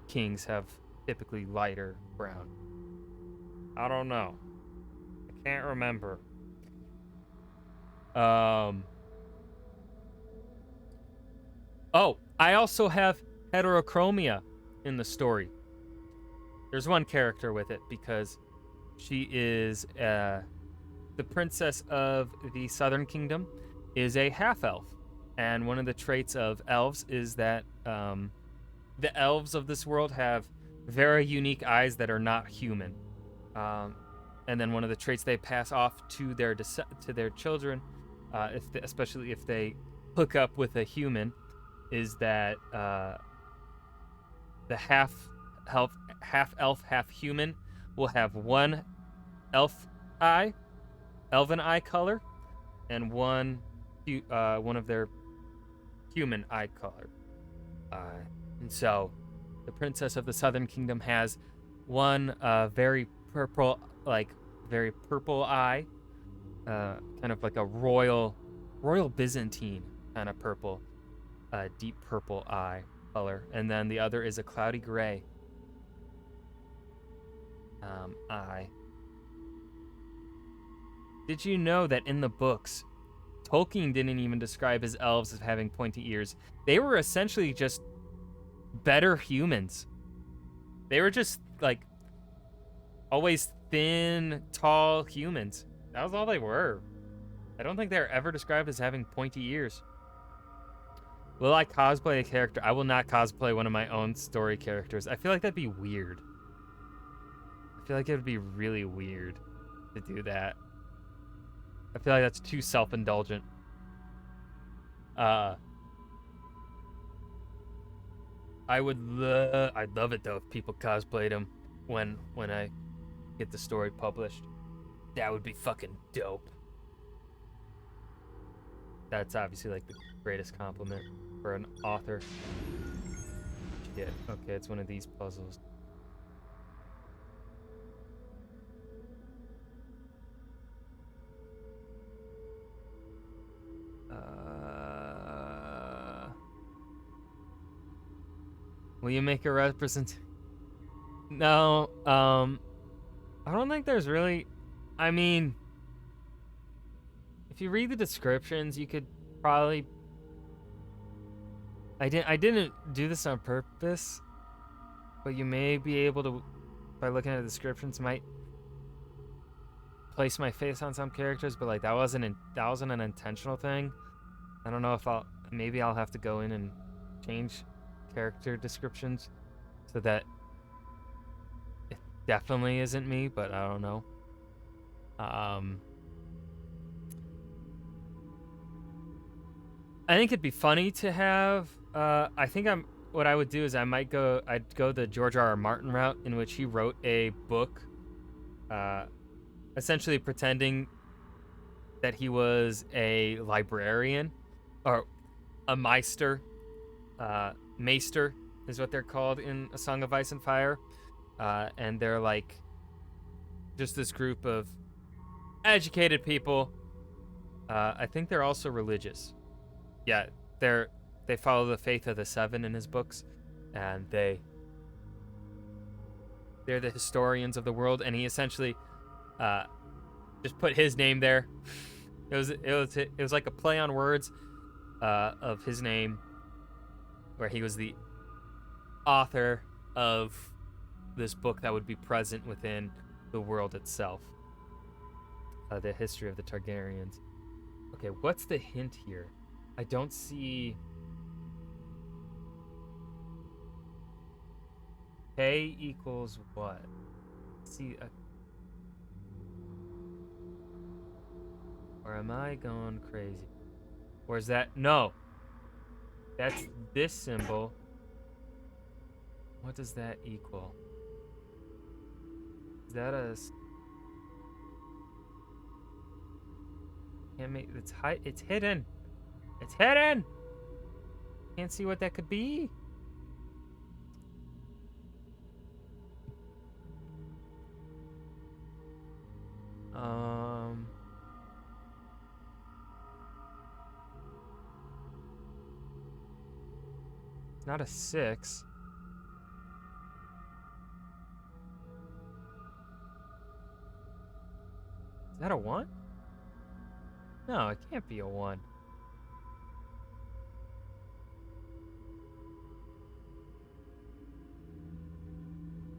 kings have typically lighter brown. I don't know. I can't remember. Oh, I also have heterochromia in the story. There's one character with it because she is the princess of the Southern Kingdom is a half-elf. And one of the traits of elves is that the elves of this world have very unique eyes that are not human. And then one of the traits they pass off to their children, especially if they hook up with a human, is that the half-elf, half-human will have one elven eye color, and one of their human eye color. And so the princess of the Southern Kingdom has one very purple eye, kind of like a royal Byzantine kind of purple, deep purple eye color, and then the other is a cloudy gray eye. Did you know that in the books, Tolkien didn't even describe his elves as having pointy ears? They were essentially just better humans. They were just like always thin, tall humans. That was all they were. I don't think they were ever described as having pointy ears. Will I cosplay a character? I will not cosplay one of my own story characters. I feel like that'd be weird. I feel like it would be really weird to do that. I feel like that's too self-indulgent. I'd love it though if people cosplayed him when I get the story published. That would be fucking dope. That's obviously like the greatest compliment for an author. Yeah, okay, it's one of these puzzles. Will you make a represent? No, I don't think there's really. I mean, if you read the descriptions, you could probably. I didn't do this on purpose, but you may be able to, by looking at the descriptions, might place my face on some characters, but like that wasn't an intentional thing. I don't know if maybe I'll have to go in and change character descriptions so that it definitely isn't me, but I don't know. I think it'd be funny to have what I would do is I'd go the George R.R. Martin route, in which he wrote a book essentially pretending that he was a librarian or a Meister. Maester is what they're called in A Song of Ice and Fire. And they're like just this group of educated people. I think they're also religious. Yeah, they follow the faith of the Seven in his books, and they're the historians of the world, and he essentially just put his name there. It was like a play on words of his name, where he was the author of this book that would be present within the world itself. The history of the Targaryens. Okay, what's the hint here? I don't see... K equals what? See, or am I going crazy? Or is that... No! That's this symbol. What does that equal? Is that a... Can't make... It's hidden! It's hidden! Can't see what that could be. It's not a 6. Is that a 1? No, it can't be a 1.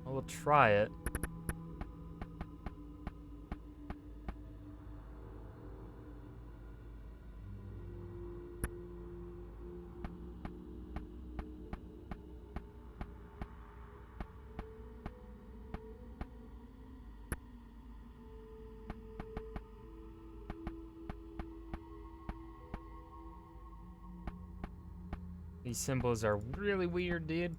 Well, we'll try it. These symbols are really weird, dude.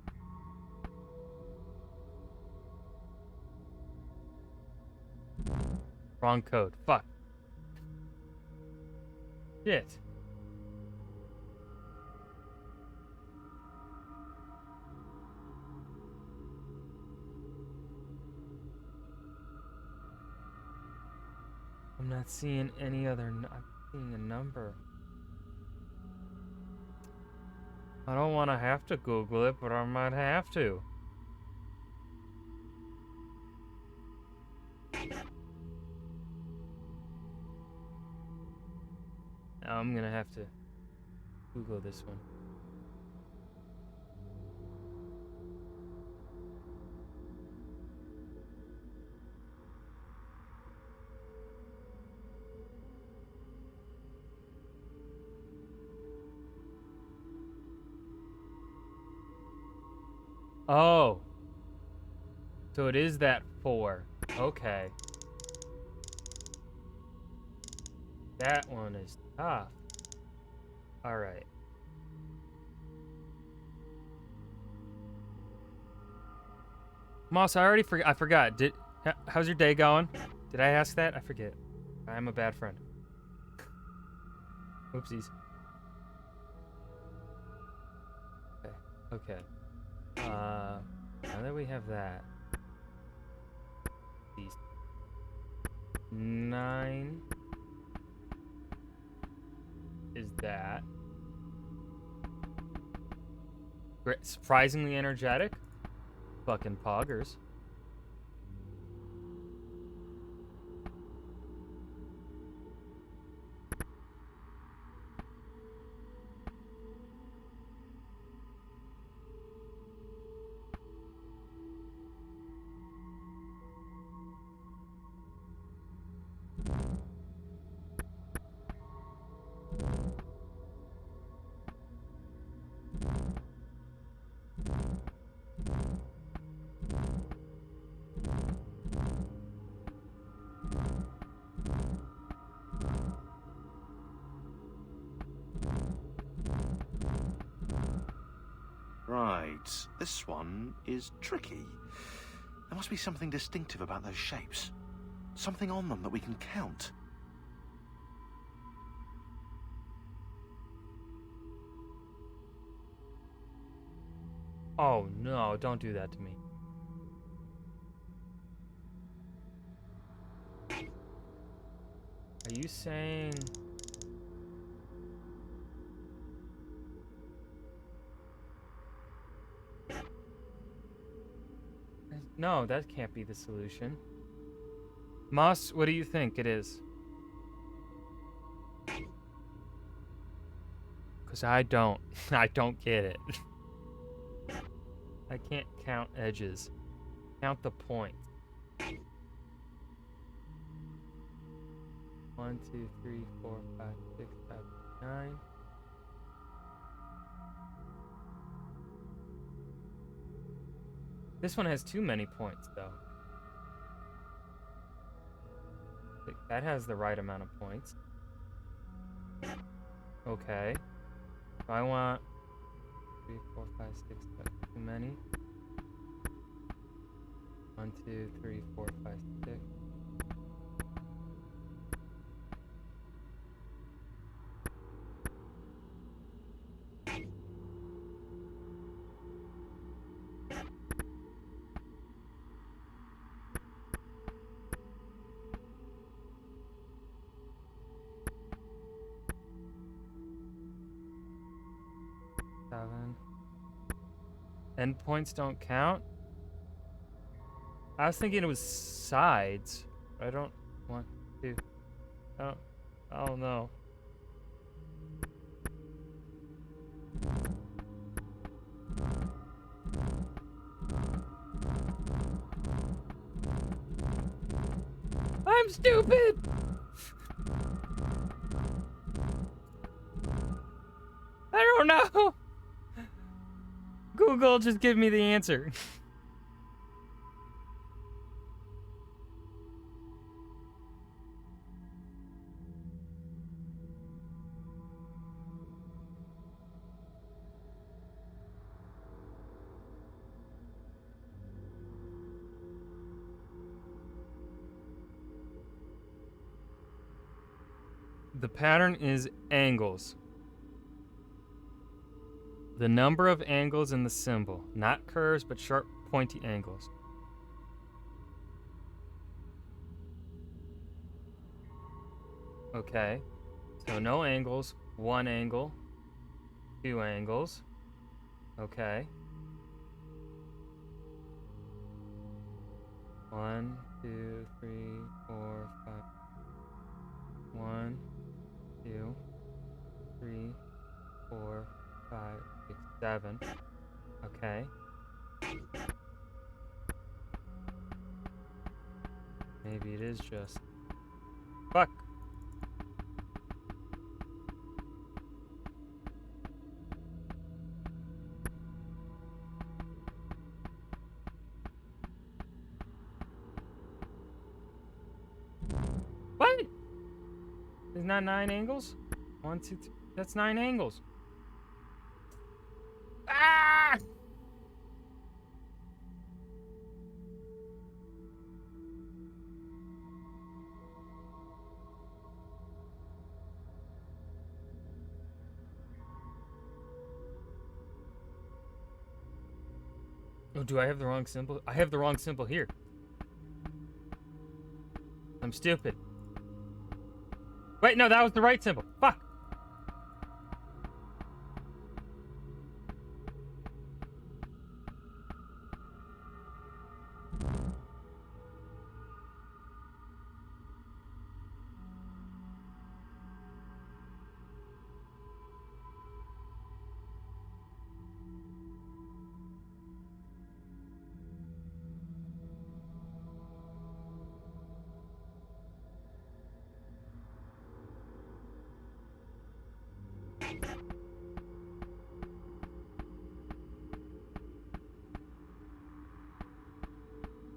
Wrong code. Fuck. Shit. I'm not seeing any other. I'm seeing a number. I don't want to have to Google it, but I might have to. I'm gonna have to Google this one. Oh. So it is that 4. Okay. That one is tough. Alright. Moss, I forgot. How's your day going? Did I ask that? I forget. I'm a bad friend. Oopsies. Okay. Now that we have that. These 9 is that. Great. Surprisingly energetic. Fucking poggers. Right, this one is tricky. There must be something distinctive about those shapes. Something on them that we can count. Oh no, don't do that to me. Are you saying... No, that can't be the solution. Moss, what do you think it is? Because I don't. I don't get it. I can't count edges. Count the points. 1, 2, 3, 4, 5, 6, 7, 9. This one has too many points, though. That has the right amount of points. Okay. So I want 3, 4, 5, 6, that's too many. 1, 2, 3, 4, 5, 6. Endpoints don't count? I was thinking it was sides. I don't want to. I don't know. I'm stupid! I don't know! Google, just give me the answer. The pattern is angles. The number of angles in the symbol. Not curves, but sharp, pointy angles. Okay. So no angles. 1 angle. 2 angles. Okay. 1, 2, 3, 4, 5. 1, 2, 3, 4, 5, 6, 7. Okay. Maybe it is just... Fuck! What? There's not 9 angles? 1, 2, 3. That's 9 angles. Ah! Oh, do I have the wrong symbol? I have the wrong symbol here. I'm stupid. Wait, no, that was the right symbol. Fuck.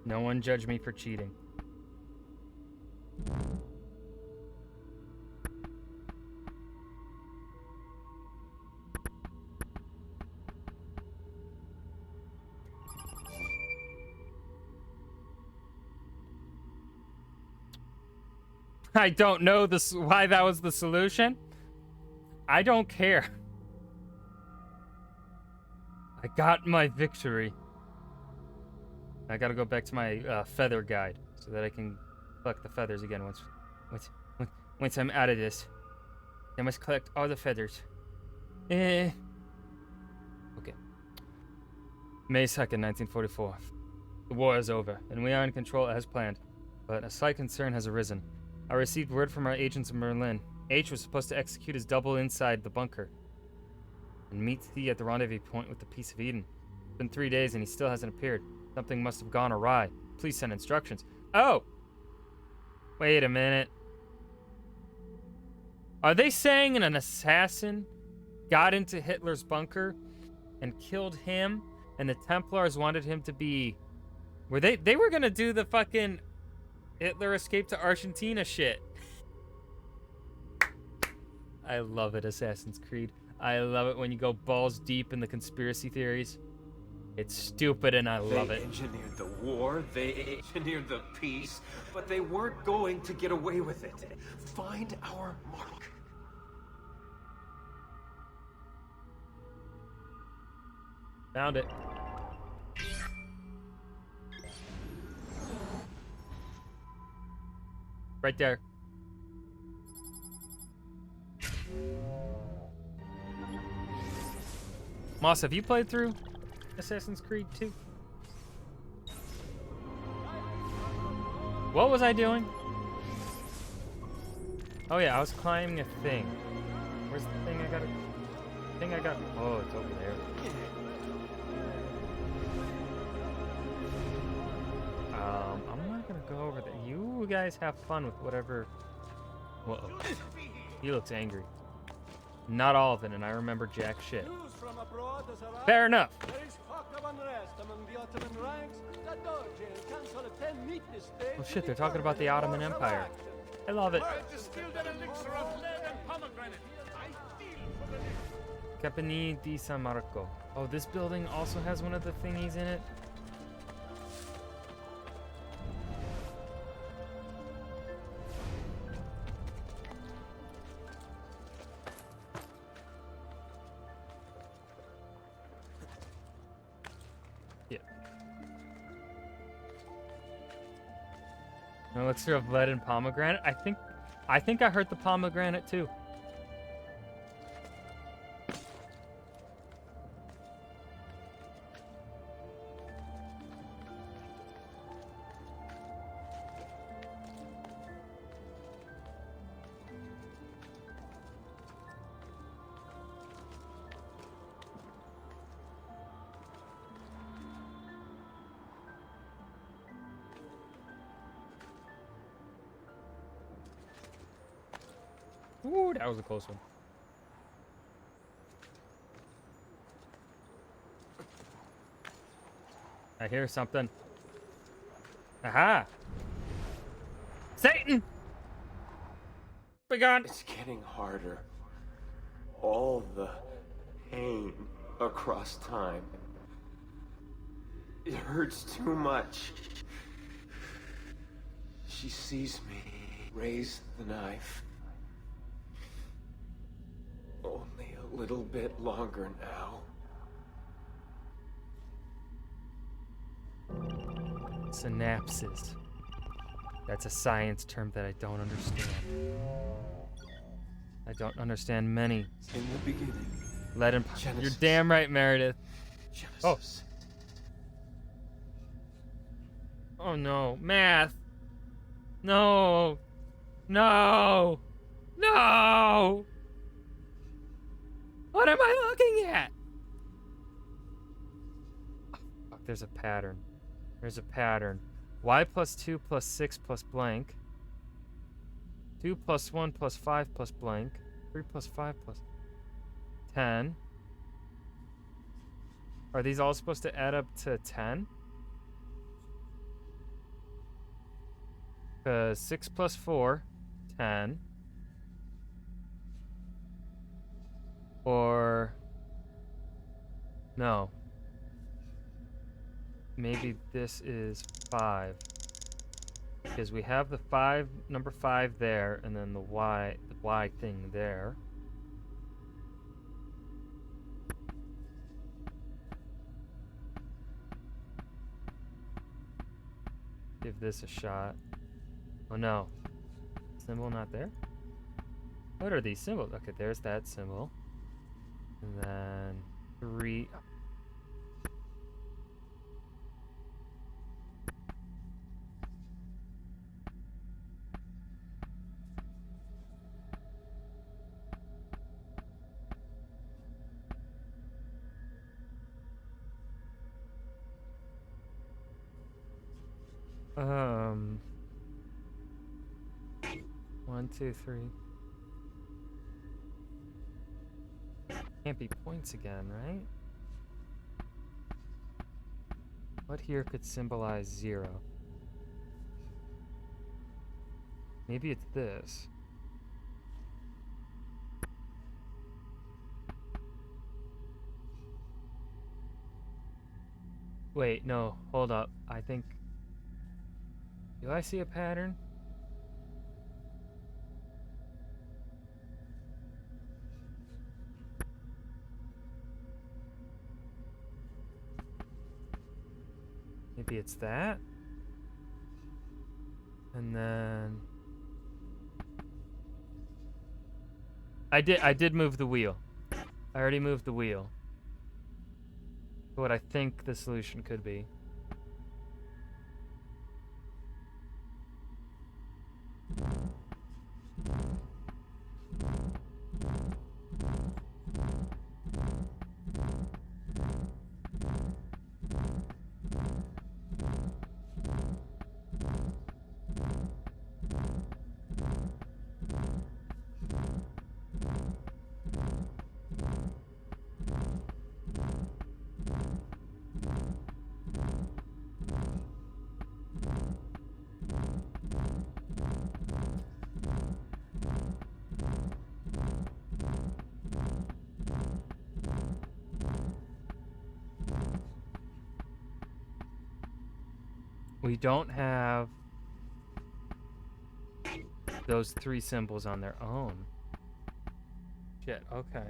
No one judge me for cheating. I don't know this why that was the solution. I don't care. I got my victory. I gotta go back to my feather guide so that I can collect the feathers again once I'm out of this. I must collect all the feathers. Okay. May 2nd, 1944. The war is over, and we are in control as planned. But a slight concern has arisen. I received word from our agents in Berlin. H was supposed to execute his double inside the bunker and meet T at the rendezvous point with the Piece of Eden. It's been 3 days and he still hasn't appeared. Something must have gone awry. Please send instructions. Oh! Wait a minute. Are they saying an assassin got into Hitler's bunker and killed him, and the Templars wanted him to be... They were gonna do the fucking Hitler escape to Argentina shit. I love it, Assassin's Creed. I love it when you go balls deep in the conspiracy theories. It's stupid and I love it. They engineered the war, they engineered the peace, but they weren't going to get away with it. Find our mark. Found it. Right there. Moss, have you played through Assassin's Creed 2. What was I doing? Oh yeah, I was climbing a thing. Where's the thing I got? Oh, it's over there. I'm not gonna go over there. You guys have fun with whatever. Whoa. He looks angry. Not all of it, and I remember jack shit. Fair enough. There is talk of unrest among the Ottoman ranks. The Doge will cancel a 10-meet this day. Oh shit, they're talking about the Ottoman Empire. I love it. I distilled an elixir of lead and pomegranate. I feel for the Capani di San Marco. Oh, this building also has one of the thingies in it. Yeah. An elixir of lead and pomegranate. I think I heard the pomegranate too. Ooh, that was a close one. I hear something. Aha! Satan! Begone! It's getting harder. All the pain across time. It hurts too much. She sees me raise the knife. Only a little bit longer now. Synapses. That's a science term that I don't understand. I don't understand many. In the beginning. Lead and Genesis. You're damn right, Meredith. Genesis. Oh no, math. No. No. No. What am I looking at? Oh, fuck, there's a pattern. There's a pattern. Y plus 2 plus 6 plus blank. 2 plus 1 plus 5 plus blank. 3 plus 5 plus 10. Are these all supposed to add up to 10? Because 6 plus 4, 10. Or... no. Maybe this is 5. Because we have the number 5 there, and then the Y thing there. Give this a shot. Oh no. Symbol not there? What are these symbols? Okay, there's that symbol. And then 3. One, two, 3. Can't be points again, right? What here could symbolize 0? Maybe it's this. Wait, no, hold up. I think... do I see a pattern? Maybe it's that. And then I did move the wheel. I already moved the wheel. what I think the solution could be. We don't have those three symbols on their own. Shit, okay.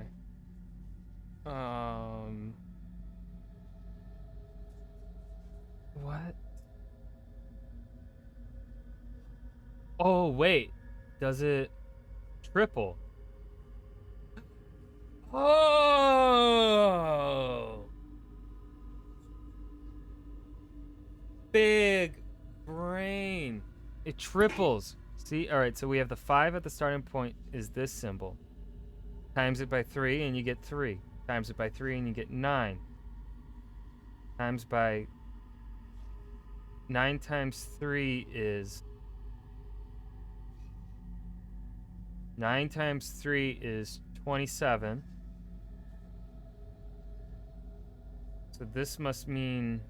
What? Oh, wait. Does it triple? Oh! Big brain. It triples. See? All right, so we have the 5 at the starting point is this symbol. Times it by 3 and you get 3. Times it by 3 and you get 9. Times by 9 times 3 is 9 times 3 is 27. So this must mean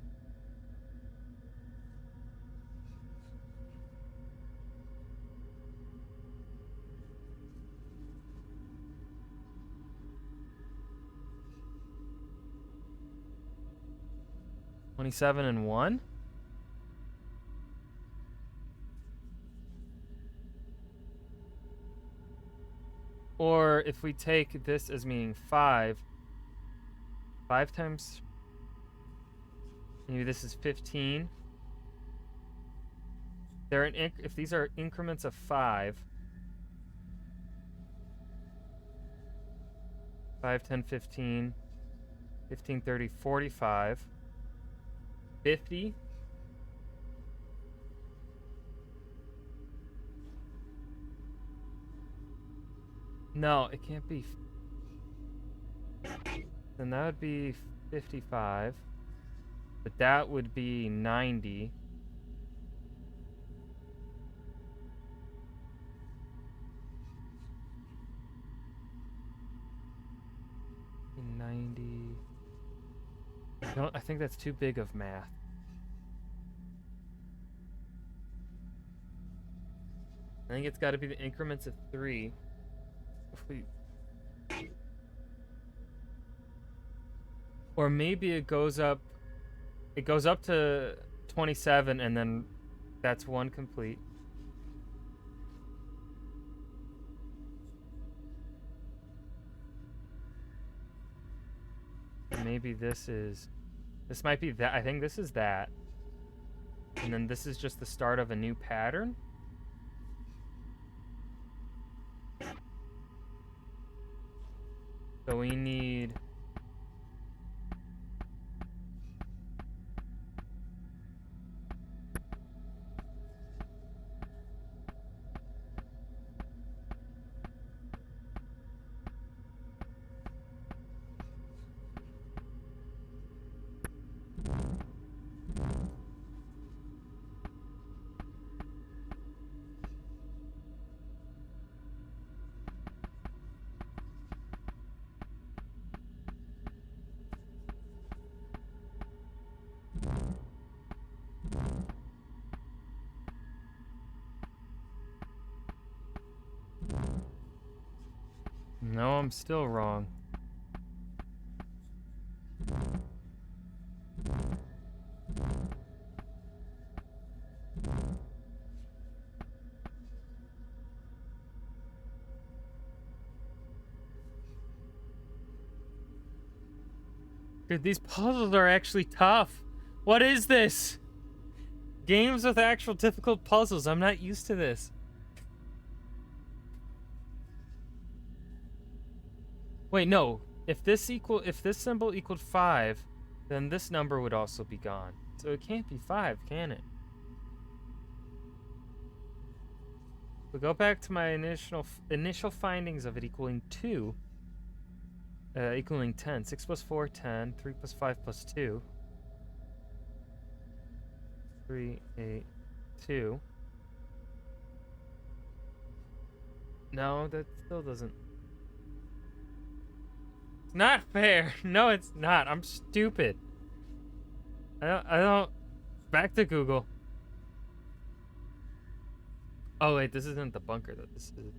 $27 and 1? Or if we take this as meaning 5 times, maybe this is 15. If these are increments of 5, 5, 10, 15, 15, 30, 45, 50. No, it can't be. Then that would be 55. But that would be 90. I think that's too big of math. I think it's got to be the increments of 3. Or maybe it goes up to 27 and then that's 1 complete. Maybe this might be that. I think this is that. And then this is just the start of a new pattern. So we need No, I'm still wrong. Dude, these puzzles are actually tough. What is this? Games with actual difficult puzzles. I'm not used to this. Wait, no. If this symbol equaled 5, then this number would also be gone. So it can't be 5, can it? We go back to my initial findings of it equaling 2, equaling 10. 6 plus 4, 10. 3 plus 5 plus 2. 3, 8, 2. No, that still doesn't. It's not fair. No, it's not. I'm stupid. I don't. Back to Google. Oh wait, this isn't the bunker though. This is.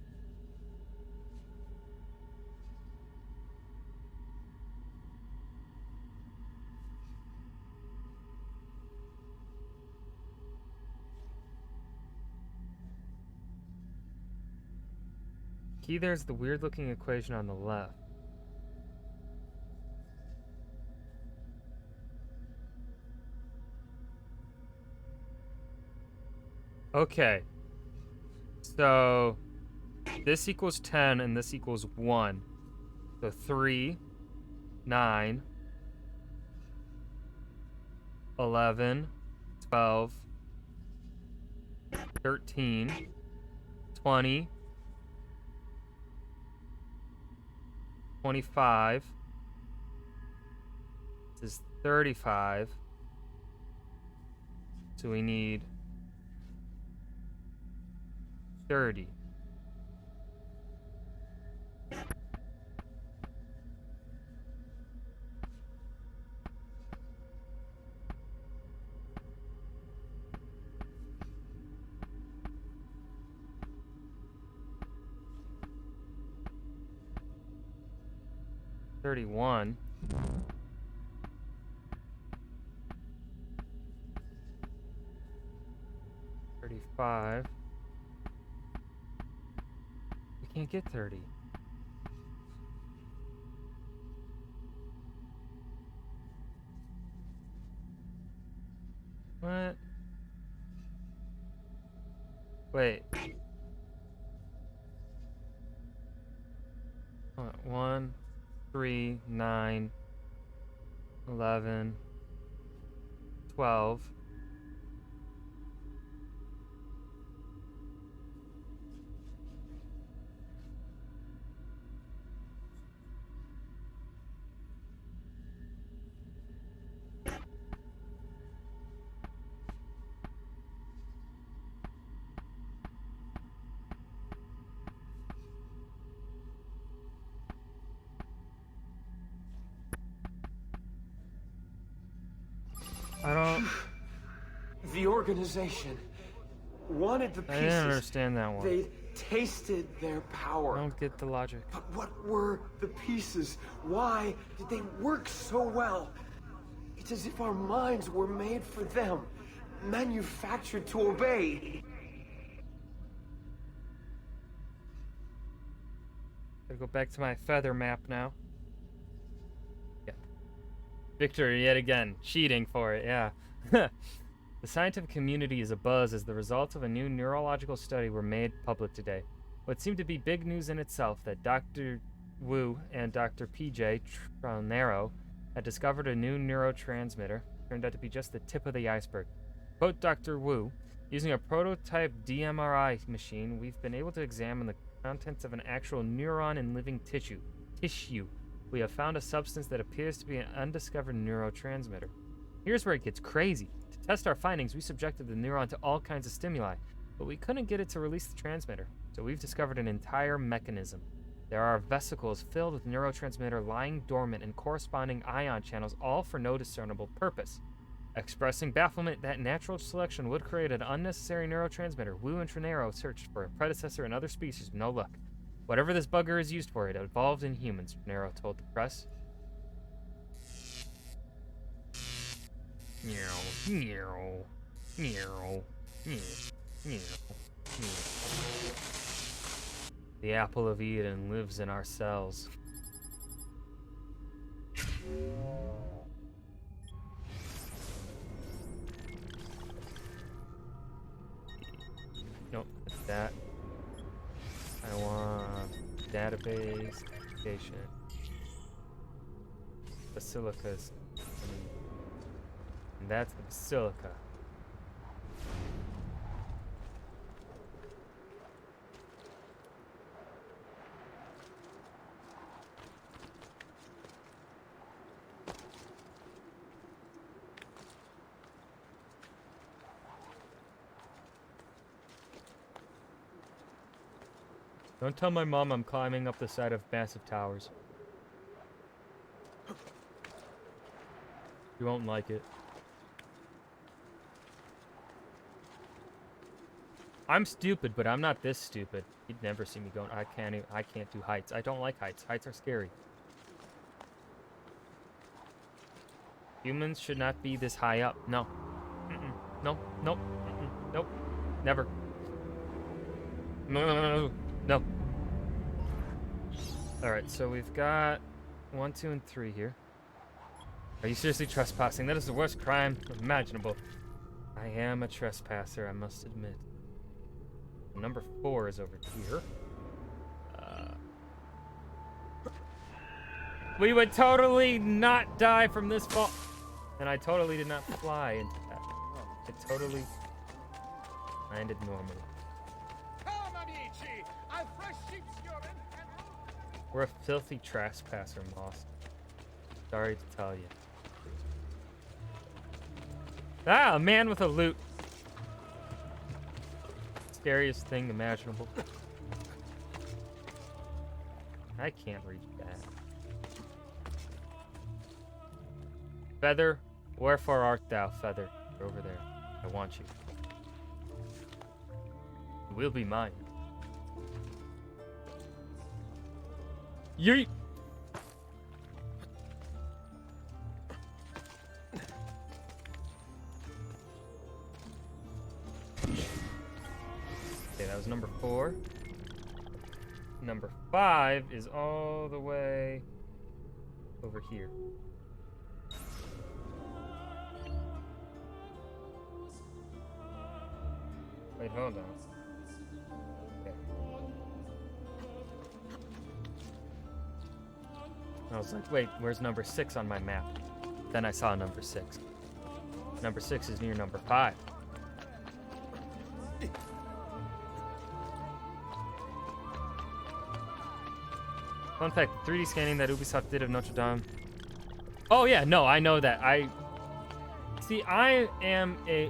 Key, there's the weird looking equation on the left. Okay. So this equals 10 and this equals 1. So 3, 9, 11, 12, 13, 20, 25. This is 35. So we need 30. $31. $35. We can't get 30. What? Wait. 1, 3, 9, 11, 12. I don't. The organization wanted the pieces. I didn't understand that one. They tasted their power. I don't get the logic. But what were the pieces? Why did they work so well? It's as if our minds were made for them, manufactured to obey. Gotta go back to my feather map now. Yeah. Victor, yet again, cheating for it, yeah. The scientific community is abuzz as the results of a new neurological study were made public today. What seemed to be big news in itself, that Dr. Wu and Dr. PJ Tronero had discovered a new neurotransmitter, turned out to be just the tip of the iceberg. Quote Dr. Wu, using a prototype DMRI machine, we've been able to examine the contents of an actual neuron in living tissue. We have found a substance that appears to be an undiscovered neurotransmitter. Here's where it gets crazy. To test our findings, we subjected the neuron to all kinds of stimuli, but we couldn't get it to release the transmitter, so we've discovered an entire mechanism. There are vesicles filled with neurotransmitter lying dormant and corresponding ion channels, all for no discernible purpose. Expressing bafflement that natural selection would create an unnecessary neurotransmitter, Wu and Tronero searched for a predecessor in other species with no luck. Whatever this bugger is used for, it evolved in humans, Tronero told the press. The apple of Eden lives in our cells. Nope, that's that. I want database, patient, basilicas, And that's the Basilica. Don't tell my mom I'm climbing up the side of massive towers. You won't like it. I'm stupid, but I'm not this stupid. You'd never see me going. I can't do heights. I don't like heights. Heights are scary. Humans should not be this high up. No. Mm-mm. No. Nope. Mm-mm. Nope. Never. No. No. Alright, so we've got 1, 2, and 3 here. Are you seriously trespassing? That is the worst crime imaginable. I am a trespasser, I must admit. Number 4 is over here. We would totally not die from this fall. And I totally did not fly into that. It totally landed normally. Come, amici! I've fresh sheep's urine and... We're a filthy trespasser, Moss. Sorry to tell you. Ah, a man with a lute. Scariest thing imaginable. I can't reach that. Feather, wherefore art thou, Feather? You're over there. I want you. You will be mine. Yeet! Okay, that was number 4. Number 5 is all the way over here. Wait, hold on. Okay. I was like, wait, where's number 6 on my map? Then I saw number 6. Number 6 is near number 5. Fun fact, 3D scanning that Ubisoft did of Notre Dame. Oh yeah, no, I know that. I am a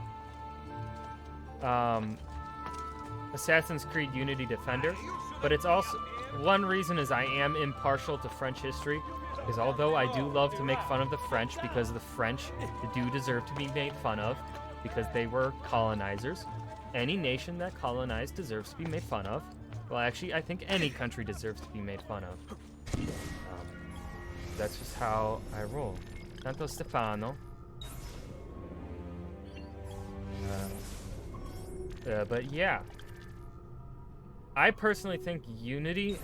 Assassin's Creed Unity defender, but it's also one reason is I am impartial to French history, because although I do love to make fun of the French, because the French do deserve to be made fun of, because they were colonizers. Any nation that colonized deserves to be made fun of. Well, actually, I think any country deserves to be made fun of. That's just how I roll. Santo Stefano. But yeah. I personally think Unity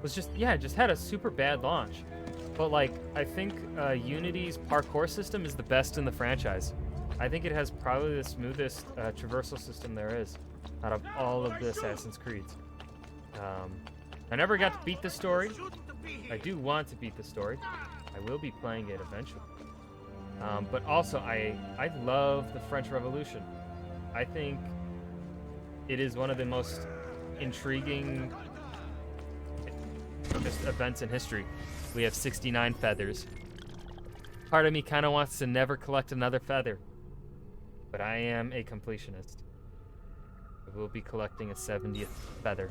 just had a super bad launch. But like, I think Unity's parkour system is the best in the franchise. I think it has probably the smoothest traversal system there is out of all of the Assassin's Creeds. I never got to beat the story. I do want to beat the story. I will be playing it eventually. But also, I love the French Revolution. I think it is one of the most intriguing just events in history. We have 69 feathers. Part of me kind of wants to never collect another feather. But I am a completionist. I will be collecting a 70th feather.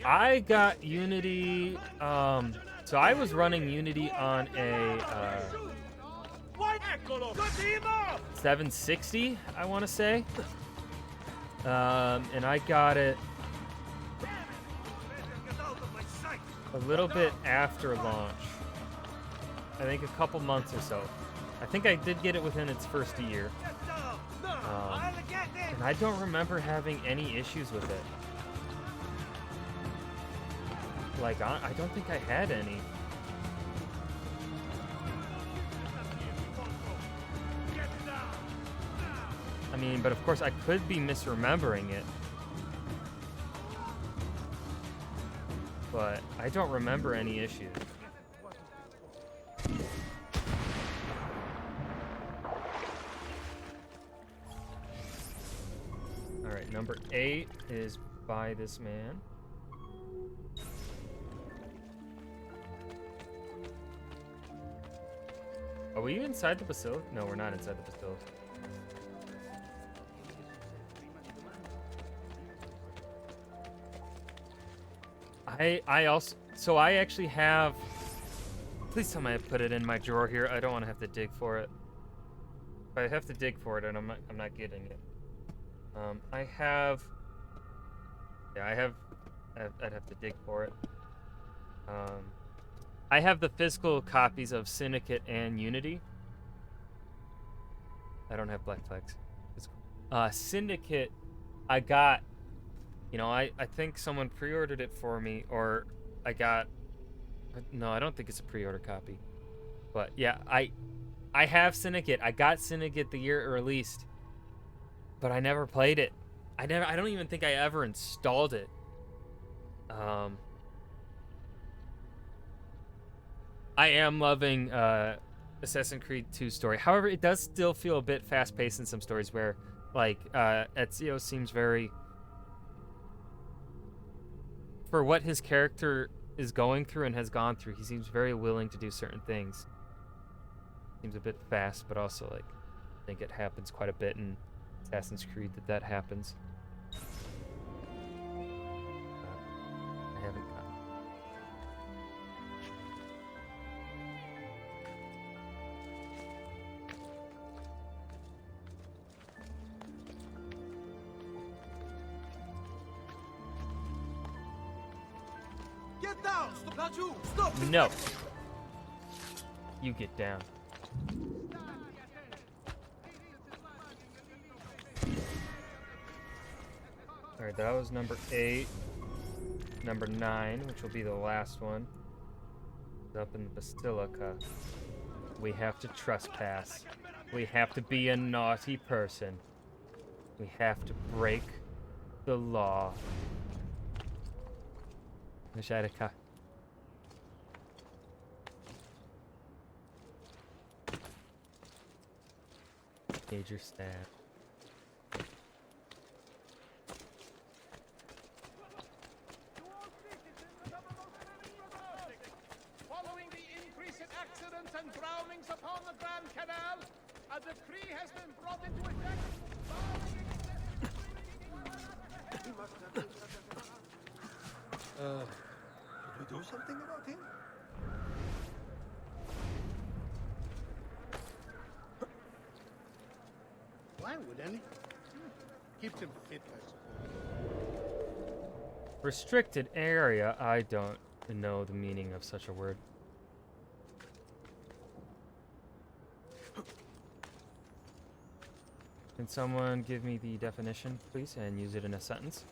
I got Unity, so I was running Unity on a 760, I want to say. And I got it a little bit after launch. I think a couple months or so. I think I did get it within its first year. And I don't remember having any issues with it. Like, I don't think I had any. I mean, but of course I could be misremembering it. But I don't remember any issues. 8 is by this man. Are we inside the basilica? No, we're not inside the basilica. I also, so I actually have, please tell me I put it in my drawer here. I don't want to have to dig for it. If I have to dig for it, and I'm not getting it. I have, yeah, I'd have to dig for it. I have the physical copies of Syndicate and Unity. I don't have Black Flags. Syndicate, I got, you know, I think someone pre-ordered it for me, or I got, no, I don't think it's a pre-order copy. But yeah, I have Syndicate. I got Syndicate the year it released, but I never played it. I don't even think I ever installed it. I am loving Assassin's Creed 2 story. However, it does still feel a bit fast-paced in some stories where, like, Ezio seems very, for what his character is going through and has gone through, he seems very willing to do certain things. Seems a bit fast, but also, like, I think it happens quite a bit in Assassin's Creed that happens. I haven't gotten. Get down! Stop! Stop! No. You get down. Alright, that was number 8. Number 9, which will be the last one, is up in the Basilica. We have to trespass. We have to be a naughty person. We have to break the law. Nisharika. Major stab. Following the increase in accidents and drownings upon the Grand Canal, a decree has been brought into effect. Did we do something about him? Why would any? Keeps him fit, I suppose. Restricted area. I don't know the meaning of such a word. Can someone give me the definition, please, and use it in a sentence?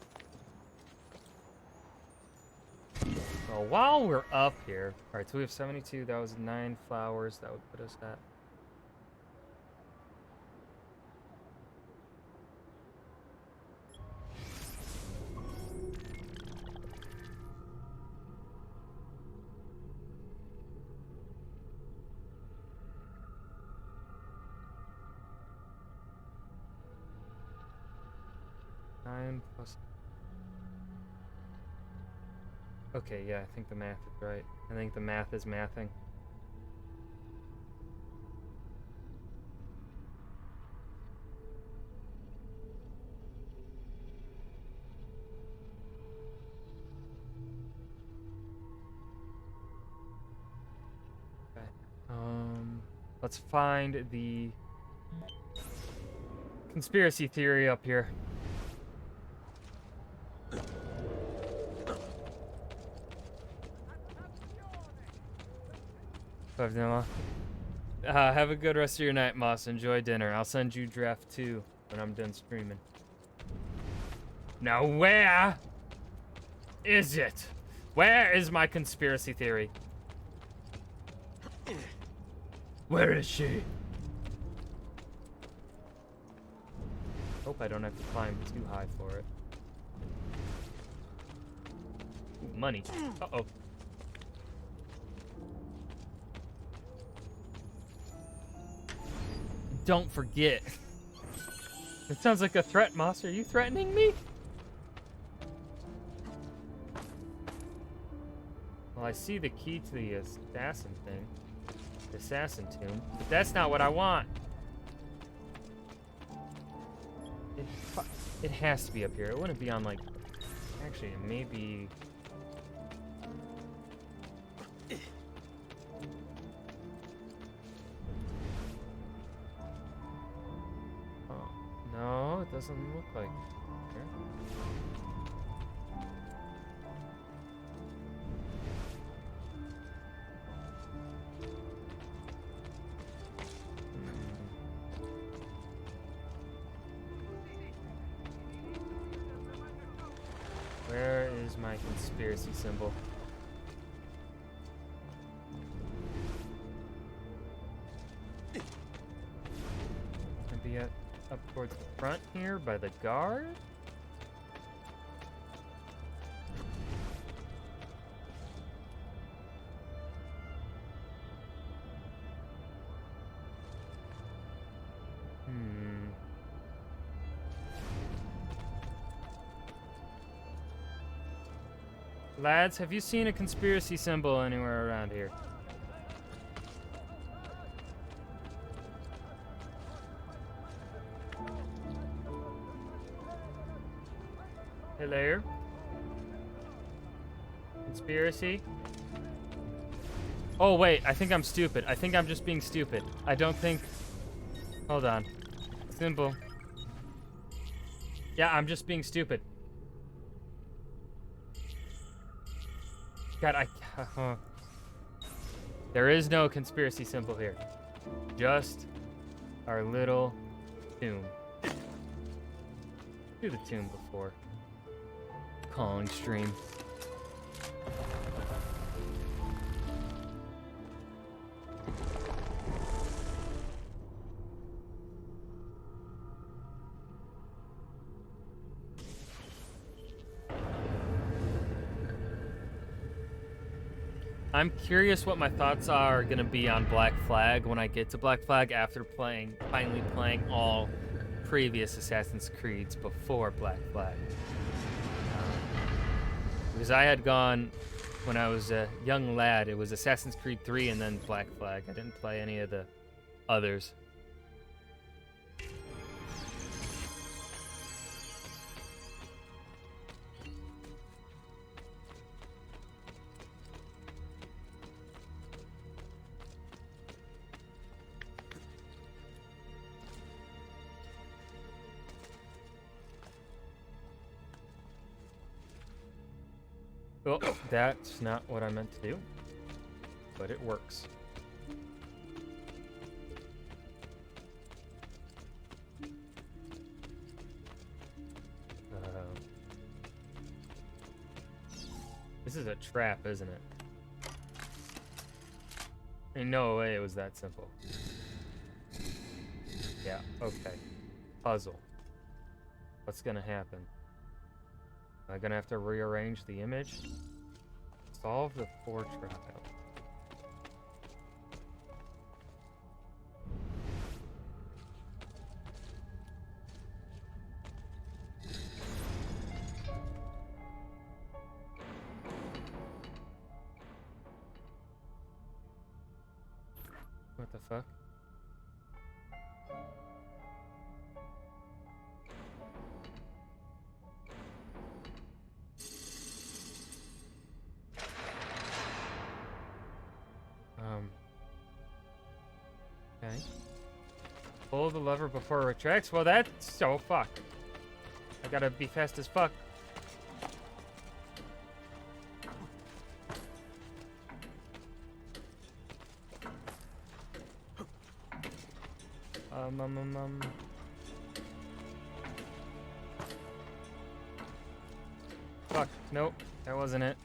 Well, while we're up here, all right, so we have 72. That was 9 flowers. That would put us at. Plus. Okay, yeah, I think the math is right. I think the math is mathing. Okay. Let's find the conspiracy theory up here. Have a good rest of your night, Moss. Enjoy dinner. I'll send you draft 2 when I'm done streaming. Now where is it? Where is my conspiracy theory? Where is she? Hope I don't have to climb too high for it. Ooh, money. Uh-oh. Don't forget. It sounds like a threat, Moss. Are you threatening me? Well, I see the key to the assassin thing. The assassin tomb. But that's not what I want. It has to be up here. It wouldn't be on, like... Actually, it may be... Oh, no, it doesn't look like... Here. Where is my conspiracy symbol? Maybe up towards the front here by the guard? Lads, have you seen a conspiracy symbol anywhere around here? Hello? Conspiracy? Oh, wait, I think I'm stupid. I think I'm just being stupid. I don't think... Hold on. Symbol. Yeah, I'm just being stupid. God, there is no conspiracy symbol here. Just our little tomb. Do the tomb before. Calling stream. I'm curious what my thoughts are gonna be on Black Flag when I get to Black Flag after finally playing all previous Assassin's Creeds before Black Flag. Because I had gone, when I was a young lad, it was Assassin's Creed 3 and then Black Flag. I didn't play any of the others. Oh, that's not what I meant to do, but it works. This is a trap, isn't it? Ain't no way it was that simple. Yeah, okay. Puzzle. What's gonna happen? Am I gonna have to rearrange the image? Solve the 4 trap out. What the fuck? Okay. Pull the lever before it retracts? Well, that's so fuck. I gotta be fast as fuck. Fuck, nope, that wasn't it.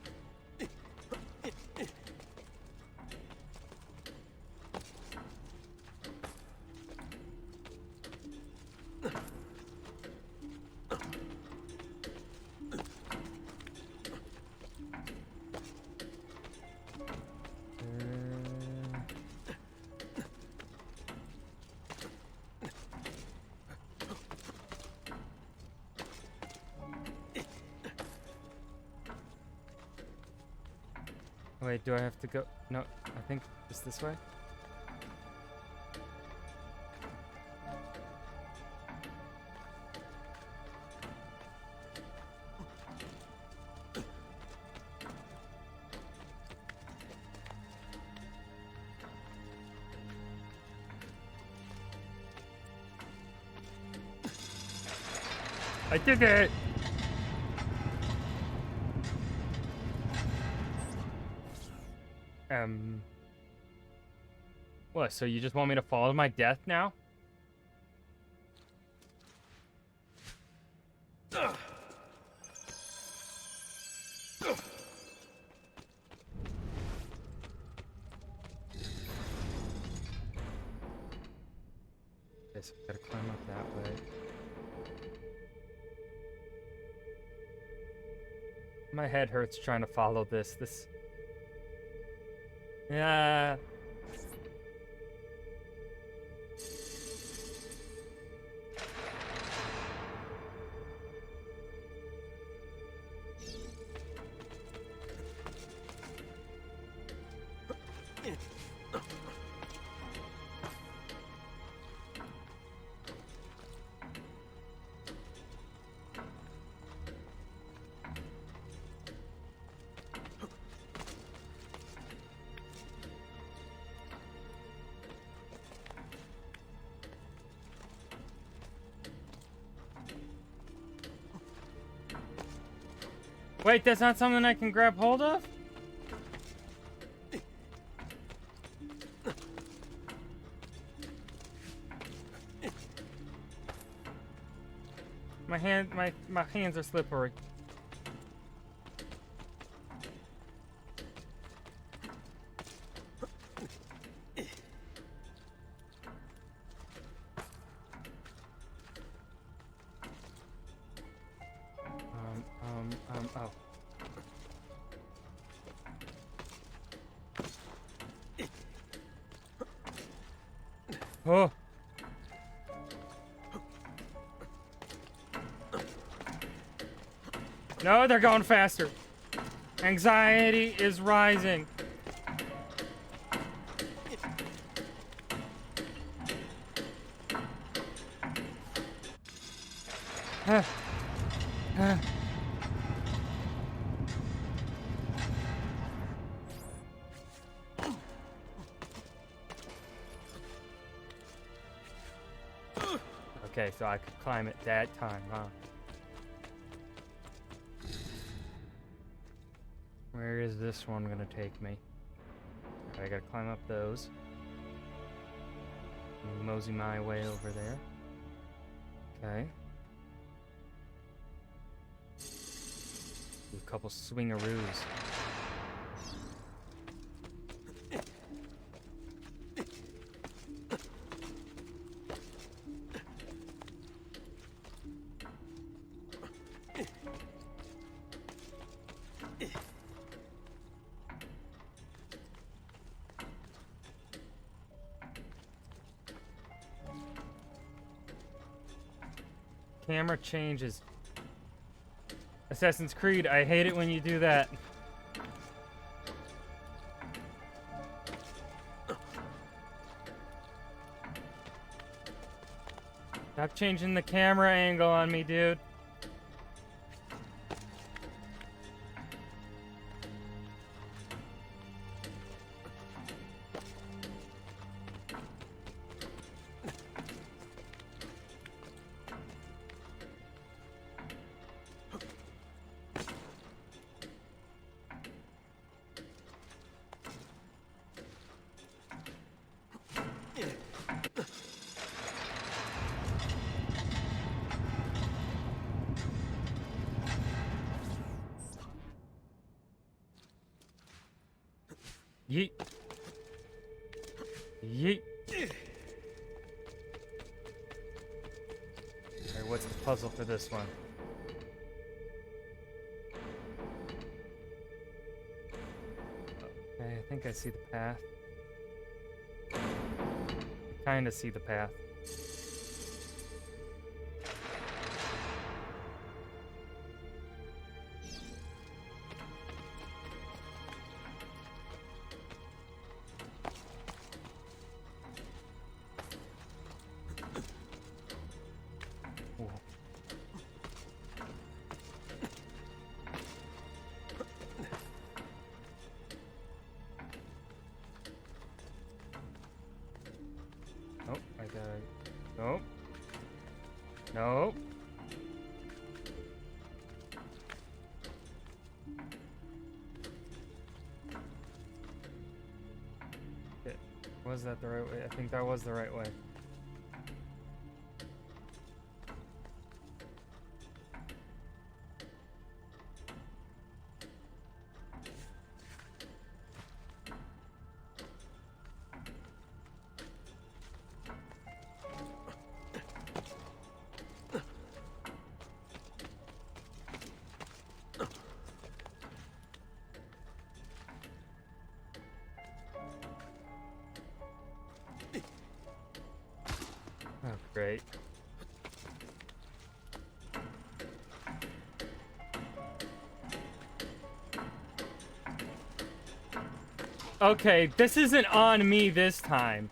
Wait, do I have to go? No, I think it's this way. I did it! What, so you just want me to follow my death now? Okay, so I gotta climb up that way. My head hurts trying to follow this. Yeah. Wait, that's not something I can grab hold of? My hands are slippery. Oh. Oh. No, they're going faster. Anxiety is rising. Okay, so I could climb it that time, huh? Where is this one gonna take me? I gotta climb up those. Mosey my way over there. Okay. Do a couple swingaroos. Camera changes. Assassin's Creed, I hate it when you do that. Stop changing the camera angle on me, dude. Yeet. Yeet. Alright, what's the puzzle for this one? Okay, I think I see the path. I kinda see the path. Was that the right way? I think that was the right way. Oh, great. Okay, this isn't on me this time.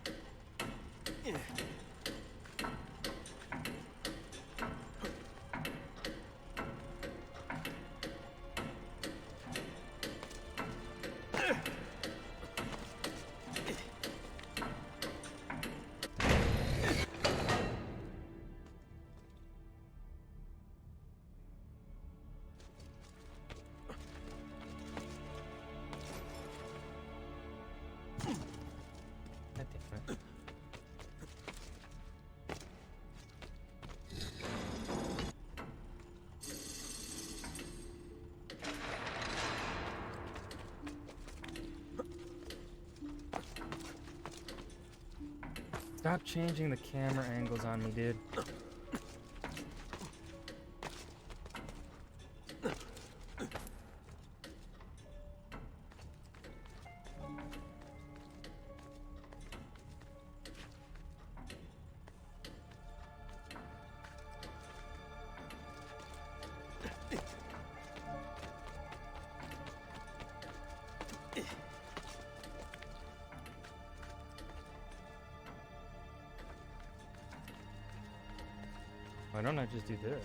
Stop changing the camera angles on me, dude. Why don't I just do this?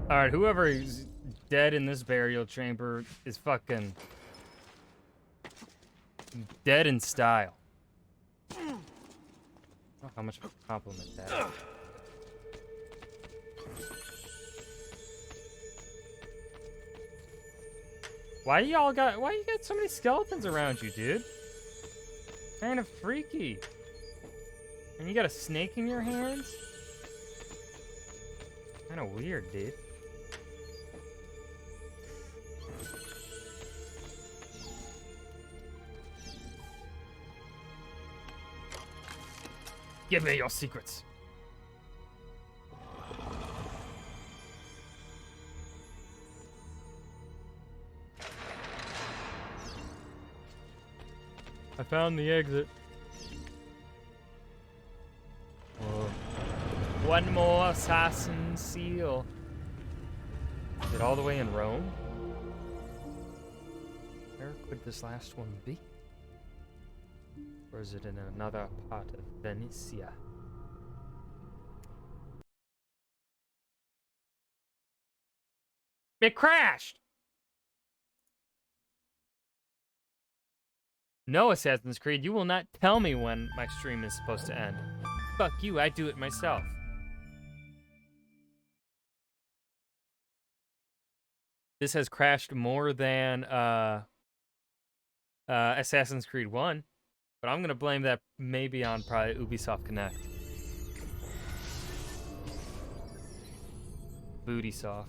Alright, whoever is dead in this burial chamber is fucking dead in style. Oh, how much of a compliment that is. Why you got so many skeletons around you, dude? Kind of freaky. And you got a snake in your hands? Kind of weird, dude. Give me your secrets. I found the exit. Whoa. One more assassin seal. Is it all the way in Rome? Where could this last one be? Or is it in another part of Venetia? It crashed! No, Assassin's Creed, you will not tell me when my stream is supposed to end. Fuck you, I do it myself. This has crashed more than Assassin's Creed 1. But I'm gonna blame that maybe on probably Ubisoft Connect. Bootysoft.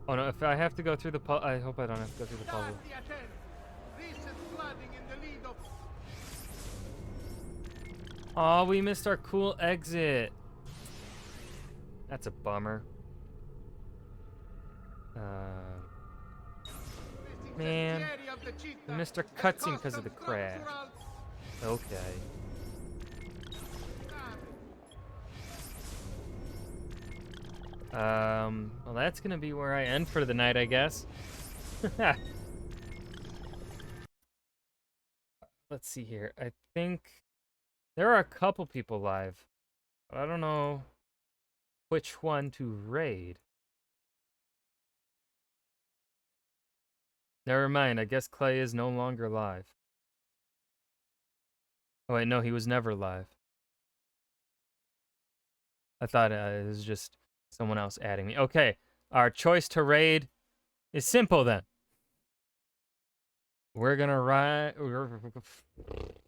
Oh no, if I have to go through the puzzle, I hope I don't have to go through the puzzle. Oh, we missed our cool exit. That's a bummer. Man, we missed our cutscene because of the crash. Okay. Well, that's gonna be where I end for the night, I guess. Let's see here. I think there are a couple people live. I don't know which one to raid. Never mind. I guess Clay is no longer live. Oh wait, no, he was never live. I thought it was just someone else adding me. Okay, our choice to raid is simple then. We're gonna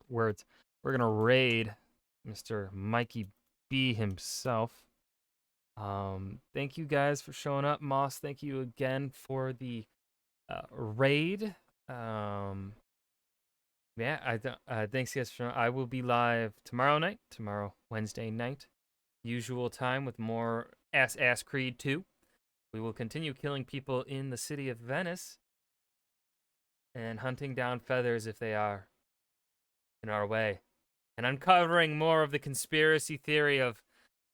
words. We're gonna raid Mr. Mikey B himself. Thank you guys for showing up. Moss, thank you again for the raid. Yeah, thanks guys for. I will be live tomorrow, Wednesday night, usual time with more Assassin's Creed 2. We will continue killing people in the city of Venice and hunting down feathers if they are in our way, and uncovering more of the conspiracy theory of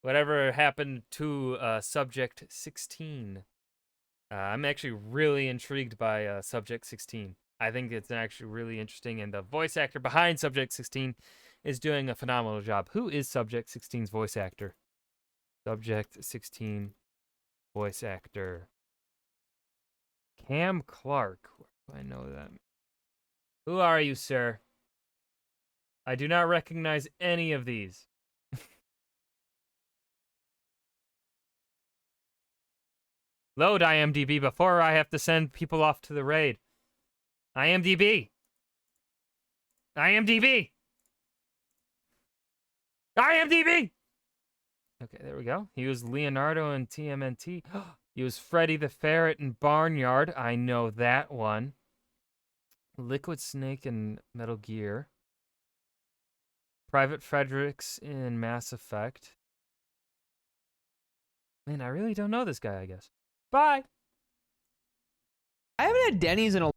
whatever happened to Subject 16. I'm actually really intrigued by Subject 16. I think it's actually really interesting, and the voice actor behind Subject 16 is doing a phenomenal job. Who is Subject 16's voice actor? Subject 16 voice actor. Cam Clark. I know that. Who are you, sir? I do not recognize any of these. Load IMDb before I have to send people off to the raid. IMDb. IMDb. IMDb. Okay, there we go. He was Leonardo in TMNT. He was Freddy the Ferret in Barnyard. I know that one. Liquid Snake in Metal Gear. Private Fredericks in Mass Effect. Man, I really don't know this guy, I guess. Bye! I haven't had Denny's in a